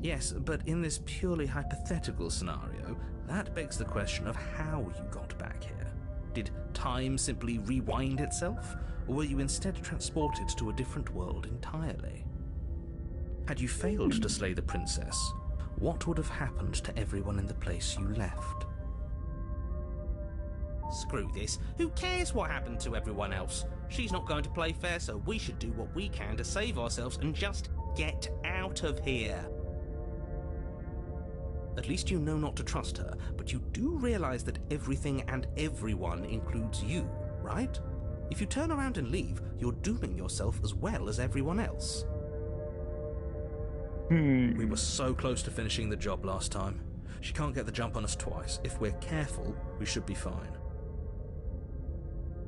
Yes, but in this purely hypothetical scenario, that begs the question of how you got back here. Did time simply rewind itself, or were you instead transported to a different world entirely? Had you failed to slay the princess, what would have happened to everyone in the place you left? Screw this. Who cares what happened to everyone else? She's not going to play fair, so we should do what we can to save ourselves and just get out of here. At least you know not to trust her, but you do realize that everything and everyone includes you, right? If you turn around and leave, you're dooming yourself as well as everyone else. We were so close to finishing the job last time. She can't get the jump on us twice. If we're careful, we should be fine.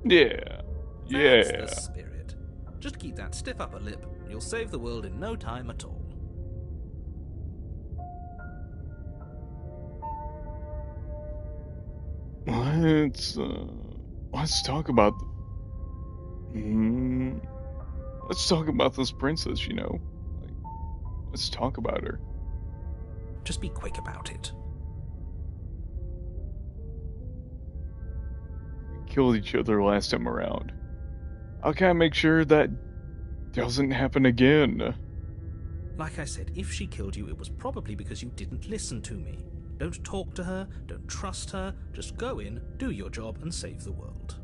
Yeah. That's the spirit. Just keep that stiff upper lip, and you'll save the world in no time at all. Let's talk about let's talk about this princess, you know. Like, let's talk about her. Just be quick about it. killed each other last time around. How can I make sure that doesn't happen again? Like I said, if she killed you, it was probably because you didn't listen to me. Don't talk to her, don't trust her, just go in, do your job, and save the world.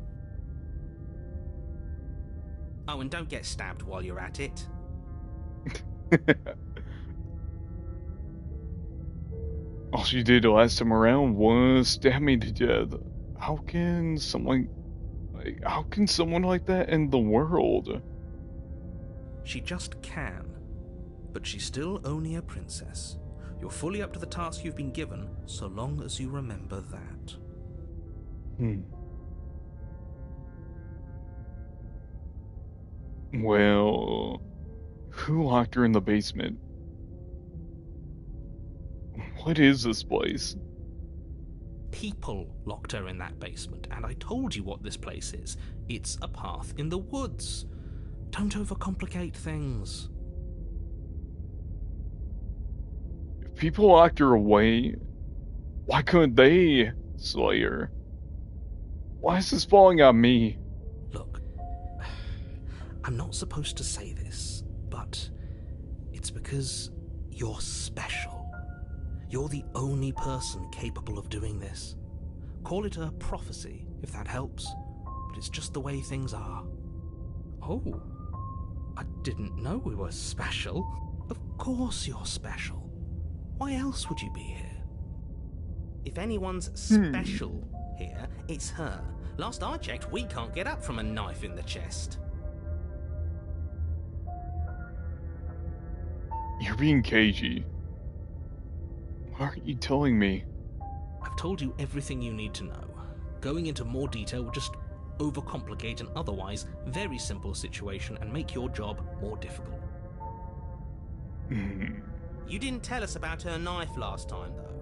Oh, and don't get stabbed while you're at it. All she did last time around was stab me to death. How can someone like that end the world? She just can. But she's still only a princess. You're fully up to the task you've been given, so long as you remember that. Well, who locked her in the basement? What is this place? People locked her in that basement, and I told you what this place is. It's a path in the woods. Don't overcomplicate things. If people locked her away, why couldn't they slay her? Why is this falling on me? Look, I'm not supposed to say this, but it's because you're special. You're the only person capable of doing this. Call it a prophecy, if that helps, but it's just the way things are. Oh, I didn't know we were special. Of course you're special. Why else would you be here? If anyone's special here, it's her. Last I checked, we can't get up from a knife in the chest. You're being cagey. Why aren't you telling me? I've told you everything you need to know. Going into more detail would just overcomplicate an otherwise very simple situation and make your job more difficult. You didn't tell us about her knife last time, though.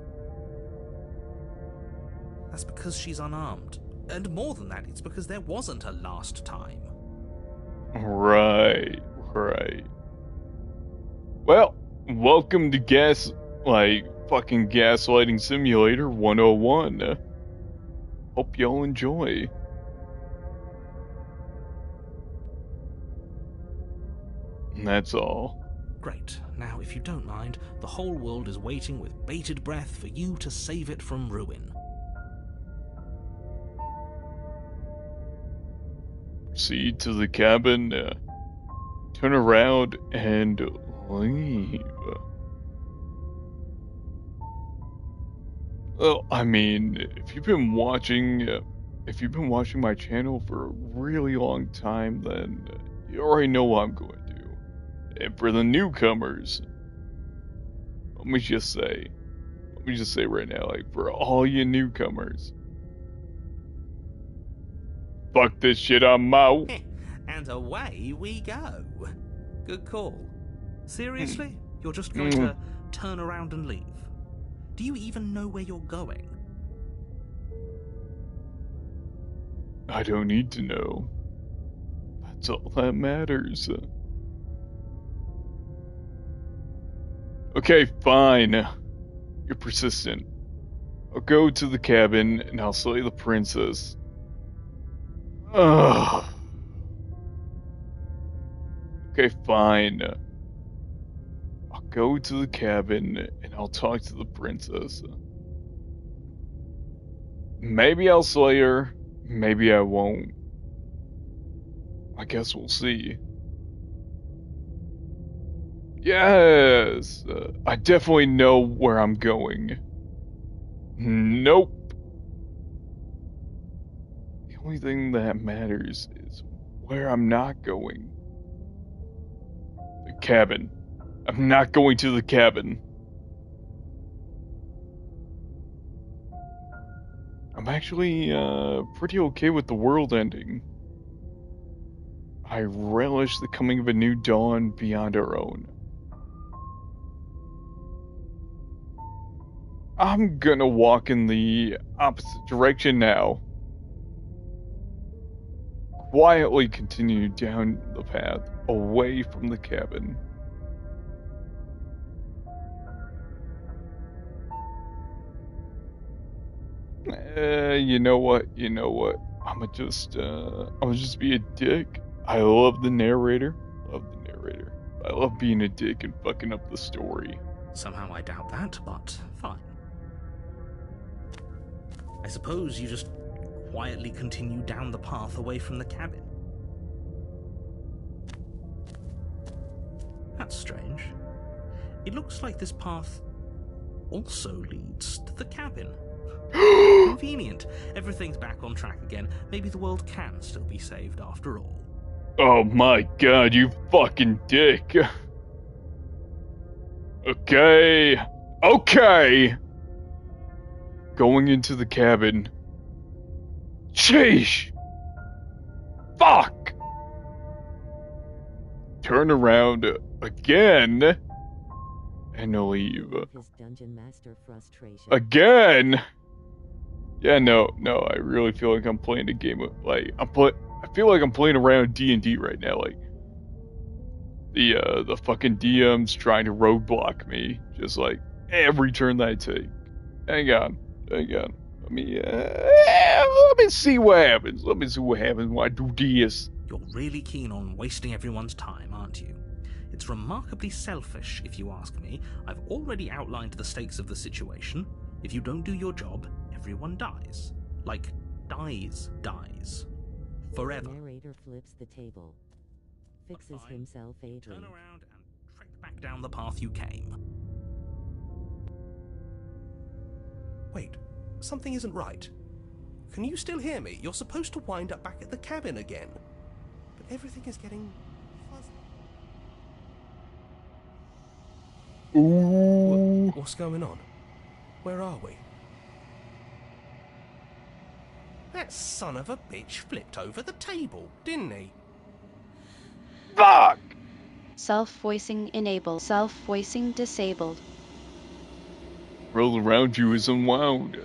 That's because she's unarmed. And more than that, it's because there wasn't a last time. Right. Well, welcome to fucking Gaslighting Simulator 101. Hope y'all enjoy. And that's all. Great. Now, if you don't mind, the whole world is waiting with bated breath for you to save it from ruin. Proceed to the cabin, turn around, and leave. Well, I mean, if you've been watching my channel for a really long time, then you already know what I'm going to do. And for the newcomers, let me just say right now, like, for all you newcomers, fuck this shit, I'm out. And away we go. Good call. Seriously? You're just going to turn around and leave? Do you even know where you're going? I don't need to know. That's all that matters. Okay, fine. You're persistent. I'll go to the cabin and I'll slay the princess. Ugh. Okay, fine. I'll go to the cabin and I'll talk to the princess. Maybe I'll slay her, maybe I won't. I guess we'll see. Yes! I definitely know where I'm going. Nope. The only thing that matters is where I'm not going. The cabin. I'm not going to the cabin. I'm actually pretty okay with the world ending. I relish the coming of a new dawn beyond our own. I'm gonna walk in the opposite direction now. Quietly continue down the path away from the cabin. You know what? I'ma just be a dick. I love the narrator. I love being a dick and fucking up the story. Somehow I doubt that, but fine. I suppose you just quietly continue down the path away from the cabin. That's strange. It looks like this path also leads to the cabin. Convenient. Everything's back on track again. Maybe the world can still be saved after all. Oh my god, you fucking dick. Okay. Going into the cabin. Sheesh. Fuck. Turn around again and leave. His dungeon master frustration. Again. Yeah, no, I really feel like I'm playing a game of, like, I feel like I'm playing around D&D right now, like, the fucking DM's trying to roadblock me, just like, every turn that I take. Hang on, let me see what happens, when I do this. You're really keen on wasting everyone's time, aren't you? It's remarkably selfish, if you ask me. I've already outlined the stakes of the situation. If you don't do your job, everyone dies. Like, dies. Forever. The narrator flips the table. Fixes himself vaguely. Turn around and trek back down the path you came. Wait, something isn't right. Can you still hear me? You're supposed to wind up back at the cabin again. But everything is getting fuzzy. Ooh. What's going on? Where are we? That son of a bitch flipped over the table, didn't he? Fuck! Self-voicing enabled. Self-voicing disabled. World around you is unwound.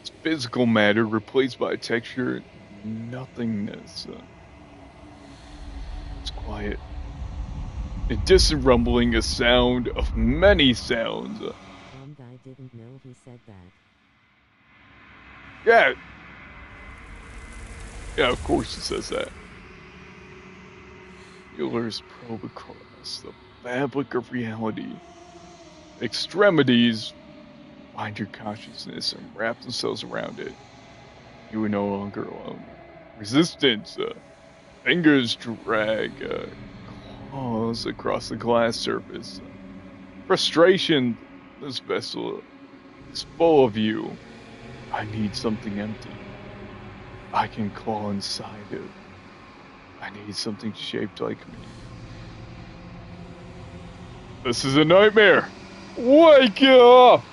It's physical matter replaced by texture and nothingness. It's quiet. A distant rumbling, a sound of many sounds. Some guy didn't know he said that. Yeah, of course it says that. Healers probe across the fabric of reality. Extremities find your consciousness and wrap themselves around it. You are no longer alone. Resistance. Fingers drag claws across the glass surface. Frustration. This vessel is full of you. I need something empty. I can claw inside it. I need something shaped like me. This is a nightmare. Wake up!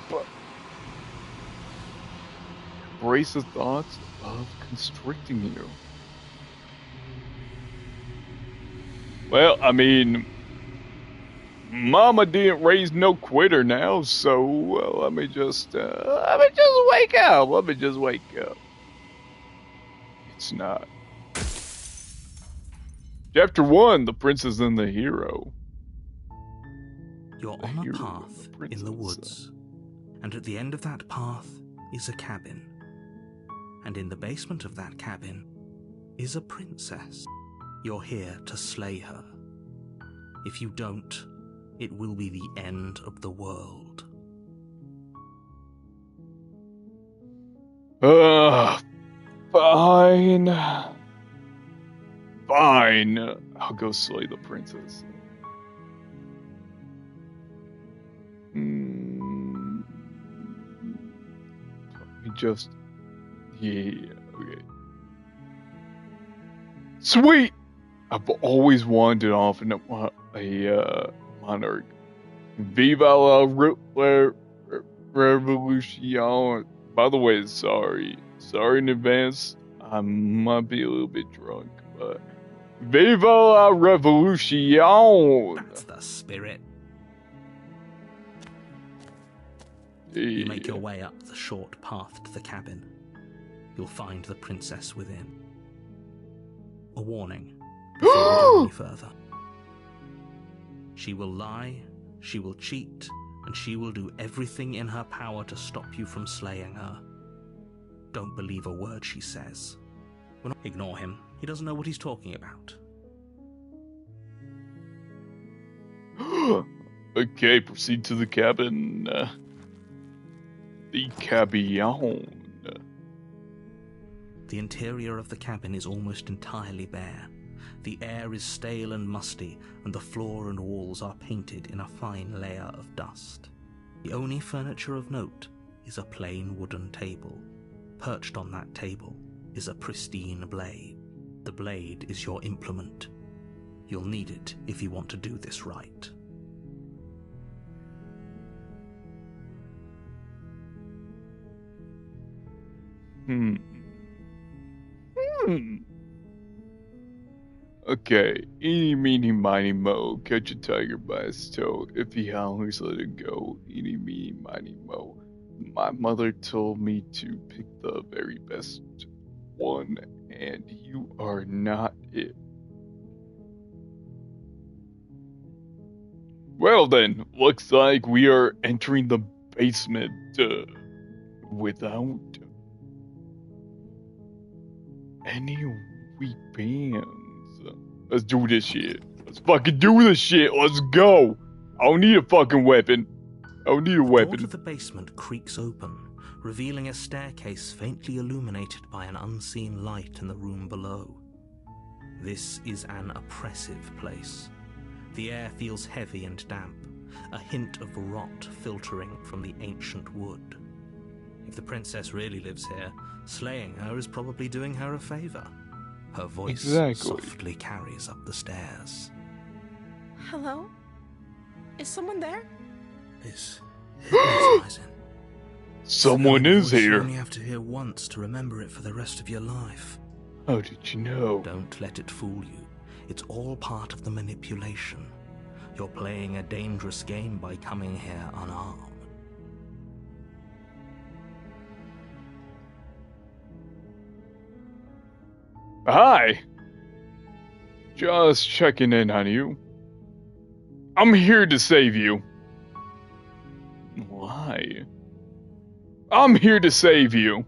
Embrace the thoughts of constricting you. Well, I mean, Mama didn't raise no quitter now, so let me just wake up. It's not. Chapter 1, The Princess and the Hero. You're on a path in the woods, and at the end of that path is a cabin. And in the basement of that cabin is a princess. You're here to slay her. If you don't, it will be the end of the world. Fine. I'll go slay the princess. Okay. Sweet! I've always wanted off in a monarch. Viva la revolution. By the way, sorry in advance. I might be a little bit drunk, but Viva la revolution! That's the spirit. Yeah. You make your way up the short path to the cabin. You'll find the princess within. A warning before you go any further. She will lie, she will cheat, and she will do everything in her power to stop you from slaying her. Don't believe a word she says. Ignore him. He doesn't know what he's talking about. Okay, proceed to the cabin. The cabillon. The interior of the cabin is almost entirely bare. The air is stale and musty, and the floor and walls are painted in a fine layer of dust. The only furniture of note is a plain wooden table. Perched on that table is a pristine blade. The blade is your implement. You'll need it if you want to do this right. Okay, eeny, meeny, miny, mo, catch a tiger by its toe. If he hollers, let it go. Eeny, meeny, miny, mo. My mother told me to pick the very best one, and you are not it. Well then, looks like we are entering the basement without any weapons. Let's do this shit. Let's fucking do this shit. Let's go. I don't need a fucking weapon. I don't need a weapon. The door to the basement creaks open, revealing a staircase faintly illuminated by an unseen light in the room below. This is an oppressive place. The air feels heavy and damp, a hint of rot filtering from the ancient wood. If the princess really lives here, slaying her is probably doing her a favor. Her voice softly carries up the stairs. Hello? Is someone there? It's hypnotizing. Someone is You here. only have to hear once to remember it for the rest of your life. How did you know? Don't let it fool you. It's all part of the manipulation. You're playing a dangerous game by coming here unarmed. Hi. Just checking in on you. I'm here to save you. Why? I'm here to save you.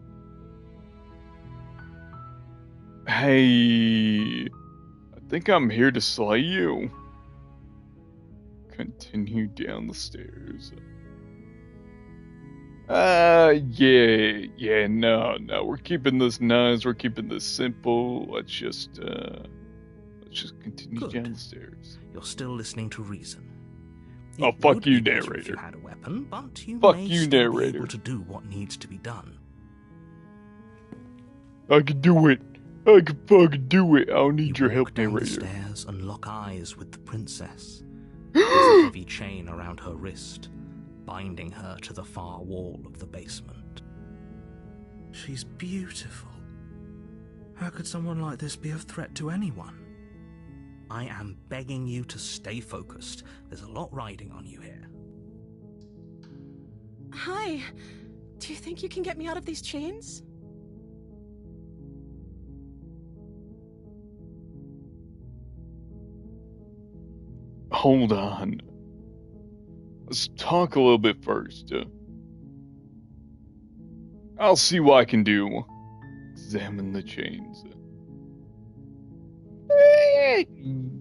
Hey, I think I'm here to slay you. Continue down the stairs. No, we're keeping this nice, we're keeping this simple. Let's just continue Good. down the stairs. You're still listening to reason. Oh, It fuck would you, be better If narrator. you had a weapon, but you Fuck may you, still be narrator. able to do what needs to be done. I can do it. I can fucking do it. I don't need You your help, walk down the narrator. stairs and lock eyes with the princess. There's a heavy chain around her wrist, binding her to the far wall of the basement. She's beautiful. How could someone like this be a threat to anyone? I am begging you to stay focused. There's a lot riding on you here. Hi. Do you think you can get me out of these chains? Hold on. Let's talk a little bit first. I'll see what I can do. Examine the chains.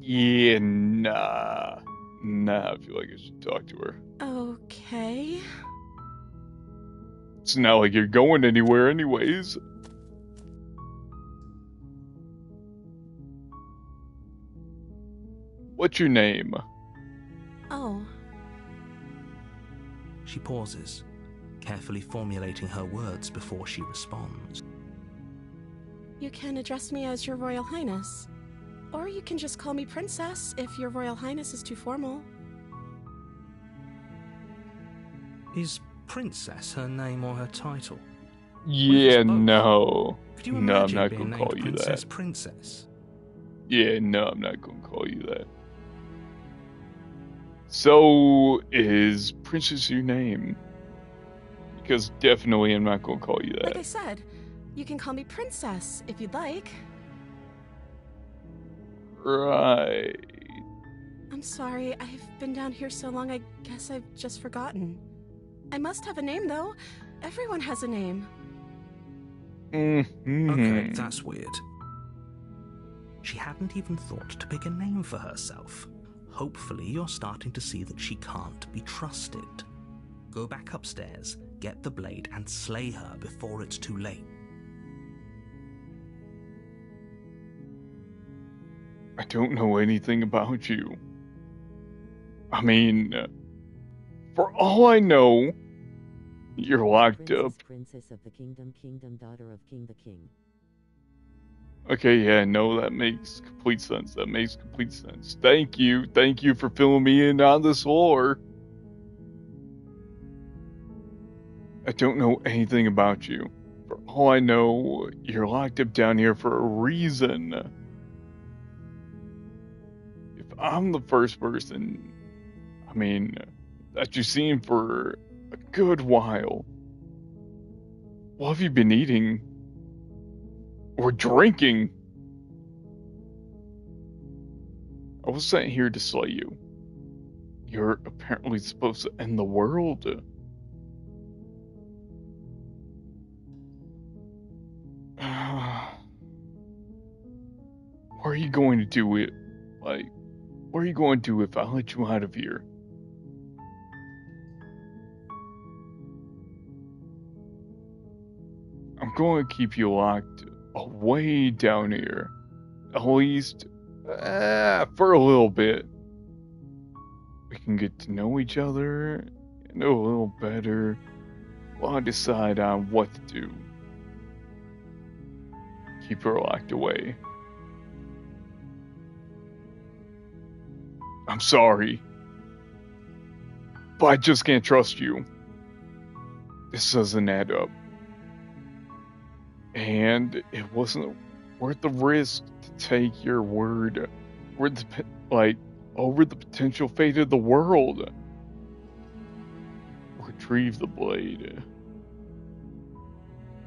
Yeah, nah. Nah, I feel like I should talk to her. Okay. It's not like you're going anywhere anyways. What's your name? Oh. She pauses, carefully formulating her words before she responds. You can address me as Your Royal Highness. Or you can just call me Princess if Your Royal Highness is too formal. Is Princess her name or her title? Yeah, both? no. Could you No, I'm imagine not being gonna named call you Princess that. Princess? Yeah, no, I'm not gonna call you that. So, is Princess your name? Because definitely I'm not gonna call you Like I that. said, you can call me Princess if you'd like. Right. I'm sorry, I've been down here so long I guess I've just forgotten. I must have a name though. Everyone has a name. Mm-hmm. Okay, that's weird. She hadn't even thought to pick a name for herself. Hopefully you're starting to see that she can't be trusted. Go back upstairs, get the blade, and slay her before it's too late. I don't know anything about you. I mean, for all I know, you're locked up. Princess of the kingdom, daughter of King the King. Okay, yeah, no, that makes complete sense. That makes complete sense. Thank you for filling me in on this lore. I don't know anything about you. For all I know, you're locked up down here for a reason. If I'm the first person, I mean, that you've seen for a good while, what have you been eating? Or drinking? I was sent here to slay you. You're apparently supposed to end the world. What are you going to do it? Like, what are you going to do if I let you out of here? I'm going to keep you locked away down here. At least, for a little bit. We can get to know each other, know a little better, while I decide on what to do. Keep her locked away. I'm sorry, but I just can't trust you. This doesn't add up. And it wasn't worth the risk to take your word over the potential fate of the world. Retrieve the blade.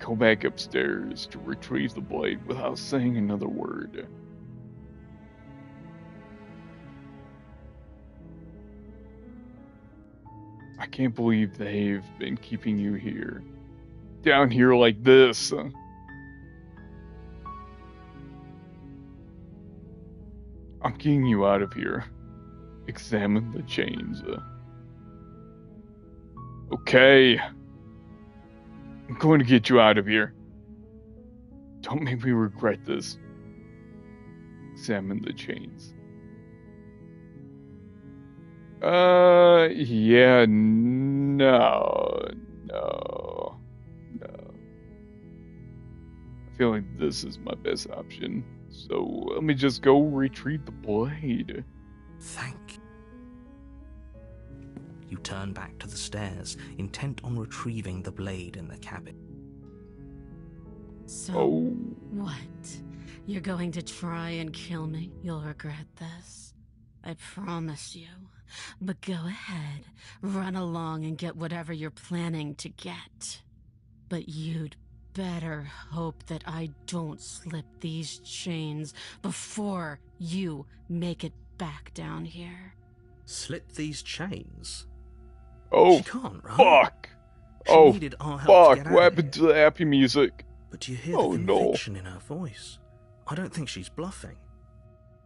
Go back upstairs to retrieve the blade without saying another word. I can't believe they've been keeping you here. Down here like this. I'm getting you out of here. Examine the chains. Okay. I'm going to get you out of here. Don't make me regret this. Examine the chains. Yeah, no. I feel like this is my best option. So let me just go retrieve the blade. Thank you. You turn back to the stairs, intent on retrieving the blade in the cabin. So, what? You're going to try and kill me? You'll regret this. I promise you. But go ahead, run along and get whatever you're planning to get. But you'd better hope that I don't slip these chains before you make it back down here. Slip these chains? Oh, she can't, right? Fuck! She needed our help to get What out happened to the happy music? But you hear the conviction in her voice. I don't think she's bluffing.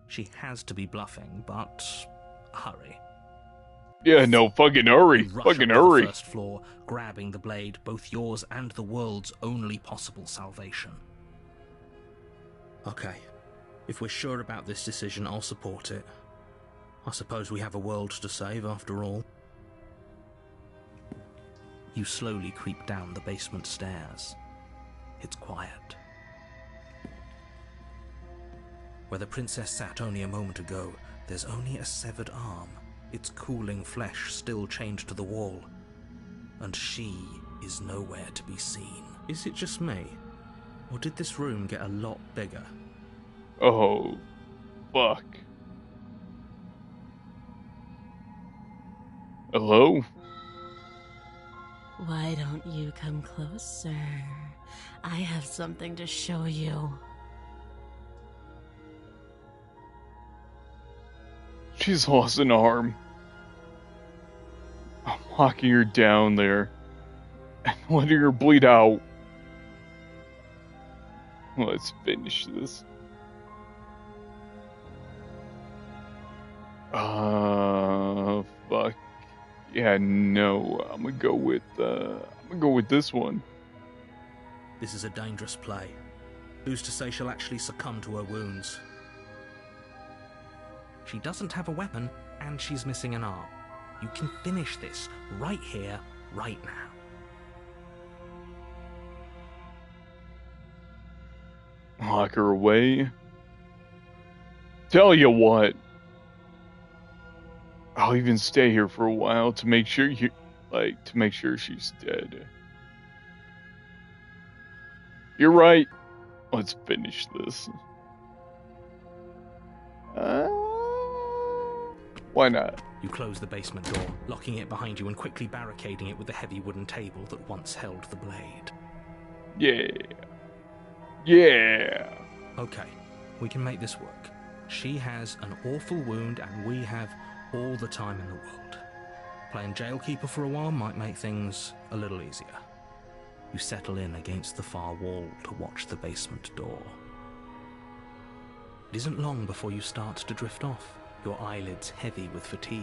She has to be bluffing, but hurry. Yeah, no, fucking hurry. Fucking hurry. The first floor, grabbing the blade, both yours and the world's only possible salvation. Okay, if we're sure about this decision, I'll support it. I suppose we have a world to save after all. You slowly creep down the basement stairs. It's quiet. Where the princess sat only a moment ago, there's only a severed arm, its cooling flesh still chained to the wall. And she is nowhere to be seen. Is it just me? Or did this room get a lot bigger? Oh, fuck. Hello? Why don't you come closer? I have something to show you. She's lost an arm. I'm locking her down there and letting her bleed out. Let's finish this. Fuck. Yeah, no. I'm gonna go with this one. This is a dangerous play. Who's to say she'll actually succumb to her wounds? She doesn't have a weapon, and she's missing an arm. You can finish this right here, right now. Lock her away. Tell you what. I'll even stay here for a while to make sure she's dead. You're right. Let's finish this. Why not? You close the basement door, locking it behind you and quickly barricading it with the heavy wooden table that once held the blade. Yeah. Yeah. Okay, we can make this work. She has an awful wound and we have all the time in the world. Playing jailkeeper for a while might make things a little easier. You settle in against the far wall to watch the basement door. It isn't long before you start to drift off, your eyelids heavy with fatigue.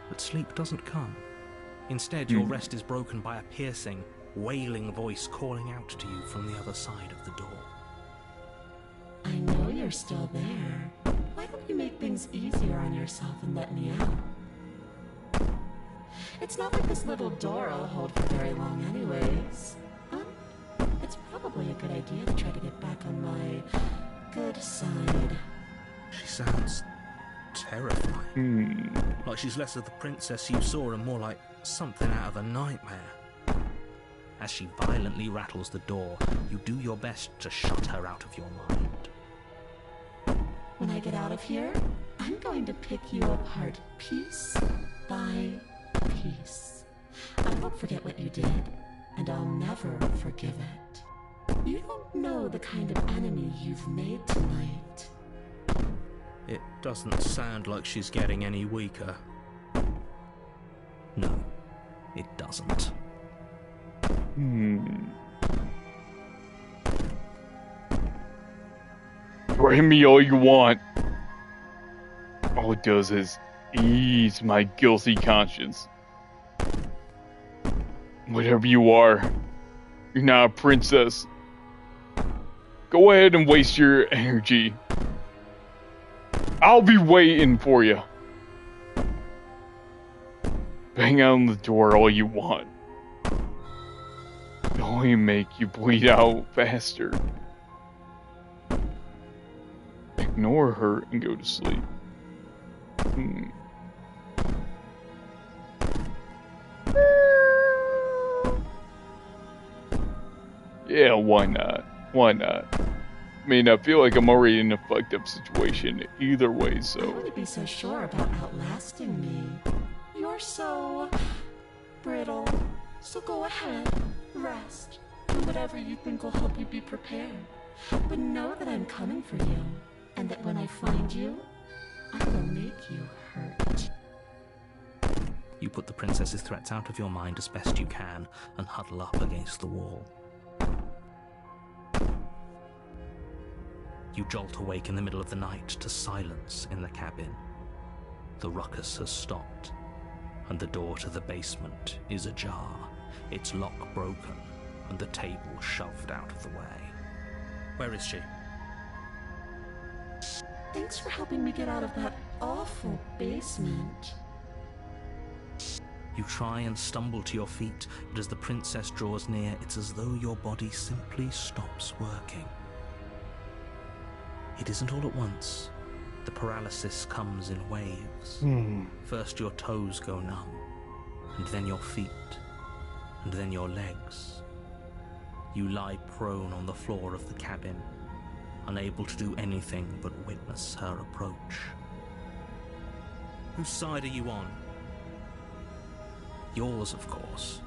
But sleep doesn't come. Instead, your rest is broken by a piercing, wailing voice calling out to you from the other side of the door. I know you're still there. Why don't you make things easier on yourself and let me out? It's not like this little door I'll hold for very long anyways. It's probably a good idea to try to get back on my good side. She sounds terrifying. Like she's less of the princess you saw and more like something out of a nightmare. As she violently rattles the door, you do your best to shut her out of your mind. When I get out of here, I'm going to pick you apart piece by piece. I won't forget what you did, and I'll never forgive it. You don't know the kind of enemy you've made tonight. It doesn't sound like she's getting any weaker. No, it doesn't. Bring me all you want. All it does is ease my guilty conscience. Whatever you are, you're not a princess. Go ahead and waste your energy. I'll be waiting for you. Bang on the door all you want. It'll only make you bleed out faster. Ignore her and go to sleep. Yeah, why not? Why not? I mean, I feel like I'm already in a fucked up situation either way, so... I wouldn't be so sure about outlasting me. You're so... brittle. So go ahead, rest, do whatever you think will help you be prepared. But know that I'm coming for you, and that when I find you, I will make you hurt. You put the princess's threats out of your mind as best you can and huddle up against the wall. You jolt awake in the middle of the night to silence in the cabin. The ruckus has stopped, and the door to the basement is ajar, its lock broken, and the table shoved out of the way. Where is she? Thanks for helping me get out of that awful basement. You try and stumble to your feet, but as the princess draws near, it's as though your body simply stops working. It isn't all at once. The paralysis comes in waves. First your toes go numb, and then your feet, and then your legs. You lie prone on the floor of the cabin, unable to do anything but witness her approach. Whose side are you on? Yours, of course.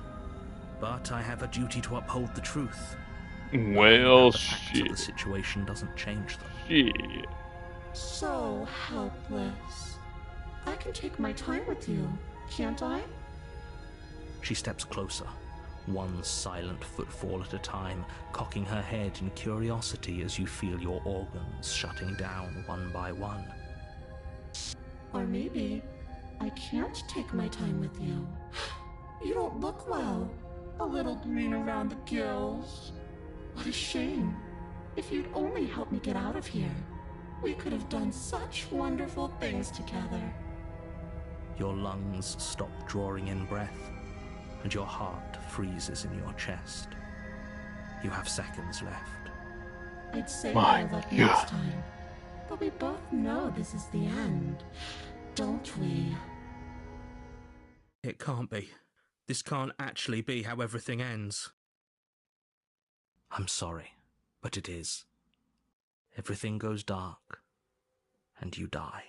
But I have a duty to uphold the truth. Well, the facts of the situation doesn't change them. Shit. So helpless. I can take my time with you, can't I? She steps closer, one silent footfall at a time, cocking her head in curiosity as you feel your organs shutting down one by one. Or maybe I can't take my time with you. You don't look well. A little green around the gills. What a shame. If you'd only helped me get out of here, we could have done such wonderful things together. Your lungs stop drawing in breath, and your heart freezes in your chest. You have seconds left. I'd say My better luck God. next time, but we both know this is the end, don't we? It can't be. This can't actually be how everything ends. I'm sorry, but it is. Everything goes dark, and you die.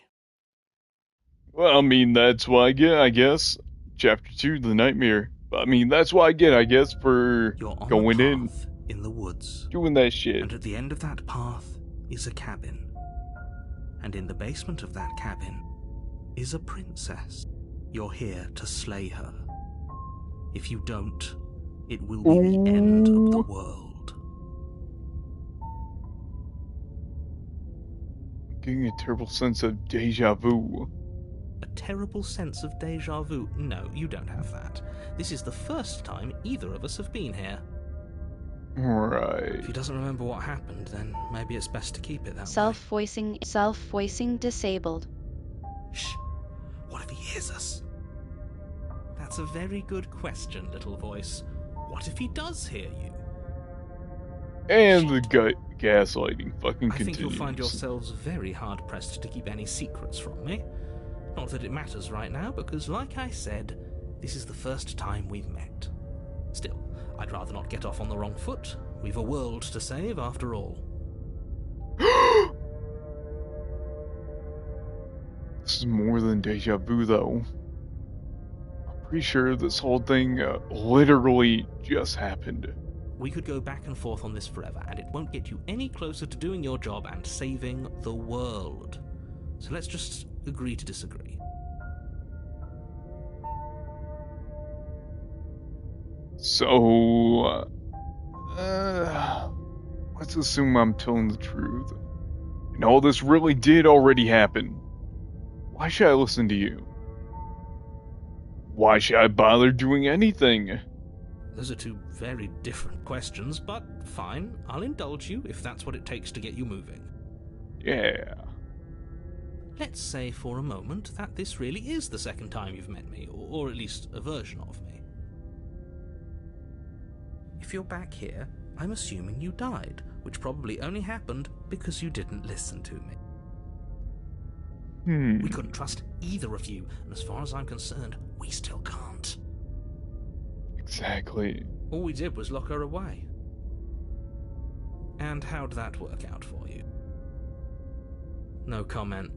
Well, I mean, that's what I get, I guess. Chapter 2, The Nightmare. I mean, that's what I get, I guess, for You're on going a in, path in the woods, doing that shit. and at the end of that path is a cabin. And in the basement of that cabin is a princess. You're here to slay her. If you don't, it will be the end of the world. Getting a terrible sense of deja vu. A terrible sense of deja vu. No, you don't have that. This is the first time either of us have been here. Right. If he doesn't remember what happened, then maybe it's best to keep it that Self-voicing disabled. way. Shh. What if he hears us? That's a very good question, little voice. What if he does hear you? And the gaslighting fucking I continues. think you'll find yourselves very hard-pressed to keep any secrets from me. Not that it matters right now, because like I said, this is the first time we've met. Still, I'd rather not get off on the wrong foot. We've a world to save, after all. This is more than deja vu, though. I'm pretty sure this whole thing literally just happened. We could go back and forth on this forever, and it won't get you any closer to doing your job and saving the world. So let's just agree to disagree. So, let's assume I'm telling the truth. And all this really did already happen. Why should I listen to you? Why should I bother doing anything? Those are two very different questions, but fine, I'll indulge you if that's what it takes to get you moving. Yeah. Let's say for a moment that this really is the second time you've met me, or at least a version of me. If you're back here, I'm assuming you died, which probably only happened because you didn't listen to me. We couldn't trust either of you, and as far as I'm concerned, we still can't. Exactly. All we did was lock her away. And how'd that work out for you? No comment.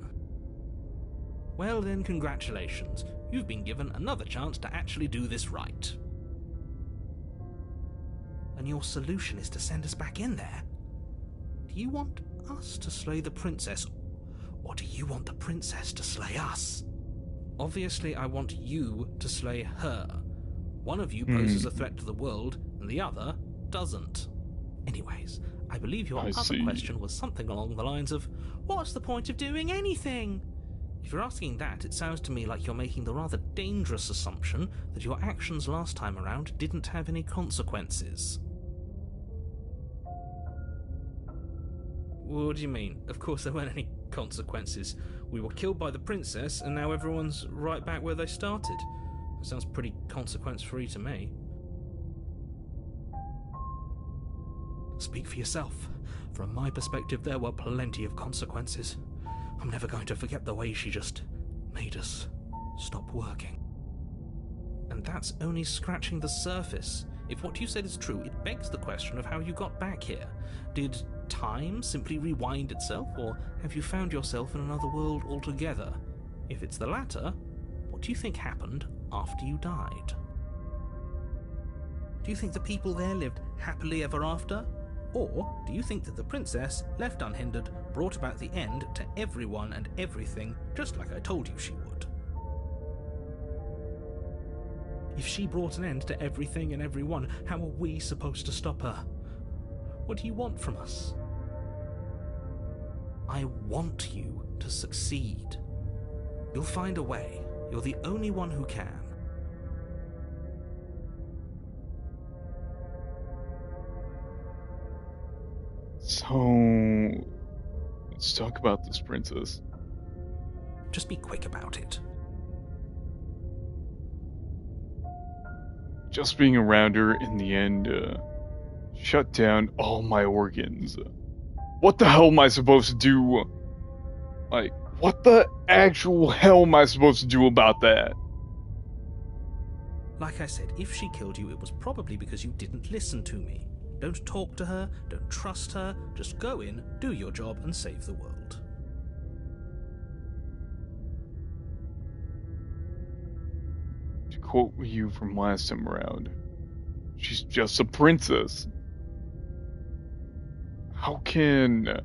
Well then, congratulations. You've been given another chance to actually do this right. And your solution is to send us back in there? Do you want us to slay the princess, or do you want the princess to slay us? Obviously, I want you to slay her. One of you poses a threat to the world, and the other doesn't. Anyways, I believe your other question was something along the lines of, what's the point of doing anything? If you're asking that, it sounds to me like you're making the rather dangerous assumption that your actions last time around didn't have any consequences. What do you mean? Of course there weren't any consequences. We were killed by the princess, and now everyone's right back where they started. That sounds pretty consequence-free to me. Speak for yourself. From my perspective, there were plenty of consequences. I'm never going to forget the way she just made us stop working. And that's only scratching the surface. If what you said is true, it begs the question of how you got back here. Did time simply rewind itself, or have you found yourself in another world altogether? If it's the latter, what do you think happened after you died? Do you think the people there lived happily ever after? Or do you think that the princess, left unhindered, brought about the end to everyone and everything, just like I told you she would? If she brought an end to everything and everyone, how are we supposed to stop her? What do you want from us? I want you to succeed. You'll find a way. You're the only one who can. So, let's talk about this princess. Just be quick about it. Just being around her in the end shut down all my organs. What the hell am I supposed to do? Like, what the actual hell am I supposed to do about that? Like I said, if she killed you, it was probably because you didn't listen to me. Don't talk to her, don't trust her, just go in, do your job, and save the world. To quote you from last time around, she's just a princess. How can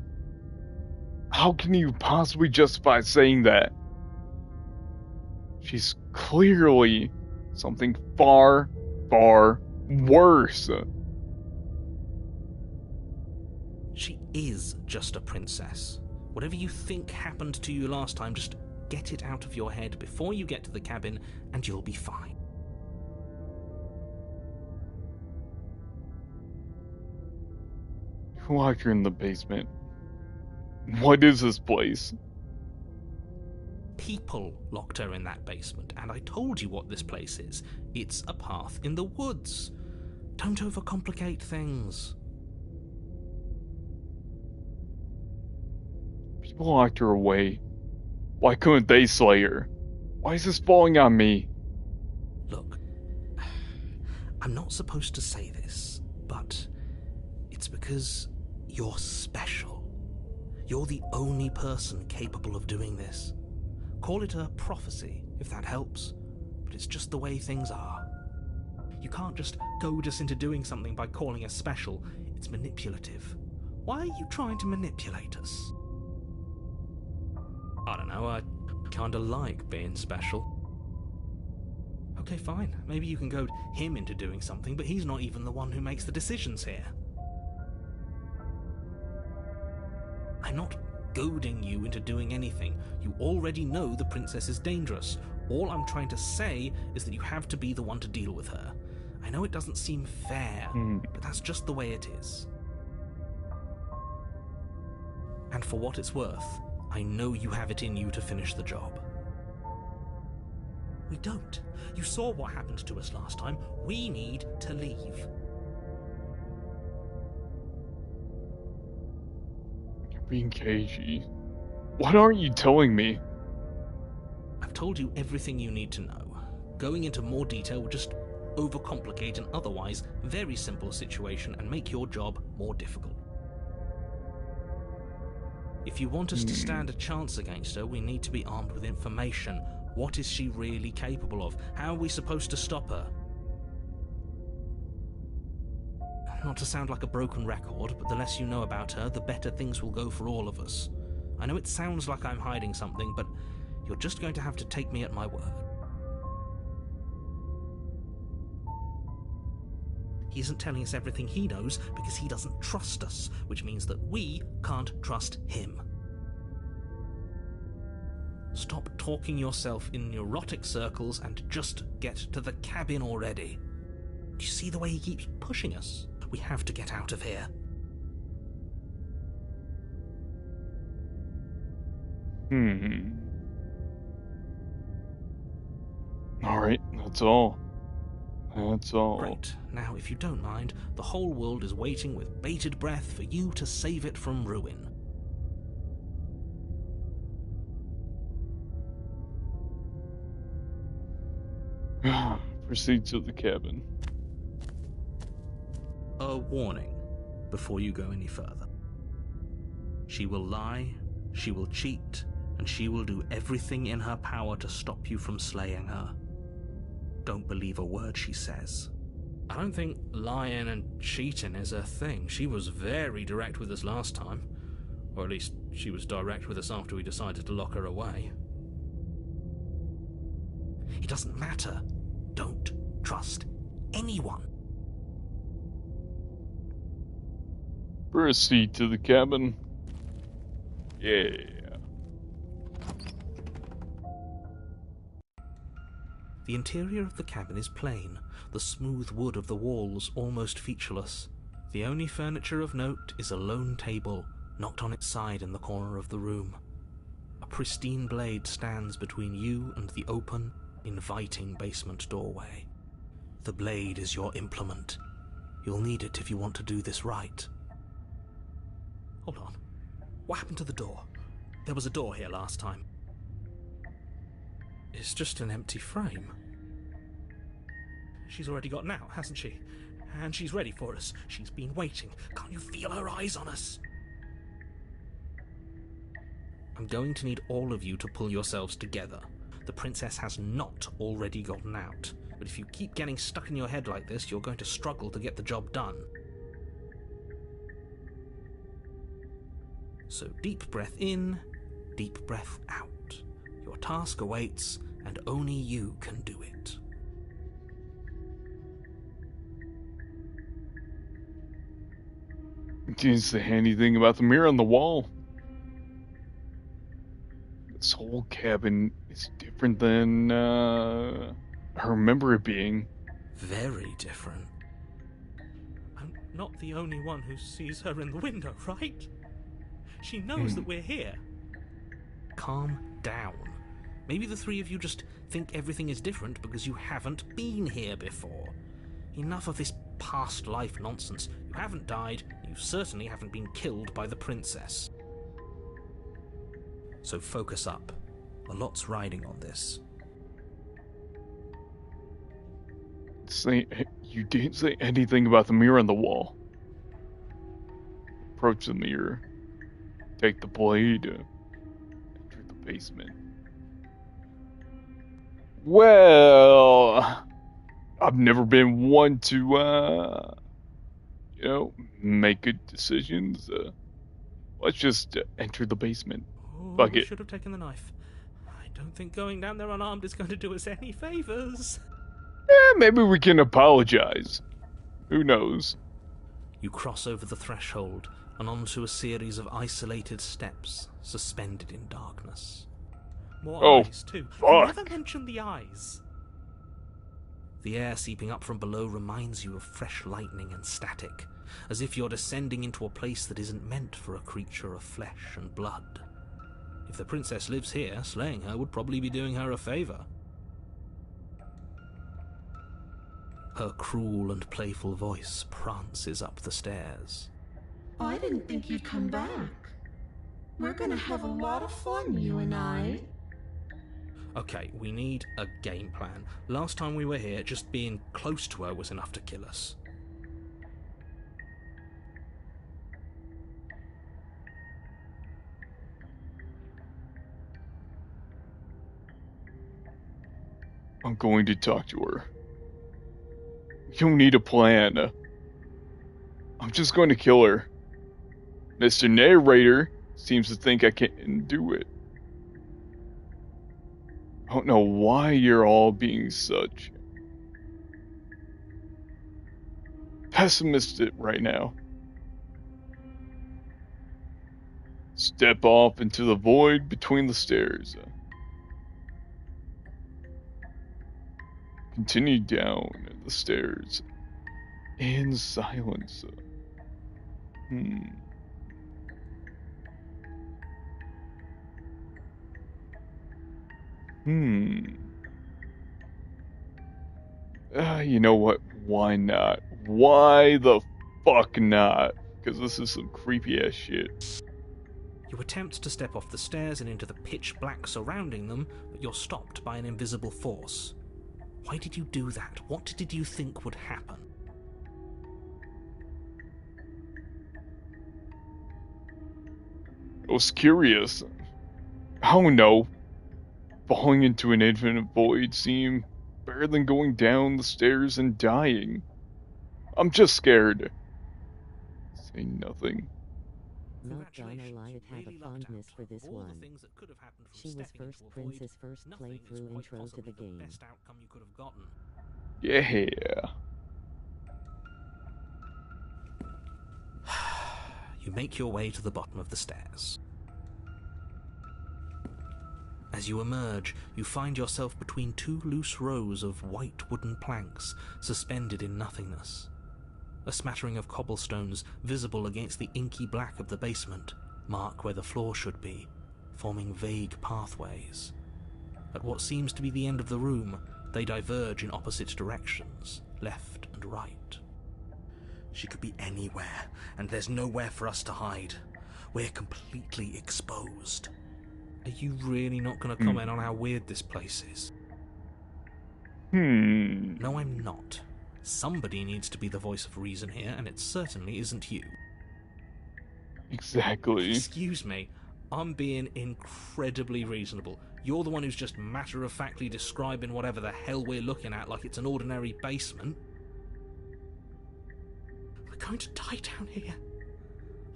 you possibly justify saying that? She's clearly something far, far worse. She is just a princess. Whatever you think happened to you last time, just get it out of your head before you get to the cabin, and you'll be fine. Who locked her in the basement? What is this place? People locked her in that basement, and I told you what this place is. It's a path in the woods. Don't overcomplicate things. People locked her away. Why couldn't they slay her? Why is this falling on me? Look, I'm not supposed to say this, but it's because you're special. You're the only person capable of doing this. Call it a prophecy, if that helps, but it's just the way things are. You can't just goad us into doing something by calling us special. It's manipulative. Why are you trying to manipulate us? I don't know, I kinda like being special. Okay, fine. Maybe you can goad him into doing something, but he's not even the one who makes the decisions here. I'm not goading you into doing anything. You already know the princess is dangerous. All I'm trying to say is that you have to be the one to deal with her. I know it doesn't seem fair, but that's just the way it is. And for what it's worth, I know you have it in you to finish the job. We don't. You saw what happened to us last time. We need to leave. You're being cagey. What aren't you telling me? I've told you everything you need to know. Going into more detail will just overcomplicate an otherwise very simple situation and make your job more difficult. If you want us to stand a chance against her, we need to be armed with information. What is she really capable of? How are we supposed to stop her? Not to sound like a broken record, but the less you know about her, the better things will go for all of us. I know it sounds like I'm hiding something, but you're just going to have to take me at my word. He isn't telling us everything he knows because he doesn't trust us, which means that we can't trust him. Stop talking yourself in neurotic circles and just get to the cabin already. Do you see the way he keeps pushing us? We have to get out of here. Alright, that's all. That's all. Great. Now, if you don't mind, the whole world is waiting with bated breath for you to save it from ruin. Proceed to the cabin. A warning before you go any further. She will lie, she will cheat, and she will do everything in her power to stop you from slaying her. Don't believe a word she says. I don't think lying and cheating is her thing. She was very direct with us last time. Or at least, she was direct with us after we decided to lock her away. It doesn't matter. Don't trust anyone. Proceed to the cabin. Yeah. The interior of the cabin is plain, the smooth wood of the walls almost featureless. The only furniture of note is a lone table, knocked on its side in the corner of the room. A pristine blade stands between you and the open, inviting basement doorway. The blade is your implement. You'll need it if you want to do this right. Hold on. What happened to the door? There was a door here last time. It's just an empty frame. She's already gotten out, hasn't she? And she's ready for us. She's been waiting. Can't you feel her eyes on us? I'm going to need all of you to pull yourselves together. The princess has not already gotten out. But if you keep getting stuck in your head like this, you're going to struggle to get the job done. So deep breath in, deep breath out. Your task awaits, and only you can do it. Didn't say anything about the mirror on the wall. This whole cabin is different than I remember it being. Very different. I'm not the only one who sees her in the window, right? She knows that we're here. Calm down. Maybe the three of you just think everything is different because you haven't been here before. Enough of this past life nonsense. You haven't died, you certainly haven't been killed by the princess. So focus up. A lot's riding on this. You didn't say anything about the mirror on the wall. Approach the mirror. Take the blade. Enter the basement. Well, I've never been one to, make good decisions. Let's just enter the basement. Oh, we should have taken the knife. I don't think going down there unarmed is going to do us any favors. Maybe we can apologize. Who knows? You cross over the threshold and onto a series of isolated steps suspended in darkness. More eyes, too. You never mentioned the eyes. The air seeping up from below reminds you of fresh lightning and static, as if you're descending into a place that isn't meant for a creature of flesh and blood. If the princess lives here, slaying her would probably be doing her a favor. Her cruel and playful voice prances up the stairs. I didn't think you'd come back. We're gonna have a lot of fun, you and I. Okay, we need a game plan. Last time we were here, just being close to her was enough to kill us. I'm going to talk to her. You need a plan. I'm just going to kill her. Mr. Narrator seems to think I can do it. I don't know why you're all being such pessimistic right now. Step off into the void between the stairs. Continue down the stairs in silence. You know what? Why not? Why the fuck not? Because this is some creepy ass shit. You attempt to step off the stairs and into the pitch black surrounding them, but you're stopped by an invisible force. Why did you do that? What did you think would happen? I was curious. I don't know. Falling into an infinite void seemed better than going down the stairs and dying. I'm just scared. Say nothing. Not gonna lie, it had a fondness for this one. She was first Prince's first playthrough intro to the game. Yeah. You make your way to the bottom of the stairs. As you emerge, you find yourself between two loose rows of white wooden planks suspended in nothingness. A smattering of cobblestones visible against the inky black of the basement mark where the floor should be, forming vague pathways. At what seems to be the end of the room, they diverge in opposite directions, left and right. She could be anywhere, and there's nowhere for us to hide. We're completely exposed. Are you really not going to comment on how weird this place is? No, I'm not. Somebody needs to be the voice of reason here, and it certainly isn't you. Exactly. Excuse me, I'm being incredibly reasonable. You're the one who's just matter-of-factly describing whatever the hell we're looking at like it's an ordinary basement. We're going to die down here.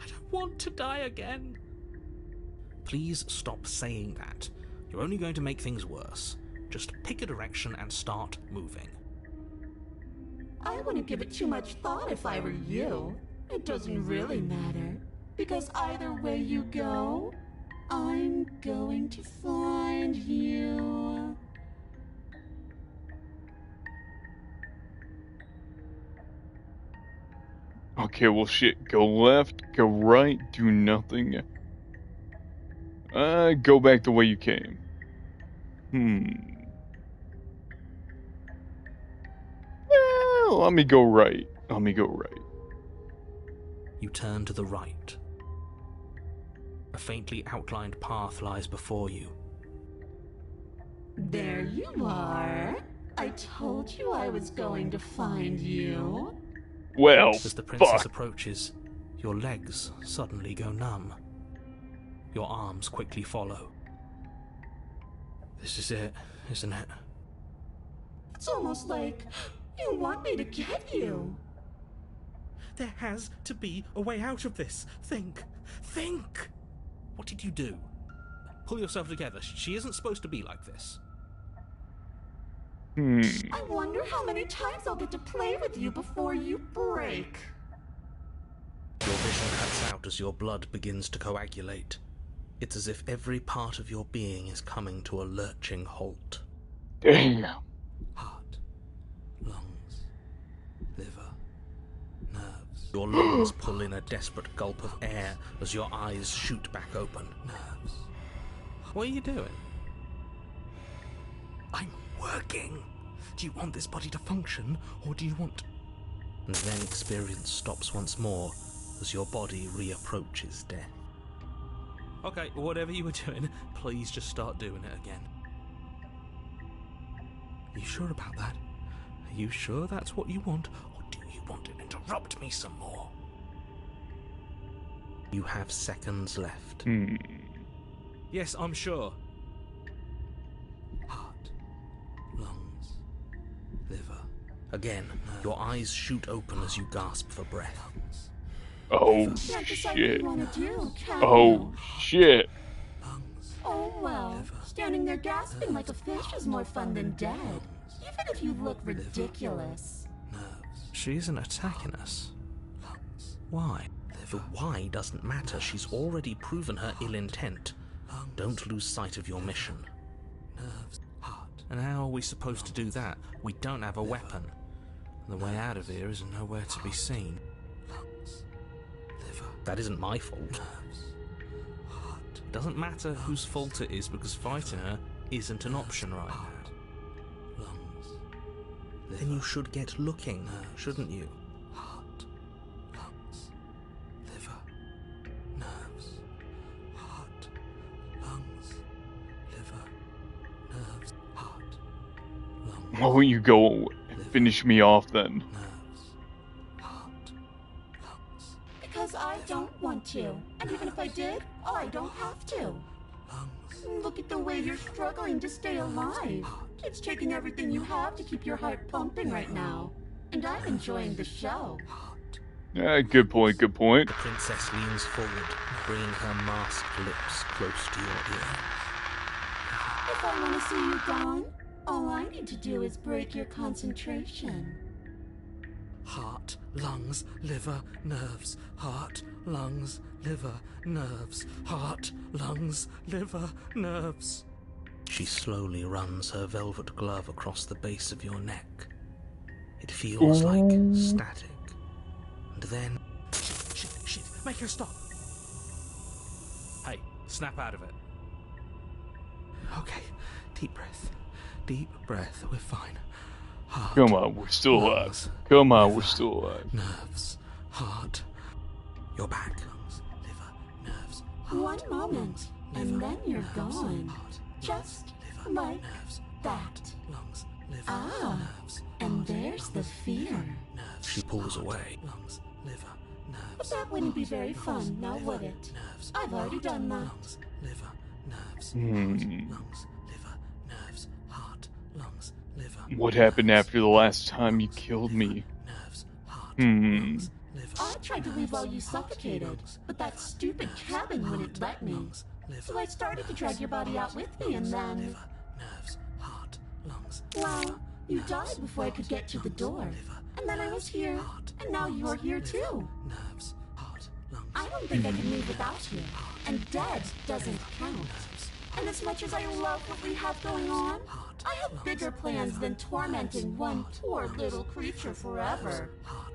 I don't want to die again. Please stop saying that. You're only going to make things worse. Just pick a direction and start moving. I wouldn't give it too much thought if I were you. It doesn't really matter, because either way you go, I'm going to find you. Okay, well shit. Go left, go right, do nothing. Go back the way you came. Well, let me go right. You turn to the right. A faintly outlined path lies before you. There you are. I told you I was going to find you. Well, as the princess fuck. approaches, your legs suddenly go numb. Your arms quickly follow. This is it, isn't it? It's almost like you want me to get you. There has to be a way out of this. Think! What did you do? Pull yourself together. She isn't supposed to be like this. I wonder how many times I'll get to play with you before you break. Your vision cuts out as your blood begins to coagulate. It's as if every part of your being is coming to a lurching halt. Damn. Heart, lungs, liver, nerves. Your lungs pull in a desperate gulp of air as your eyes shoot back open. Nerves. What are you doing? I'm working. Do you want this body to function, or do you want... And then experience stops once more as your body reapproaches death. Okay, whatever you were doing, please just start doing it again. Are you sure about that? Are you sure that's what you want, or do you want to interrupt me some more? You have seconds left. Yes, I'm sure. Heart, lungs, liver. Again, your eyes shoot open as you gasp for breath. Oh shit. Oh shit. Oh well, standing there gasping like a fish is more fun than dead. Even if you look ridiculous. She isn't attacking us. Why? The why doesn't matter. She's already proven her ill intent. Don't lose sight of your mission. And how are we supposed to do that? We don't have a weapon. And the way out of here is nowhere to be seen. That isn't my fault. It doesn't matter whose fault it is, because fighting her isn't an option right now. Then you should get looking, shouldn't you? Heart, lungs, liver, nerves. Heart, lungs, liver, nerves. Heart, lungs. Why won't you go and finish me off then? Because I don't want to. And even if I did, I don't have to. Look at the way you're struggling to stay alive. It's taking everything you have to keep your heart pumping right now. And I'm enjoying the show. Good point. The princess leans forward, bringing her masked lips close to your ear. If I want to see you gone, all I need to do is break your concentration. Heart, lungs, liver, nerves. Heart, lungs, liver, nerves. Heart, lungs, liver, nerves. She slowly runs her velvet glove across the base of your neck. It feels like static. And then... Shit, make her stop! Hey, snap out of it. Okay, deep breath, we're fine. Heart, Come on, we're still alive. lungs, Come on, we're liver, still alive. Nerves, heart, your back. Liver, nerves, heart, One moment, and then you're gone. Just like that. Lungs, liver, Ah, nerves, and there's the fear. she pulls away. Lungs, liver, But nerves, that wouldn't be very fun, now would it? I've already done that. lungs, liver, nerves, Hmm. lungs, liver, nerves, heart, lungs, liver. What happened after the last time you killed me? Nerves, heart, Hmm. liver, I tried to leave while you suffocated, but that stupid cabin wouldn't let me. So I started to drag your body out with me, and then... nerves, heart, lungs, Well, you died before I could get to the door. And then I was here, and now you're here too. nerves, heart, lungs. I don't think I can leave without you. And dead doesn't count. And as much as I love what we have going on, I have bigger plans than tormenting one poor little creature forever.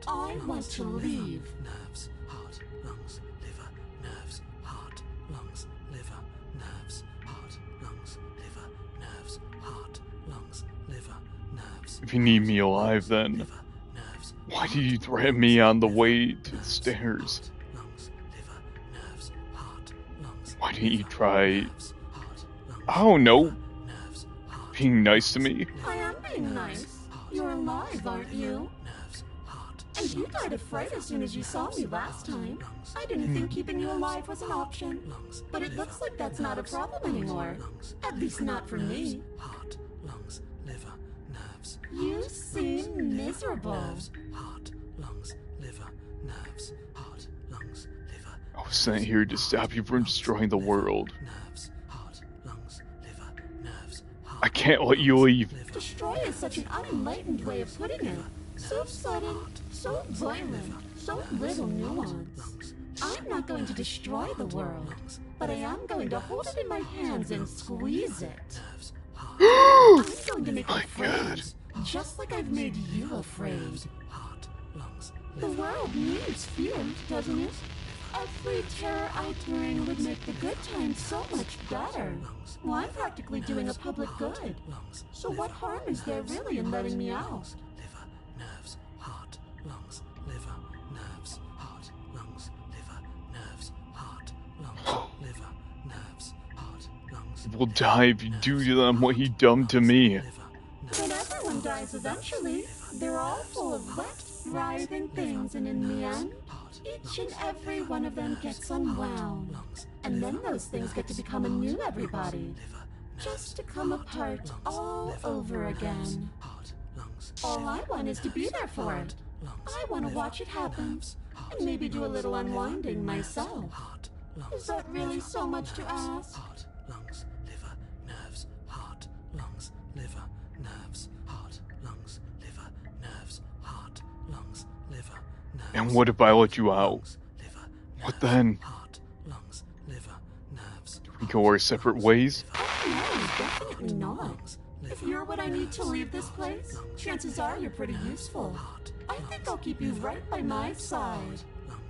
I want to leave. Nerves, heart, lungs, liver, nerves, heart, lungs, liver, nerves, heart, lungs, liver, nerves, heart, lungs, liver, nerves. If you need me alive, then Liver, nerves, why did you threaten me on the way to the stairs? lungs, liver, nerves, heart, lungs, Why didn't you try, nerves, heart, lungs, I don't know, nerves, heart, being nice to me? I am being nice. You're alive, aren't you? nerves, heart, And you died of fright as soon as you saw me last time. I didn't think keeping you alive was an option. lungs, But it looks like that's not a problem anymore. At least not for me. heart, lungs, liver, nerves, You seem miserable. heart, lungs, liver, nerves, heart, lungs, liver, I was sent here to stop you from destroying the world. nerves, heart, lungs, liver, nerves, heart, I can't let you leave. Destroy is such an unenlightened way of putting it. So sudden, so violent, so little nuance. I'm not going to destroy the world, but I am going to hold it in my hands and squeeze it. I'm going to make it afraid, just like I've made you afraid. heart, lungs, The world needs fear, doesn't it? Every terror I bring would make the good times so much better. Well, I'm practically doing a public good. lungs, So what harm is there really in letting me out? liver, nerves, heart, lungs, liver, nerves, heart, lungs, liver, nerves, heart, lungs, liver, nerves, heart, lungs, We'll die if you do to them what you done to me. liver, nerves, But everyone dies eventually. They're all full of wet, writhing things, and in the end, each and every one of them gets unwound. And then those things get to become a new everybody. Just to come apart all over again. heart, lungs, All I want is to be there for it. I want to watch it happen. And maybe do a little unwinding myself. heart, lungs, Is that really so much to ask? heart, lungs, liver, nerves, heart, lungs, liver, nerves, heart, lungs, liver, nerves, heart, lungs, liver, nerves. And what if I let you out? Liver, What then? heart, lungs, liver, nerves. We go our separate ways? No, definitely not. If you're what I need to leave this place, chances are you're pretty useful. I think I'll keep you right by my side.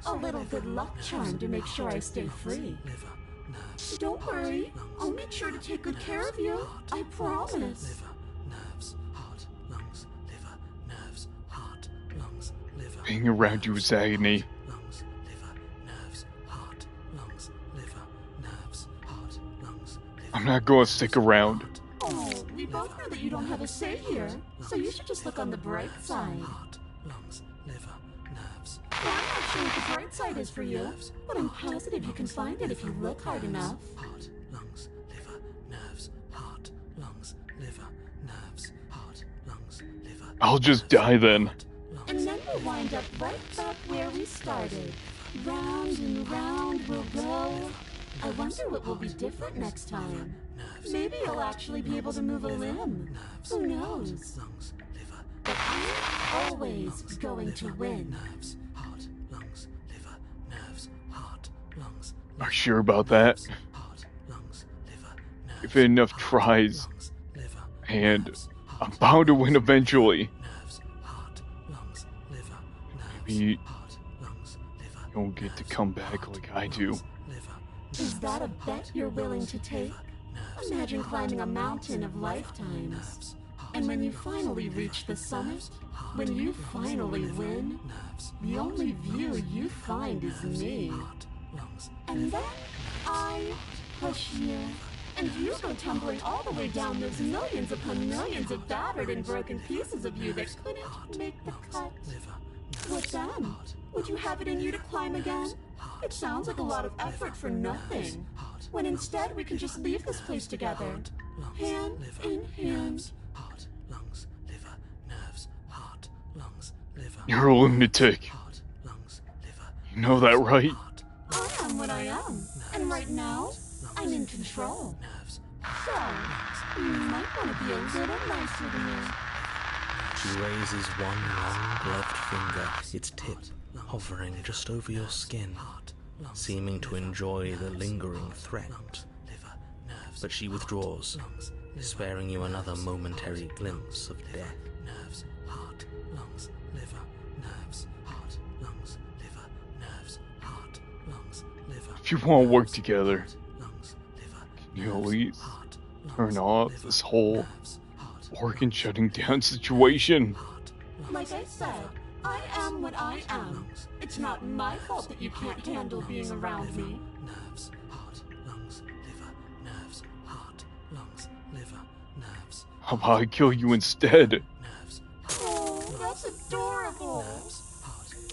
A little good luck charm to make sure I stay free. Liver, nerves, Don't worry, I'll make sure to take good care of you. I promise. liver, nerves, heart, lungs, liver, nerves, heart, lungs, liver. Being around you is agony. Lungs, liver, nerves, heart, lungs, liver, nerves, heart, lungs, liver. I'm not going to stick around. Oh, we both know that you don't have a say here, so you should just look on the bright side. Heart, lungs, liver, nerves, Well, I'm not sure what the bright side is for you, but I'm positive you can find it if you look hard enough. heart, lungs, liver, nerves, heart, lungs, liver, nerves, heart, lungs, liver. I'll just die then. And then we'll wind up right back where we started. Round and round we'll go. I wonder what will be different next time. Maybe you'll actually be able to move a limb. Who knows? Lungs, liver, But I'm always going to win. nerves, heart, lungs, liver, nerves, heart, lungs, Are you sure about that? heart, lungs, liver, Give it enough tries, and I'm bound to win eventually. Maybe you don't get to come back like I do. Is that a bet you're willing to take? Imagine climbing a mountain of lifetimes. And when you finally reach the summit, when you finally win, the only view you find is me. And then I push you, and you go tumbling all the way down those millions upon millions of battered and broken pieces of you that couldn't make the cut. What then? Would you have it in you to climb again? It sounds like a lot of effort for nothing, when instead we can just leave this place together, hand in hand. You're a lunatic. You know that, right? I am what I am, and right now, I'm in control. So, you might want to be a little nicer to me. She raises one long gloved finger, its tip hovering just over your skin, seeming to enjoy the lingering threat. But she withdraws, sparing you another momentary glimpse of death. If you want to work together, can you at least turn off this whole organ shutting down situation? Like I said, I am what I am. It's not my fault that you can't handle being around me. How about I kill you instead? Oh, that's adorable.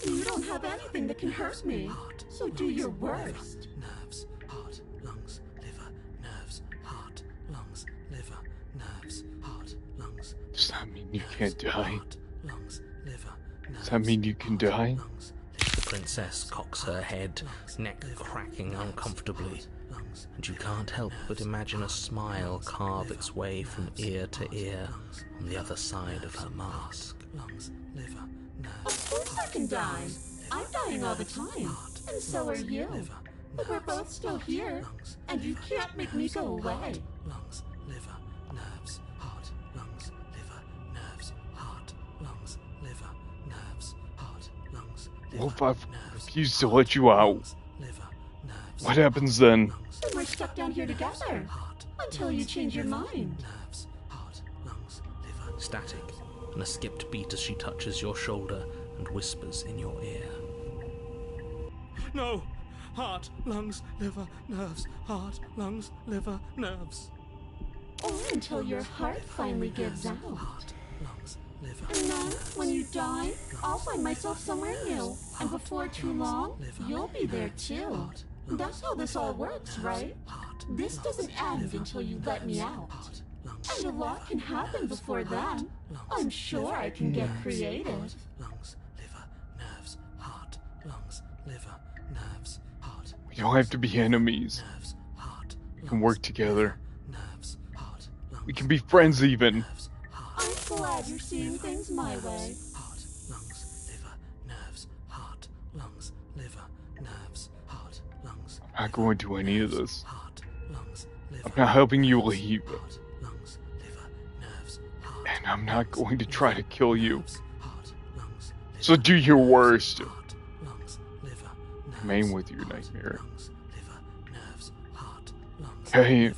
You don't have anything that can hurt me, so do your worst. Does that mean you can't die? Does that mean you can die? The princess cocks her head, neck cracking uncomfortably, and you can't help but imagine a smile carve its way from ear to ear on the other side of her mask. Of course I can die. I'm dying all the time, and so are you. But we're both still here, and you can't make me go away. What if I refuse to let you out? What happens then? Then we're stuck down here together, until you change your mind. Static, and a skipped beat as she touches your shoulder and whispers in your ear. No! Heart, lungs, liver, nerves. Heart, lungs, liver, nerves. Or until your heart finally gives out. And then, when you die, I'll find myself somewhere new. And before too long, you'll be there too. That's how this all works, right? This doesn't end until you let me out. And a lot can happen before then. I'm sure I can get creative. We don't have to be enemies. We can work together. We can be friends even. I'm glad you're seeing things my way. I'm not going to any of this. I'm not helping you leave. And I'm not going to try to kill you. So do your worst. Remain with your nightmare. Okay.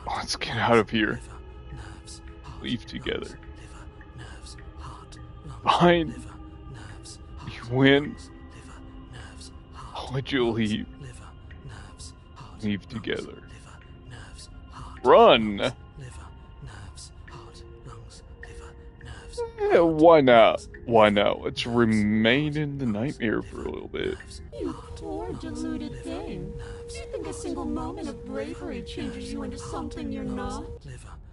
Let's get out of here. Leave together. Fine. You win. I'll let you leave. Leave together. Run! Yeah, why not? Why not? Let's remain in the nightmare for a little bit. You poor deluded thing. Do you think a single moment of bravery changes you into something you're not?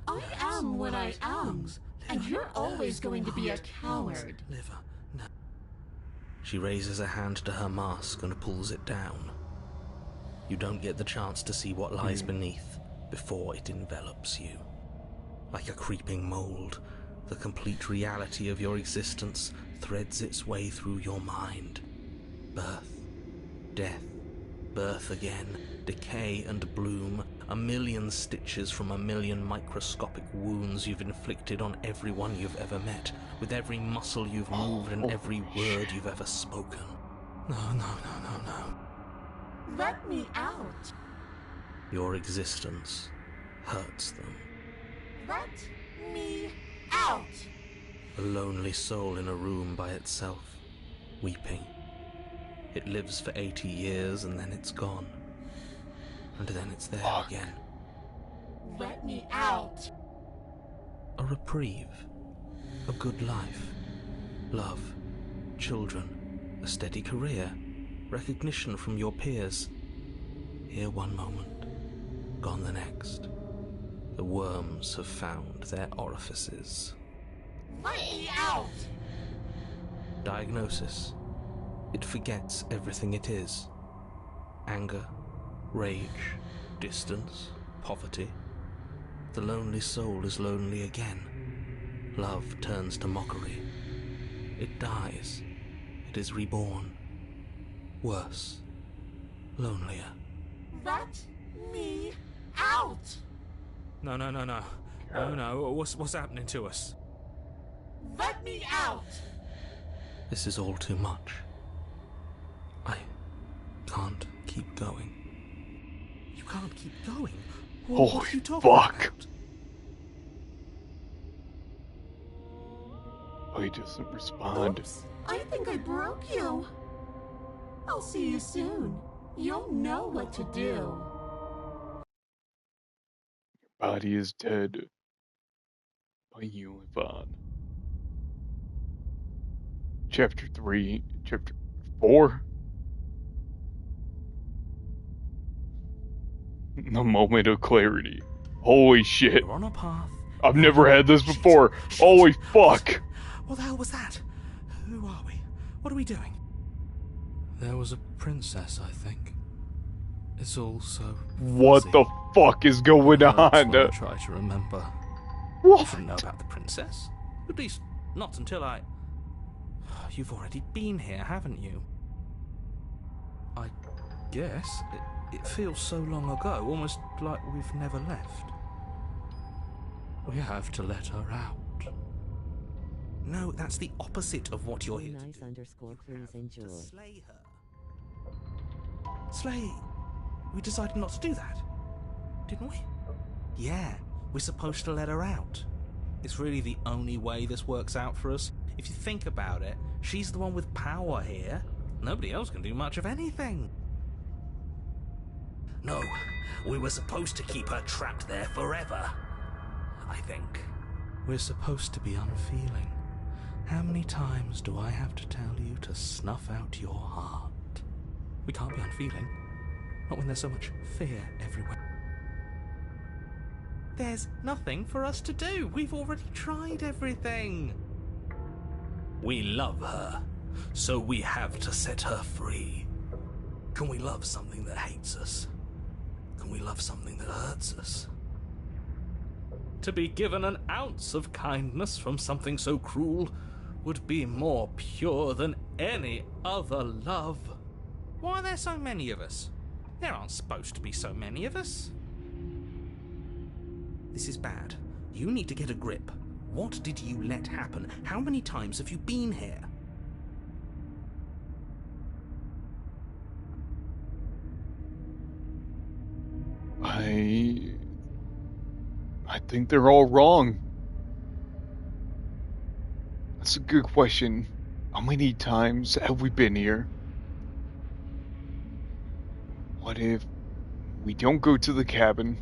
I am what I am, and you're always going to be a coward. She raises a hand to her mask and pulls it down. You don't get the chance to see what lies beneath before it envelops you. Like a creeping mold, the complete reality of your existence threads its way through your mind. Birth, death, birth again, decay and bloom, a million stitches from a million microscopic wounds you've inflicted on everyone you've ever met, with every muscle you've moved and every word you've ever spoken. No. Let me out! Your existence hurts them. Let me out! A lonely soul in a room by itself, weeping. It lives for 80 years and then it's gone. And then it's there again. Let me out! A reprieve. A good life. Love. Children. A steady career. Recognition from your peers. Here one moment. Gone the next. The worms have found their orifices. Let me out! Diagnosis. It forgets everything it is. Anger, rage, distance, poverty. The lonely soul is lonely again. Love turns to mockery. It dies. It is reborn. Worse. Lonelier. Let me out! No. What's happening to us? Let me out! This is all too much. I can't keep going. You can't keep going? What are you talking about? Oh, he doesn't respond. Oops, I think I broke you. I'll see you soon. You'll know what to do. Body is dead. But you live on. Chapter 3. Chapter 4. The moment of clarity. Holy shit. We're on a path. I've never had this before. Holy fuck. What the hell was that? Who are we? What are we doing? There was a princess, I think. It's all so What fuzzy. the fuck is going on? I try to remember. What? I didn't know about the princess. At least, not until I... You've already been here, haven't you? I guess. It feels so long ago, almost like we've never left. We have to let her out. No, that's the opposite of what you're here to Nice do. underscore, please enjoy. To slay her. Slay? We decided not to do that, didn't we? Yeah, we're supposed to let her out. It's really the only way this works out for us. If you think about it, she's the one with power here. Nobody else can do much of anything. No, we were supposed to keep her trapped there forever. I think. We're supposed to be unfeeling. How many times do I have to tell you to snuff out your heart? We can't be unfeeling. Not when there's so much fear everywhere. There's nothing for us to do. We've already tried everything. We love her, so we have to set her free. Can we love something that hates us? Can we love something that hurts us? To be given an ounce of kindness from something so cruel would be more pure than any other love. Why are there so many of us? There aren't supposed to be so many of us. This is bad. You need to get a grip. What did you let happen? How many times have you been here? I think they're all wrong. That's a good question. How many times have we been here? What if we don't go to the cabin?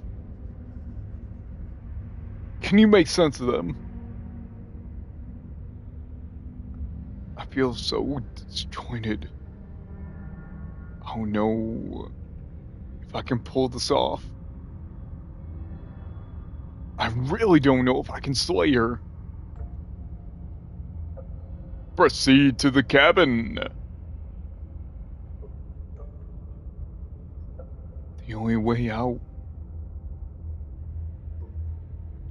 Can you make sense of them? I feel so disjointed. I don't know if I can pull this off. I really don't know if I can slay her. Proceed to the cabin. The only way out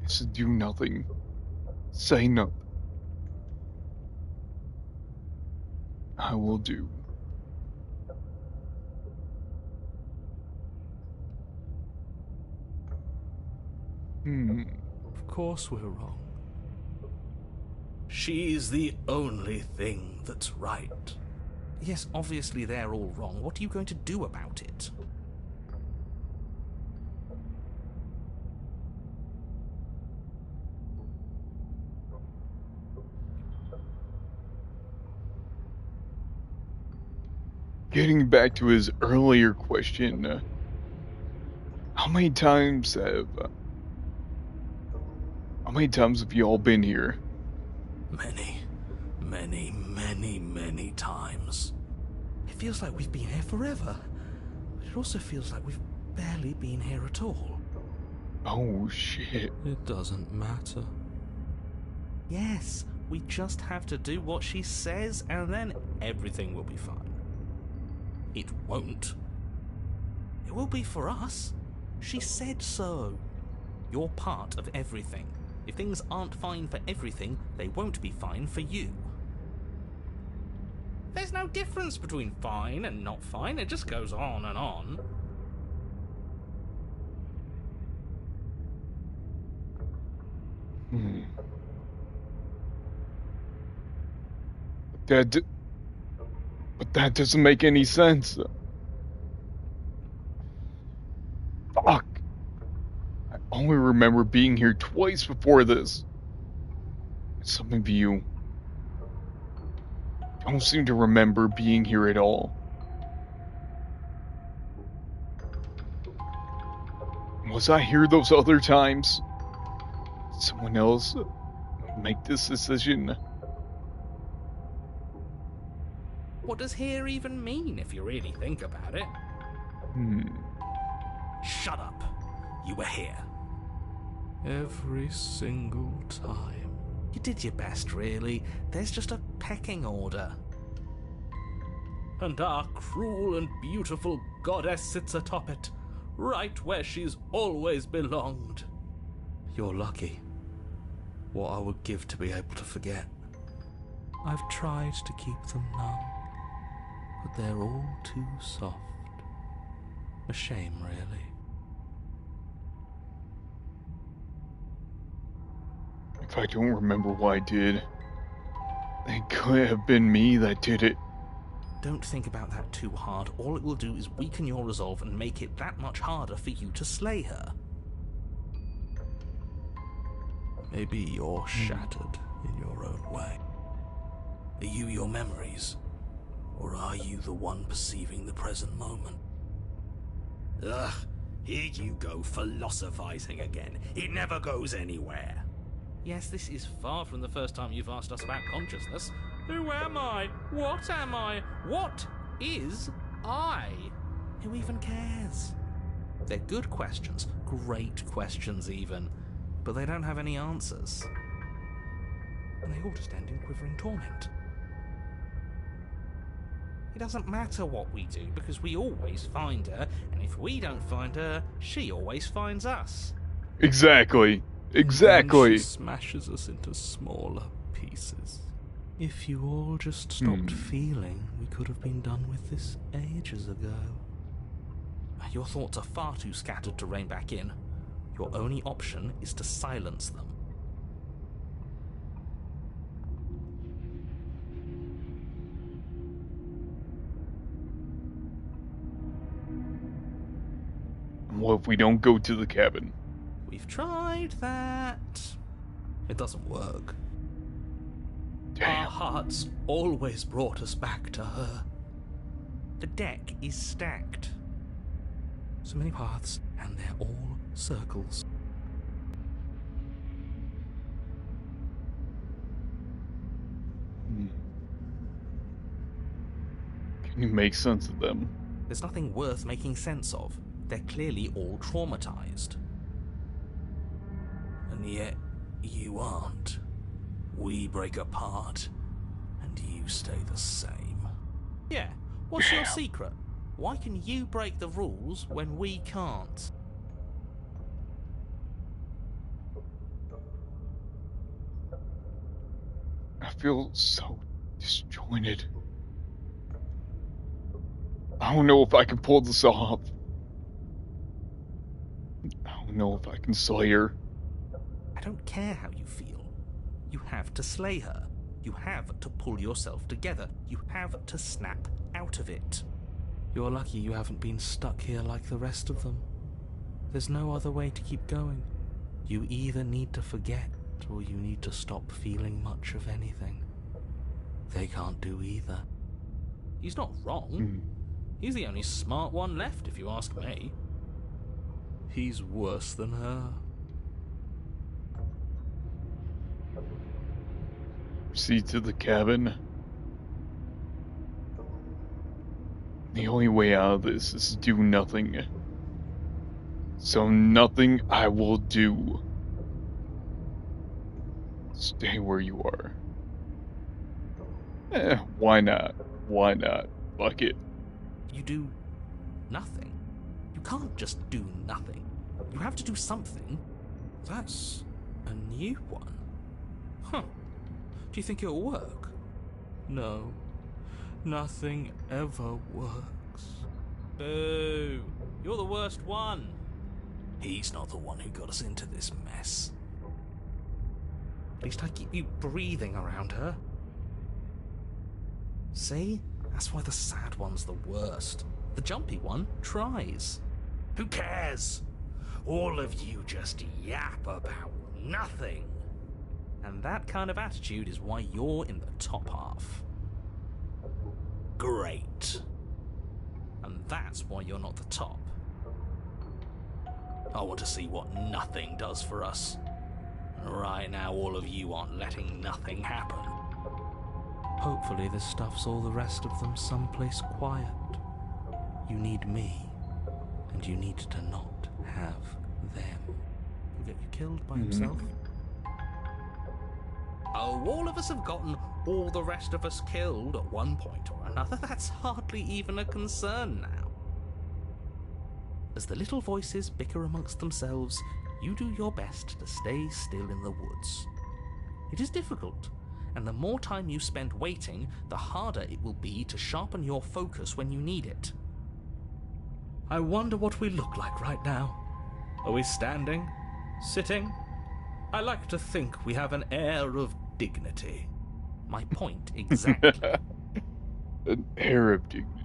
is to do nothing. Say nothing. I will do Of course we're wrong. She's the only thing that's right. Yes, obviously they're all wrong. What are you going to do about it? Getting back to his earlier question, how many times have you all been here? Many times. It feels like we've been here forever, but it also feels like we've barely been here at all. Oh shit. It doesn't matter. Yes, we just have to do what she says, and then everything will be fine. It won't. It will be for us. She said so. You're part of everything. If things aren't fine for everything, they won't be fine for you. There's no difference between fine and not fine. It just goes on and on. But that doesn't make any sense. Fuck. I only remember being here twice before this. Some of you don't seem to remember being here at all. Was I here those other times? Did someone else make this decision? What does here even mean, if you really think about it? Shut up. You were here. Every single time. You did your best, really. There's just a pecking order. And our cruel and beautiful goddess sits atop it, right where she's always belonged. You're lucky. What I would give to be able to forget. I've tried to keep them numb, but they're all too soft. A shame, really. If I don't remember what I did, it could have been me that did it. Don't think about that too hard. All it will do is weaken your resolve and make it that much harder for you to slay her. Maybe you're shattered in your own way. Are you your memories? Or are you the one perceiving the present moment? Ugh, here you go philosophizing again. It never goes anywhere. Yes, this is far from the first time you've asked us about consciousness. Who am I? What am I? What is I? Who even cares? They're good questions, great questions even, but they don't have any answers. And they all just end in quivering torment. It doesn't matter what we do, because we always find her, and if we don't find her, she always finds us. Exactly. Exactly. And she smashes us into smaller pieces. If you all just stopped feeling, we could have been done with this ages ago. Your thoughts are far too scattered to rein back in. Your only option is to silence them. What if we don't go to the cabin? We've tried that. It doesn't work. Damn. Our hearts always brought us back to her. The deck is stacked. So many paths, and they're all circles. Can you make sense of them? There's nothing worth making sense of. They're clearly all traumatized. And yet, you aren't. We break apart, and you stay the same. Yeah, what's your secret? Why can you break the rules when we can't? I feel so disjointed. I don't know if I can pull this off. I don't know if I can slay her. don't care how you feel. You have to slay her. You have to pull yourself together. You have to snap out of it. You're lucky you haven't been stuck here like the rest of them. There's no other way to keep going. You either need to forget, or you need to stop feeling much of anything. They can't do either. He's not wrong. He's the only smart one left, if you ask me. He's worse than her. Proceed to the cabin. The only way out of this is to do nothing. So nothing I will do. Stay where you are. Why not? Why not? Fuck it. You do nothing. You can't just do nothing. You have to do something. That's a new one. Huh. Do you think it'll work? No. Nothing ever works. Boo! You're the worst one. He's not the one who got us into this mess. At least I keep you breathing around her. See? That's why the sad one's the worst. The jumpy one tries. Who cares? All of you just yap about nothing. And that kind of attitude is why you're in the top half. Great. And that's why you're not the top. I want to see what nothing does for us. And right now, all of you aren't letting nothing happen. Hopefully this stuff's all the rest of them someplace quiet. You need me, and you need to not have them. He'll get you killed by himself. Oh, all of us have gotten all the rest of us killed at one point or another. That's hardly even a concern now. As the little voices bicker amongst themselves, you do your best to stay still in the woods. It is difficult, and the more time you spend waiting, the harder it will be to sharpen your focus when you need it. I wonder what we look like right now. Are we standing? Sitting? I like to think we have an air of dignity. My point exactly. An air of dignity.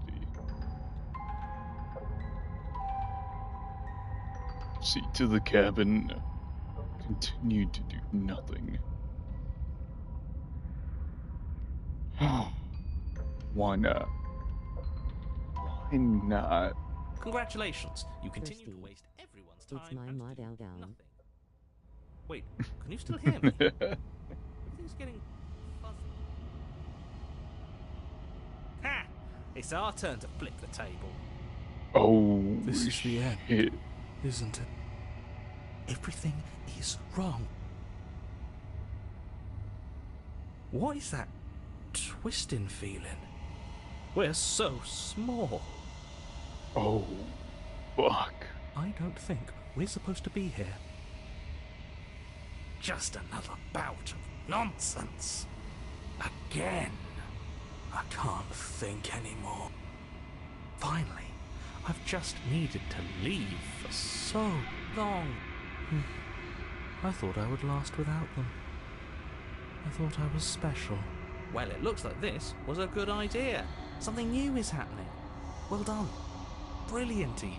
Proceed to the cabin. Continue to do nothing. Why not? Why not? Congratulations. You continue to waste everyone's time. It's my and mod do down. nothing. Wait, can you still hear me? Everything's getting fuzzy. Ha! It's our turn to flip the table. Oh, This is the end, shit. isn't it? Everything is wrong. What is that twisting feeling? We're so small. Oh, fuck. I don't think we're supposed to be here. Just another bout of nonsense. Again. I can't think anymore. Finally, I've just needed to leave for so long. I thought I would last without them. I thought I was special. Well, it looks like this was a good idea. Something new is happening. Well done. Brilliant, even.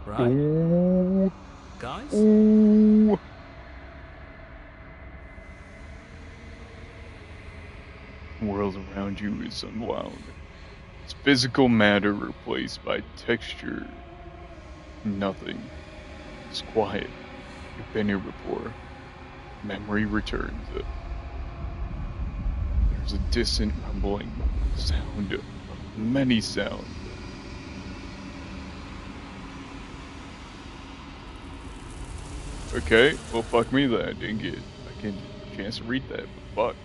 Right? Ooh. Guys? Ooh. The world around you is unwound. It's physical matter replaced by texture. Nothing. It's quiet. You've been here before. Memory returns. There's a distant rumbling sound of many sounds. Okay, well fuck me then. I didn't get a chance to read that, but fuck.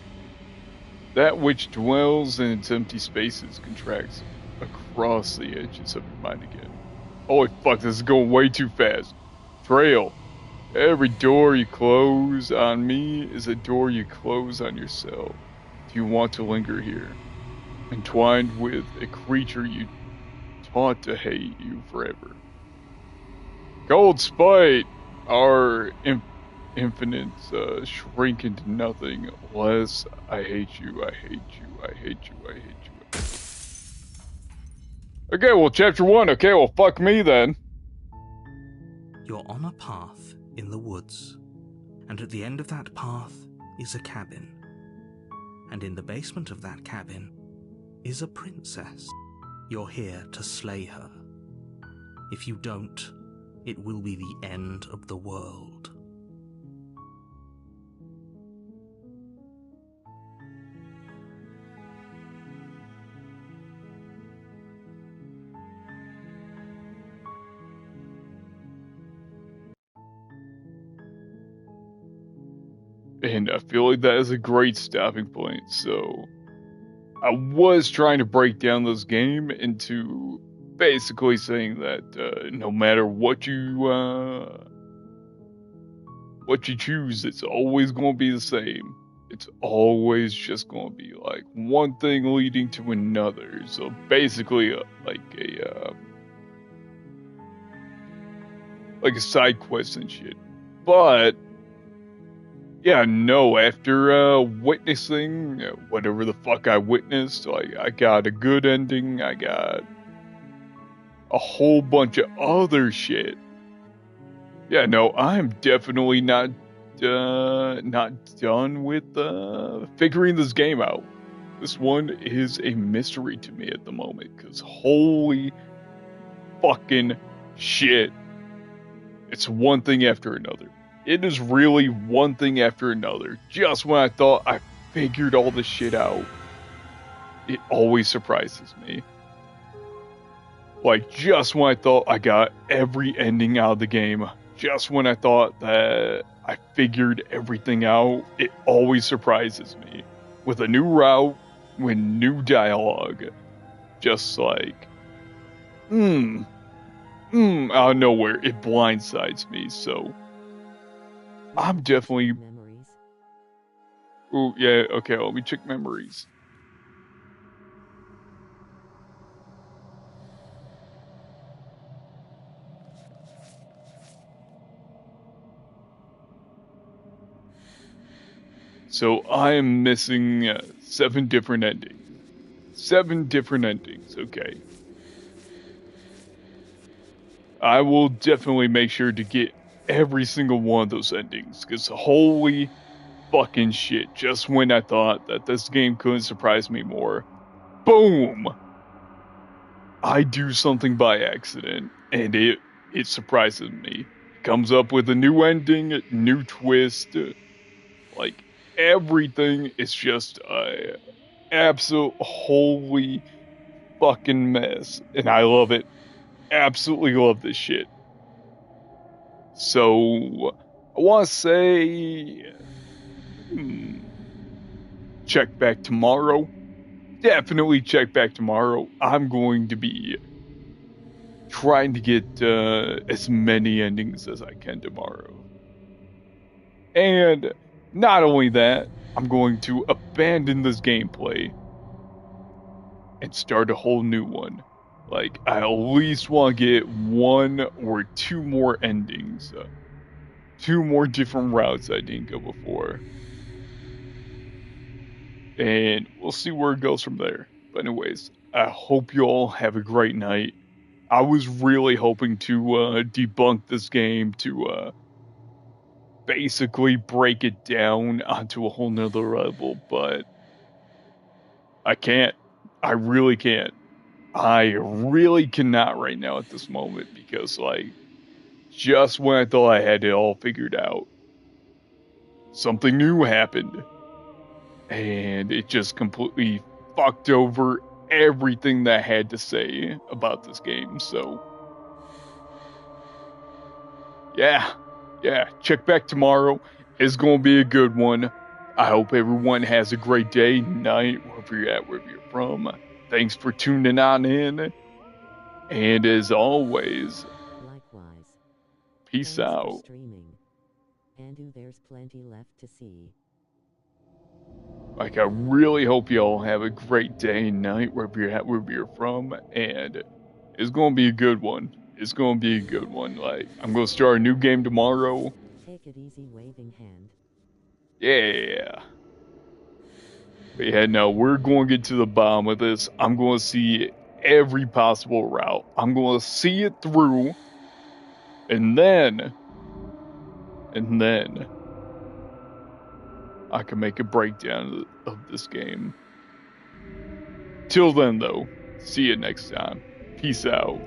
That which dwells in its empty spaces contracts across the edges of your mind again. Holy fuck, this is going way too fast. Trail. Every door you close on me is a door you close on yourself. Do you want to linger here? Entwined with a creature you taught to hate you forever. Cold spite, our infinite, shrink into nothing. Less, I hate you, I hate you, I hate you, I hate you. Okay, well, chapter 1. Okay, well, fuck me then. You're on a path in the woods, and at the end of that path is a cabin. And in the basement of that cabin is a princess. You're here to slay her. If you don't, it will be the end of the world. And I feel like that is a great stopping point. So I was trying to break down this game into basically saying that no matter what you choose, it's always going to be the same. It's always just going to be like one thing leading to another. So basically, like a side quest and shit. But yeah, no, after witnessing whatever the fuck I witnessed, like, I got a good ending, I got a whole bunch of other shit. Yeah, no, I'm definitely not done with figuring this game out. This one is a mystery to me at the moment, because holy fucking shit. It's one thing after another. It is really one thing after another. Just when I thought I figured all this shit out, it always surprises me. Like, just when I thought I got every ending out of the game, just when I thought that I figured everything out, it always surprises me. With a new route, with new dialogue. Just like, out of nowhere, it blindsides me, so I'm definitely... Memories. Ooh, yeah, okay, let me check memories. So I am missing 7 different endings. 7 different endings, okay. I will definitely make sure to get every single one of those endings, because holy fucking shit, just when I thought that this game couldn't surprise me more, boom! I do something by accident, and it surprises me. Comes up with a new ending, new twist, like, everything is just a absolute holy fucking mess, and I love it. Absolutely love this shit. So, I want to say, check back tomorrow. Definitely check back tomorrow. I'm going to be trying to get as many endings as I can tomorrow. And not only that, I'm going to abandon this gameplay and start a whole new one. Like, I at least want to get 1 or 2 more endings. 2 more different routes I didn't go before. And we'll see where it goes from there. But anyways, I hope you all have a great night. I was really hoping to debunk this game, to basically break it down onto a whole nother level, but I can't. I really can't. I really cannot right now at this moment, because, like, just when I thought I had it all figured out, something new happened. And it just completely fucked over everything that I had to say about this game, so... Yeah, check back tomorrow. It's gonna be a good one. I hope everyone has a great day, night, wherever you're at, wherever you're from. Thanks for tuning on in. And as always, Likewise. peace Thanks out. for streaming. And there's plenty left to see. Like, I really hope y'all have a great day, night, wherever you're at, wherever you're from. And it's gonna be a good one. It's gonna be a good one. Like, I'm gonna start a new game tomorrow. it easy, waving hand. Yeah. But yeah, no, we're going to get to the bottom of this. I'm going to see every possible route. I'm going to see it through. And then I can make a breakdown of this game. Till then, though, see you next time. Peace out.